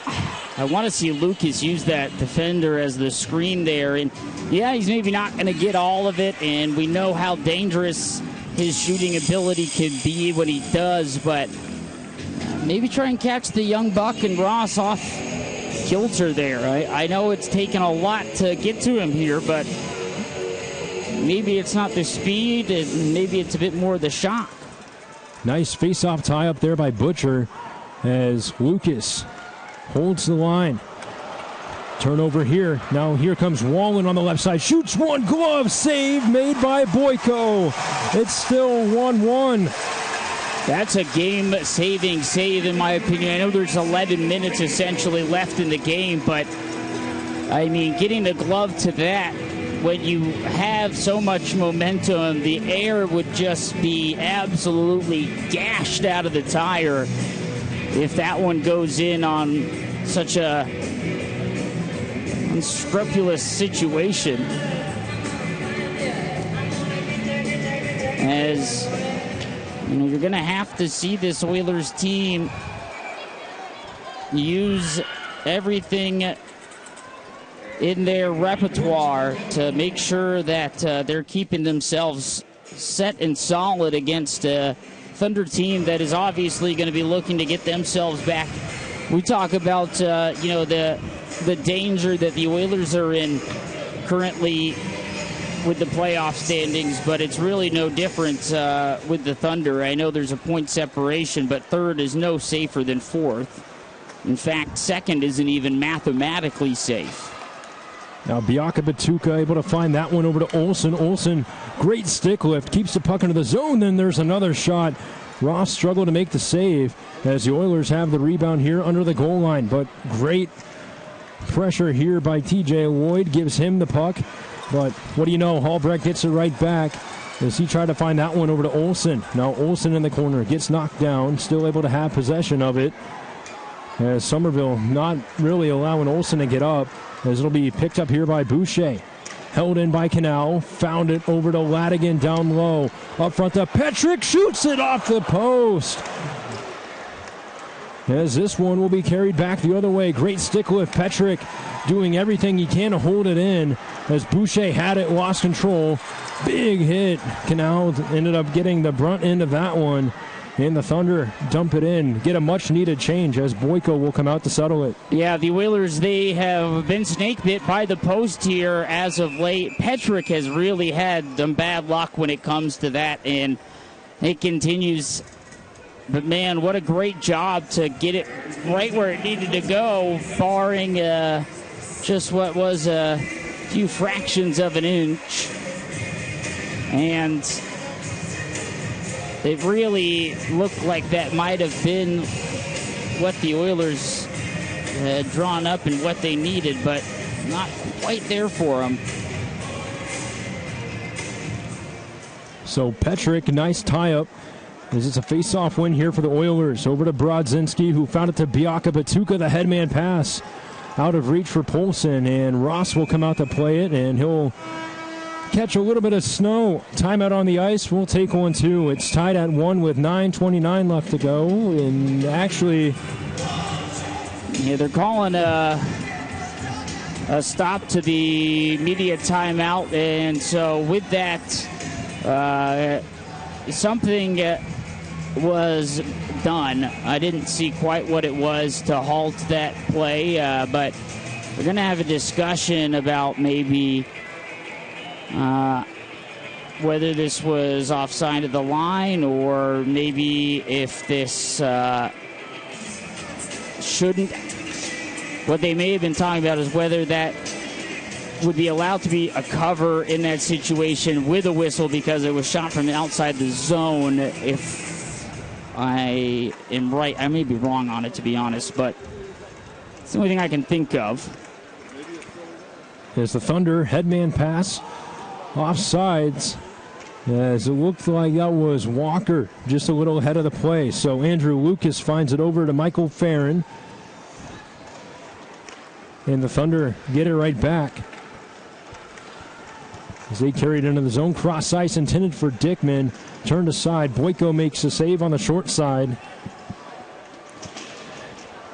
B: I want to see Lucas use that defender as the screen there. And yeah, he's maybe not going to get all of it, and we know how dangerous his shooting ability can be when he does, but maybe try and catch the young buck and Ross off kilter there. I know it's taken a lot to get to him here, but maybe it's not the speed, and maybe it's a bit more the shot.
K: Nice face-off tie up there by Butcher as Lucas holds the line. Turnover here. Now here comes Wallen on the left side. Shoots one, glove save made by Boyko. It's still 1-1.
B: That's a game-saving save, in my opinion. I know there's 11 minutes essentially left in the game, but, I mean, getting the glove to that, when you have so much momentum, the air would just be absolutely gashed out of the tire. if that one goes in on such a unscrupulous situation, as you know, you're going to have to see this Oilers team use everything in their repertoire to make sure that they're keeping themselves set and solid against a Thunder team that is obviously going to be looking to get themselves back. We talk about the danger that the Oilers are in currently with the playoff standings, but it's really no different with the Thunder. I know there's a point separation, but third is no safer than fourth. In fact, second isn't even mathematically safe.
K: Now Biaka Batuka able to find that one over to Olsen. Olsen, great stick lift, keeps the puck into the zone. Then there's another shot. Ross struggled to make the save as the Oilers have the rebound here under the goal line. But great pressure here by TJ Lloyd, gives him the puck. But what do you know, Hallbrecht gets it right back as he tried to find that one over to Olsen. Now Olsen in the corner, gets knocked down, still able to have possession of it. As Somerville not really allowing Olsen to get up, as it'll be picked up here by Boucher. Held in by Canal, found it over to Ladigan down low. Up front to Petrick, shoots it off the post. As this one will be carried back the other way. Great stick lift, Petrick doing everything he can to hold it in. As Boucher had it, lost control. Big hit. Canal ended up getting the brunt end of that one. And the Thunder dump it in, get a much-needed change as Boyko will come out to settle it.
B: Yeah, the Oilers, they have been snake-bit by the post here as of late. Petrick has really had some bad luck when it comes to that, and it continues. But, man, what a great job to get it right where it needed to go, barring just what was a few fractions of an inch. And it really looked like that might have been what the Oilers had drawn up and what they needed, but not quite there for them.
K: So Petrick, nice tie-up. As it's a face-off win here for the Oilers. Over to Brodzinski, who found it to Biaka Batuka, the headman pass. Out of reach for Polson, and Ross will come out to play it, and he'll catch a little bit of snow. Timeout on the ice. We'll take one, too. It's tied at 1 with 9:29 left to go. And actually,
B: yeah, they're calling a stop to the media timeout. And so with that, something was done. I didn't see quite what it was to halt that play, but we're going to have a discussion about maybe whether this was offside of the line or maybe if this shouldn't. What they may have been talking about is whether that would be allowed to be a cover in that situation with a whistle because it was shot from outside the zone. If I am right, I may be wrong on it, to be honest, but it's the only thing I can think of.
K: There's the Thunder headman pass. Offsides, as it looked like that was Walker just a little ahead of the play. So Andrew Lucas finds it over to Michael Farron. And the Thunder get it right back. As they carry it into the zone, cross ice intended for Dickman. Turned aside, Boyko makes a save on the short side.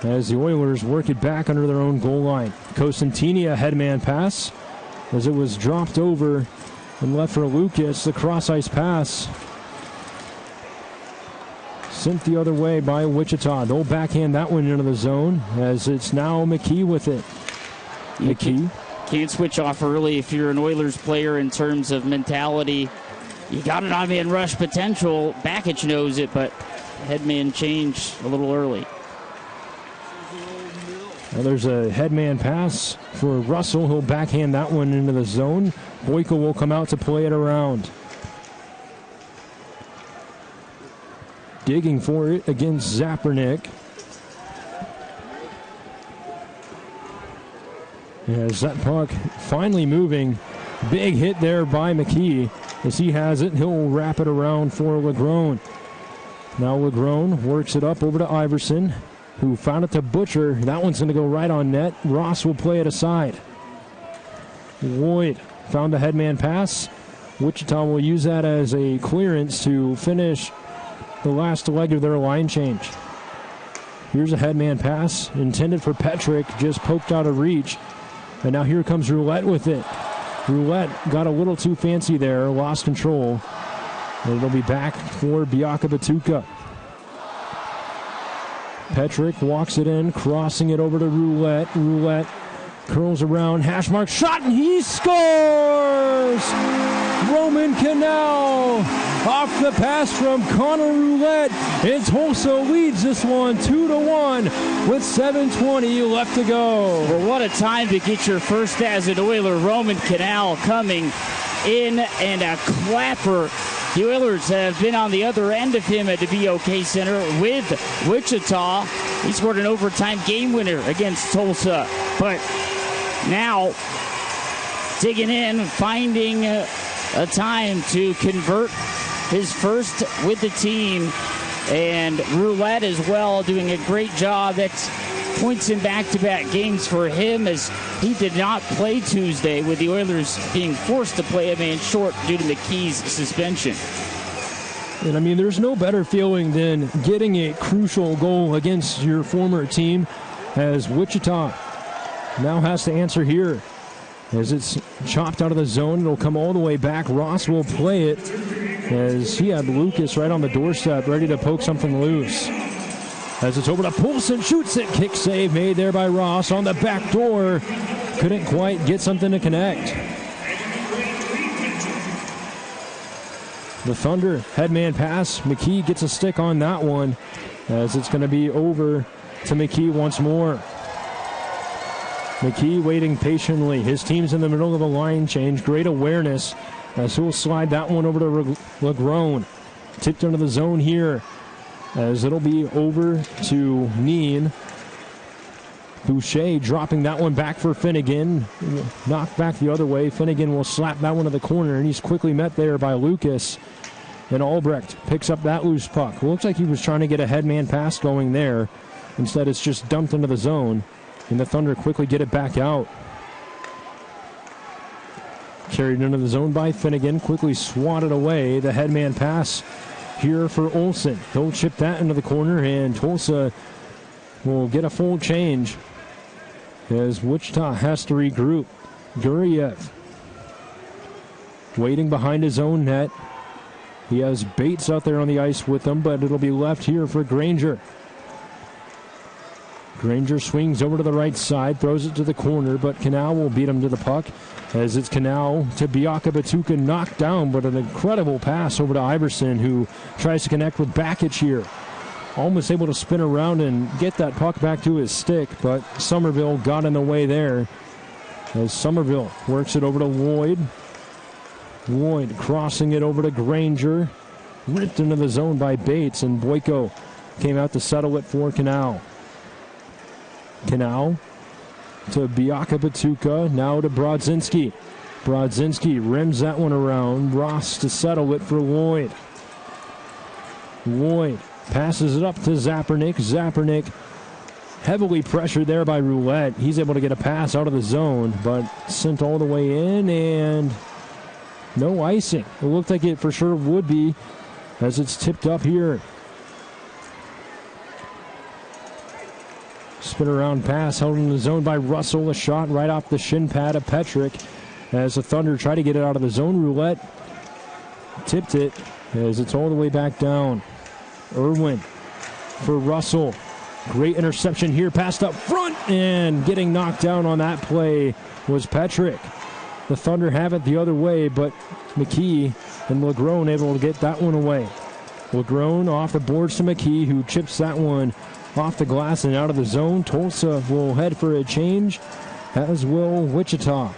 K: As the Oilers work it back under their own goal line. Cosentini, a headman pass. As it was dropped over and left for Lucas, the cross-ice pass sent the other way by Wichita. They'll backhand that one into the zone as it's now McKee with it. McKee.
B: Can't switch off early if you're an Oilers player in terms of mentality. You got an on-man rush potential. Bakic knows it, but headman change a little early.
K: Now there's a headman pass for Russell. He'll backhand that one into the zone. Boyko will come out to play it around. Digging for it against Zapernick. As that puck finally moving. Big hit there by McKee. As he has it, he'll wrap it around for Legrone. Now Legrone works it up over to Iverson. who found it to Butcher. That one's going to go right on net. Ross will play it aside. Lloyd found a headman pass. Wichita will use that as a clearance to finish the last leg of their line change. Here's a headman pass intended for Petrick, just poked out of reach. And now here comes Roulette with it. Roulette got a little too fancy there, lost control. And it'll be back for Biaka Batuka. Petrick walks it in, crossing it over to Roulette. Roulette curls around, hash mark shot, and he scores! Roman Canal off the pass from Connor Roulette. And Tulsa leads this one 2-1 with 7:20 left to go.
B: Well, what a time to get your first as an Oiler. Roman Canal coming in and a clapper. The Oilers have been on the other end of him at the BOK Center with Wichita. He scored an overtime game winner against Tulsa. But now, digging in, finding a time to convert his first with the team. And Roulette as well doing a great job. That's points in back-to-back games for him, as he did not play Tuesday, with the Oilers being forced to play a man short due to McKee's suspension.
K: And I mean, there's no better feeling than getting a crucial goal against your former team, as Wichita now has to answer here. As it's chopped out of the zone, it'll come all the way back. Ross will play it, as he had Lucas right on the doorstep, ready to poke something loose. As it's over to Poulsen, shoots it. Kick save made there by Ross on the back door. Couldn't quite get something to connect. The Thunder headman pass. McKee gets a stick on that one, as it's going to be over to McKee once more. McKee waiting patiently. His team's in the middle of a line change. Great awareness, as he'll slide that one over to LeGrone. Tipped into the zone here, as it'll be over to Neen. Boucher dropping that one back for Finnegan. Knocked back the other way. Finnegan will slap that one to the corner, and he's quickly met there by Lucas. And Albrecht picks up that loose puck. It looks like he was trying to get a headman pass going there. Instead, it's just dumped into the zone, and the Thunder quickly get it back out. Carried into the zone by Finnegan, quickly swatted away. The headman pass here for Olsen. He'll chip that into the corner, and Tulsa will get a full change as Wichita has to regroup. Guriev waiting behind his own net. He has Bates out there on the ice with him, but it'll be left here for Granger. Granger swings over to the right side, throws it to the corner, but Canal will beat him to the puck, as it's Canal to Biaka Batuka, knocked down, but an incredible pass over to Iverson, who tries to connect with Bakic here. Almost able to spin around and get that puck back to his stick, but Somerville got in the way there, as Somerville works it over to Lloyd. Lloyd crossing it over to Granger, ripped into the zone by Bates, and Boyko came out to settle it for Canal. Canal to Biaka Batuka, now to Brodzinski. Brodzinski rims that one around. Ross to settle it for Lloyd. Lloyd passes it up to Zapernick. Zapernick heavily pressured there by Roulette. He's able to get a pass out of the zone, but sent all the way in, and no icing. It looked like it for sure would be, as it's tipped up here. Spin around pass held in the zone by Russell. A shot right off the shin pad of Petrick, as the Thunder try to get it out of the zone. Roulette tipped it, as it's all the way back down. Irwin for Russell. Great interception here, passed up front, and getting knocked down on that play was Petrick. The Thunder have it the other way, but McKee and LeGrone able to get that one away. LeGrone off the boards to McKee, who chips that one off the glass and out of the zone. Tulsa will head for a change, as will Wichita.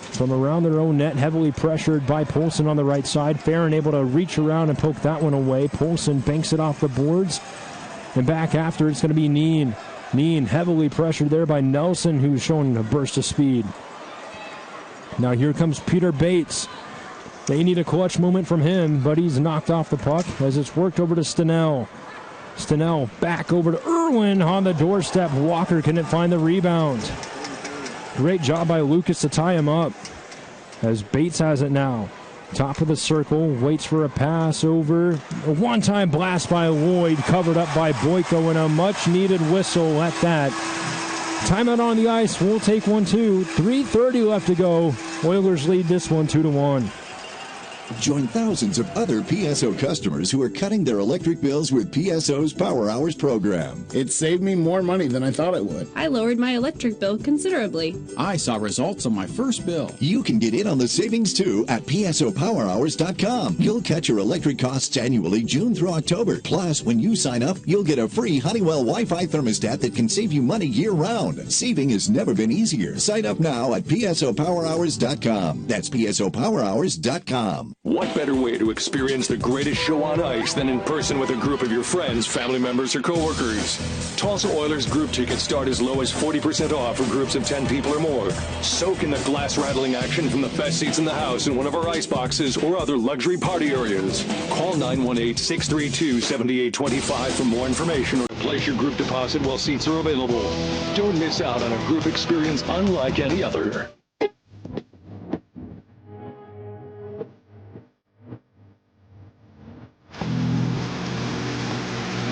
K: From around their own net, heavily pressured by Poulsen on the right side. Farron able to reach around and poke that one away. Poulsen banks it off the boards, and back after it's going to be Neen. Neen heavily pressured there by Nelson, who's showing a burst of speed. Now here comes Peter Bates. They need a clutch moment from him, but he's knocked off the puck as it's worked over to Stenell. Stenell back over to Irwin on the doorstep. Walker couldn't find the rebound. Great job by Lucas to tie him up as Bates has it now. Top of the circle, waits for a pass over. A one-time blast by Lloyd, covered up by Boyko, and a much-needed whistle at that. Timeout on the ice. We'll take 1-2. 3:30 left to go. Oilers lead this one 2-1.
F: Join thousands of other PSO customers who are cutting their electric bills with PSO's Power Hours program.
G: It saved me more money than I thought it would.
H: I lowered my electric bill considerably.
I: I saw results on my first bill.
F: You can get in on the savings too at PSOPowerHours.com. You'll catch your electric costs annually June through October. Plus, when you sign up, you'll get a free Honeywell Wi-Fi thermostat that can save you money year-round. Saving has never been easier. Sign up now at PSOPowerHours.com. That's PSOPowerHours.com.
D: What better way to experience the greatest show on ice than in person with a group of your friends, family members, or coworkers? Tulsa Oilers group tickets start as low as 40% off for groups of 10 people or more. Soak in the glass-rattling action from the best seats in the house in one of our ice boxes or other luxury party areas. Call 918-632-7825 for more information or place your group deposit while seats are available. Don't miss out on a group experience unlike any other.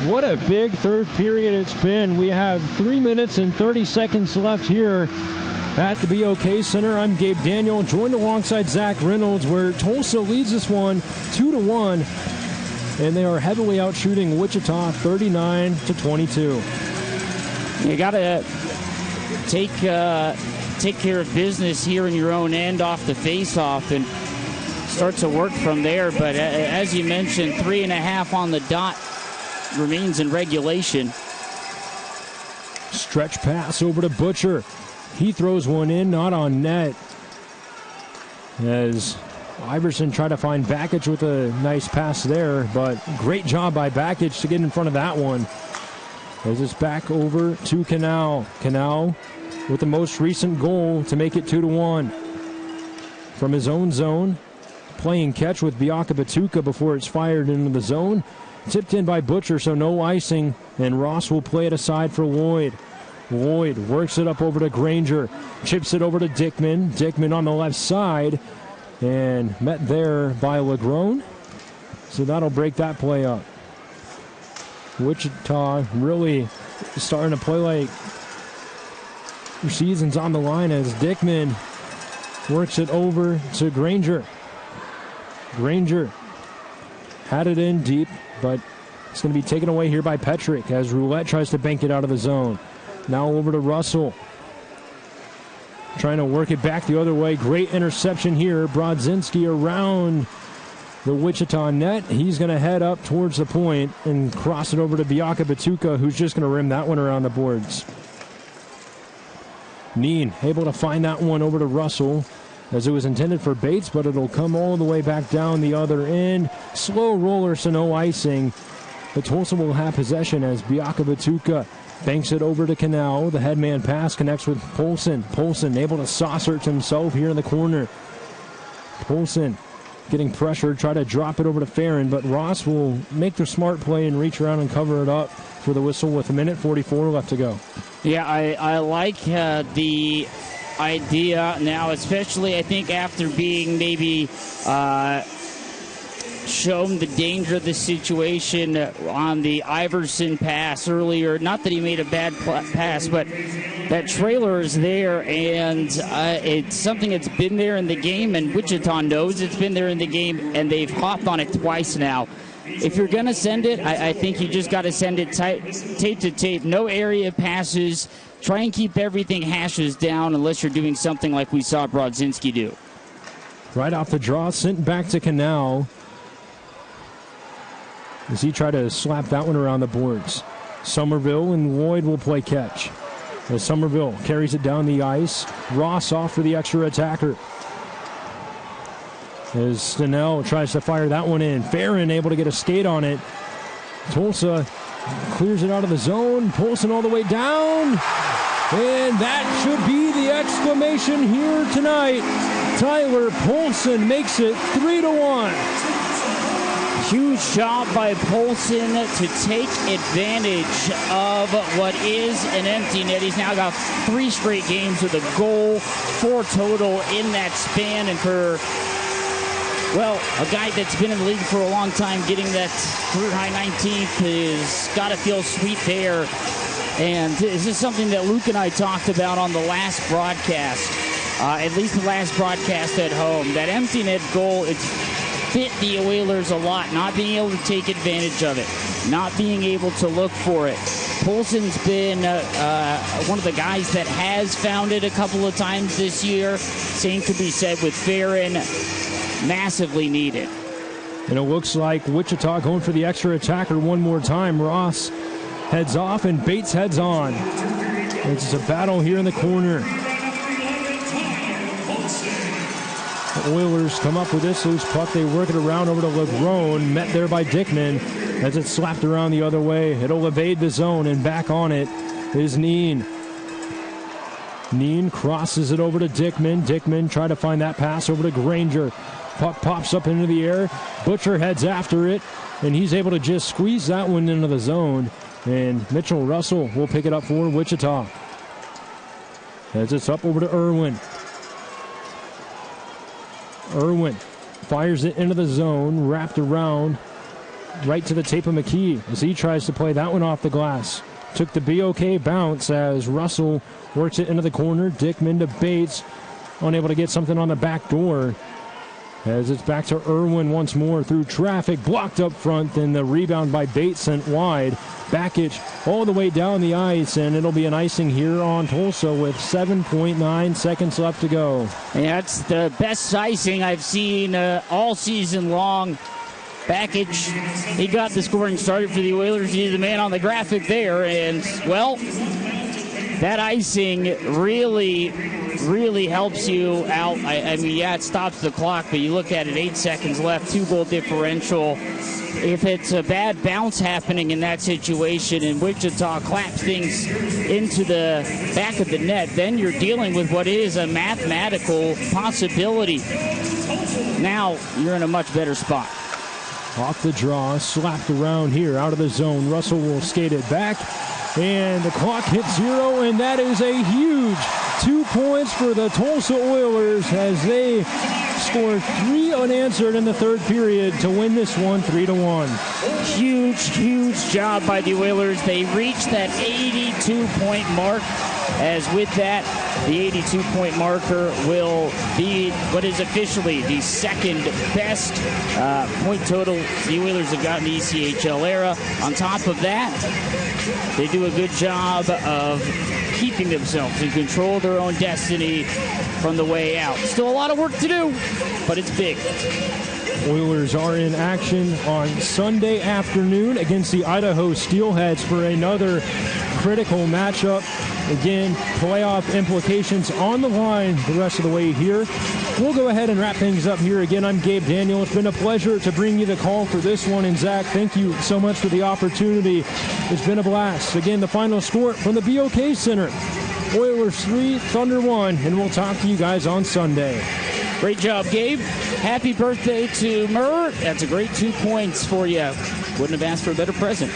K: What a big third period it's been. We have 3 minutes and 30 seconds left here at the BOK Center. I'm Gabe Daniel, joined alongside Zach Reynolds, where Tulsa leads this one 2-1, and they are heavily out shooting Wichita 39-22.
B: You got to take care of business here in your own end off the face-off and start to work from there. But as you mentioned, 3.5 on the dot remains in regulation.
K: Stretch pass over to Butcher. He throws one in, not on net. As Iverson tried to find Bakic with a nice pass there, but great job by Bakic to get in front of that one. As it's back over to Canal. Canal with the most recent goal to make it 2-1. From his own zone, playing catch with Biaka Batuka before it's fired into the zone. Tipped in by Butcher, so no icing, and Ross will play it aside for Lloyd. Lloyd works it up over to Granger, chips it over to Dickman. Dickman on the left side, and met there by Legrone. So that'll break that play up. Wichita really starting to play like their season's on the line as Dickman works it over to Granger. Granger had it in deep, but it's going to be taken away here by Petrick as Roulette tries to bank it out of the zone. Now over to Russell. Trying to work it back the other way. Great interception here. Brodzinski around the Wichita net. He's going to head up towards the point and cross it over to Biaka Batuka, who's just going to rim that one around the boards. Neen able to find that one over to Russell, as it was intended for Bates, but it'll come all the way back down the other end. Slow roller, so no icing. But Tulsa will have possession as Biaka Batuka banks it over to Canal. The headman pass connects with Polson. Polson able to saucer it himself here in the corner. Polson getting pressured, try to drop it over to Farron, but Ross will make the smart play and reach around and cover it up for the whistle with 1:44 left to go.
B: Yeah, I like the idea now, especially I think after being maybe shown the danger of the situation on the Iverson pass earlier. Not that he made a bad pass, but that trailer is there, and it's something that's been there in the game, and Wichita knows it's been there in the game, and they've hopped on it twice now. If you're going to send it, I think you just got to send it tape to tape. No area passes. Try and keep everything hashes down unless you're doing something like we saw Brodzinski do.
K: Right off the draw, sent back to Canal as he tried to slap that one around the boards. Somerville and Lloyd will play catch. As Somerville carries it down the ice, Ross off for the extra attacker. As Stenell tries to fire that one in. Farron able to get a skate on it. Tulsa clears it out of the zone. Polson all the way down. And that should be the exclamation here tonight. Tyler Polson makes it 3-1.
B: Huge job by Polson to take advantage of what is an empty net. He's now got 3 straight games with a goal, 4 total in that span. And for, well, a guy that's been in the league for a long time, getting that career-high 19th has got to feel sweet there. And this is something that Luke and I talked about on the last broadcast, at least the last broadcast at home. That empty net goal, it's bit the Oilers a lot, not being able to take advantage of it, not being able to look for it. Polson's been one of the guys that has found it a couple of times this year. Same could be said with Farron. Massively needed.
K: And it looks like Wichita going for the extra attacker one more time. Ross heads off and Bates heads on. It's a battle here in the corner. The Oilers come up with this loose puck. They work it around over to LeGrone, met there by Dickman as it's slapped around the other way. It'll evade the zone, and back on it is Neen. Neen crosses it over to Dickman. Dickman trying to find that pass over to Granger. Puck pops up into the air. Butcher heads after it, and he's able to just squeeze that one into the zone. And Mitchell Russell will pick it up for Wichita. As it's up over to Irwin. Irwin fires it into the zone, wrapped around right to the tape of McKee as he tries to play that one off the glass. Took the BOK bounce as Russell works it into the corner. Dickman to Bates, unable to get something on the back door. As it's back to Irwin once more through traffic, blocked up front, then the rebound by Bates sent wide. Backage all the way down the ice, and it'll be an icing here on Tulsa with 7.9 seconds left to go.
B: Yeah, that's the best icing I've seen all season long. Backage, he got the scoring started for the Oilers. He's the man on the graphic there, and, well, that icing really helps you out. I mean, yeah, it stops the clock, but you look at it, 8 seconds left, 2-goal differential. If it's a bad bounce happening in that situation and Wichita claps things into the back of the net, then you're dealing with what is a mathematical possibility. Now you're in a much better spot.
K: Off the draw, slapped around here, out of the zone. Russell will skate it back, and the clock hits 0, and that is a huge 2 points for the Tulsa Oilers as they score 3 unanswered in the third period to win this one 3-1.
B: Huge job by the Oilers. They reached that 82-point mark. As with that, the 82-point marker will be what is officially the second best point total the Oilers have gotten in the ECHL era. On top of that, they do a good job of keeping themselves in control of their own destiny from the way out. Still a lot of work to do, but it's big.
K: Oilers are in action on Sunday afternoon against the Idaho Steelheads for another critical matchup. Again, playoff implications on the line the rest of the way here. We'll go ahead and wrap things up here. Again, I'm Gabe Daniel. It's been a pleasure to bring you the call for this one. And Zach, thank you so much for the opportunity. It's been a blast. Again, the final score from the BOK Center. Oilers 3, Thunder 1, and we'll talk to you guys on Sunday.
B: Great job, Gabe. Happy birthday to Murr. That's a great 2 points for you. Wouldn't have asked for a better present.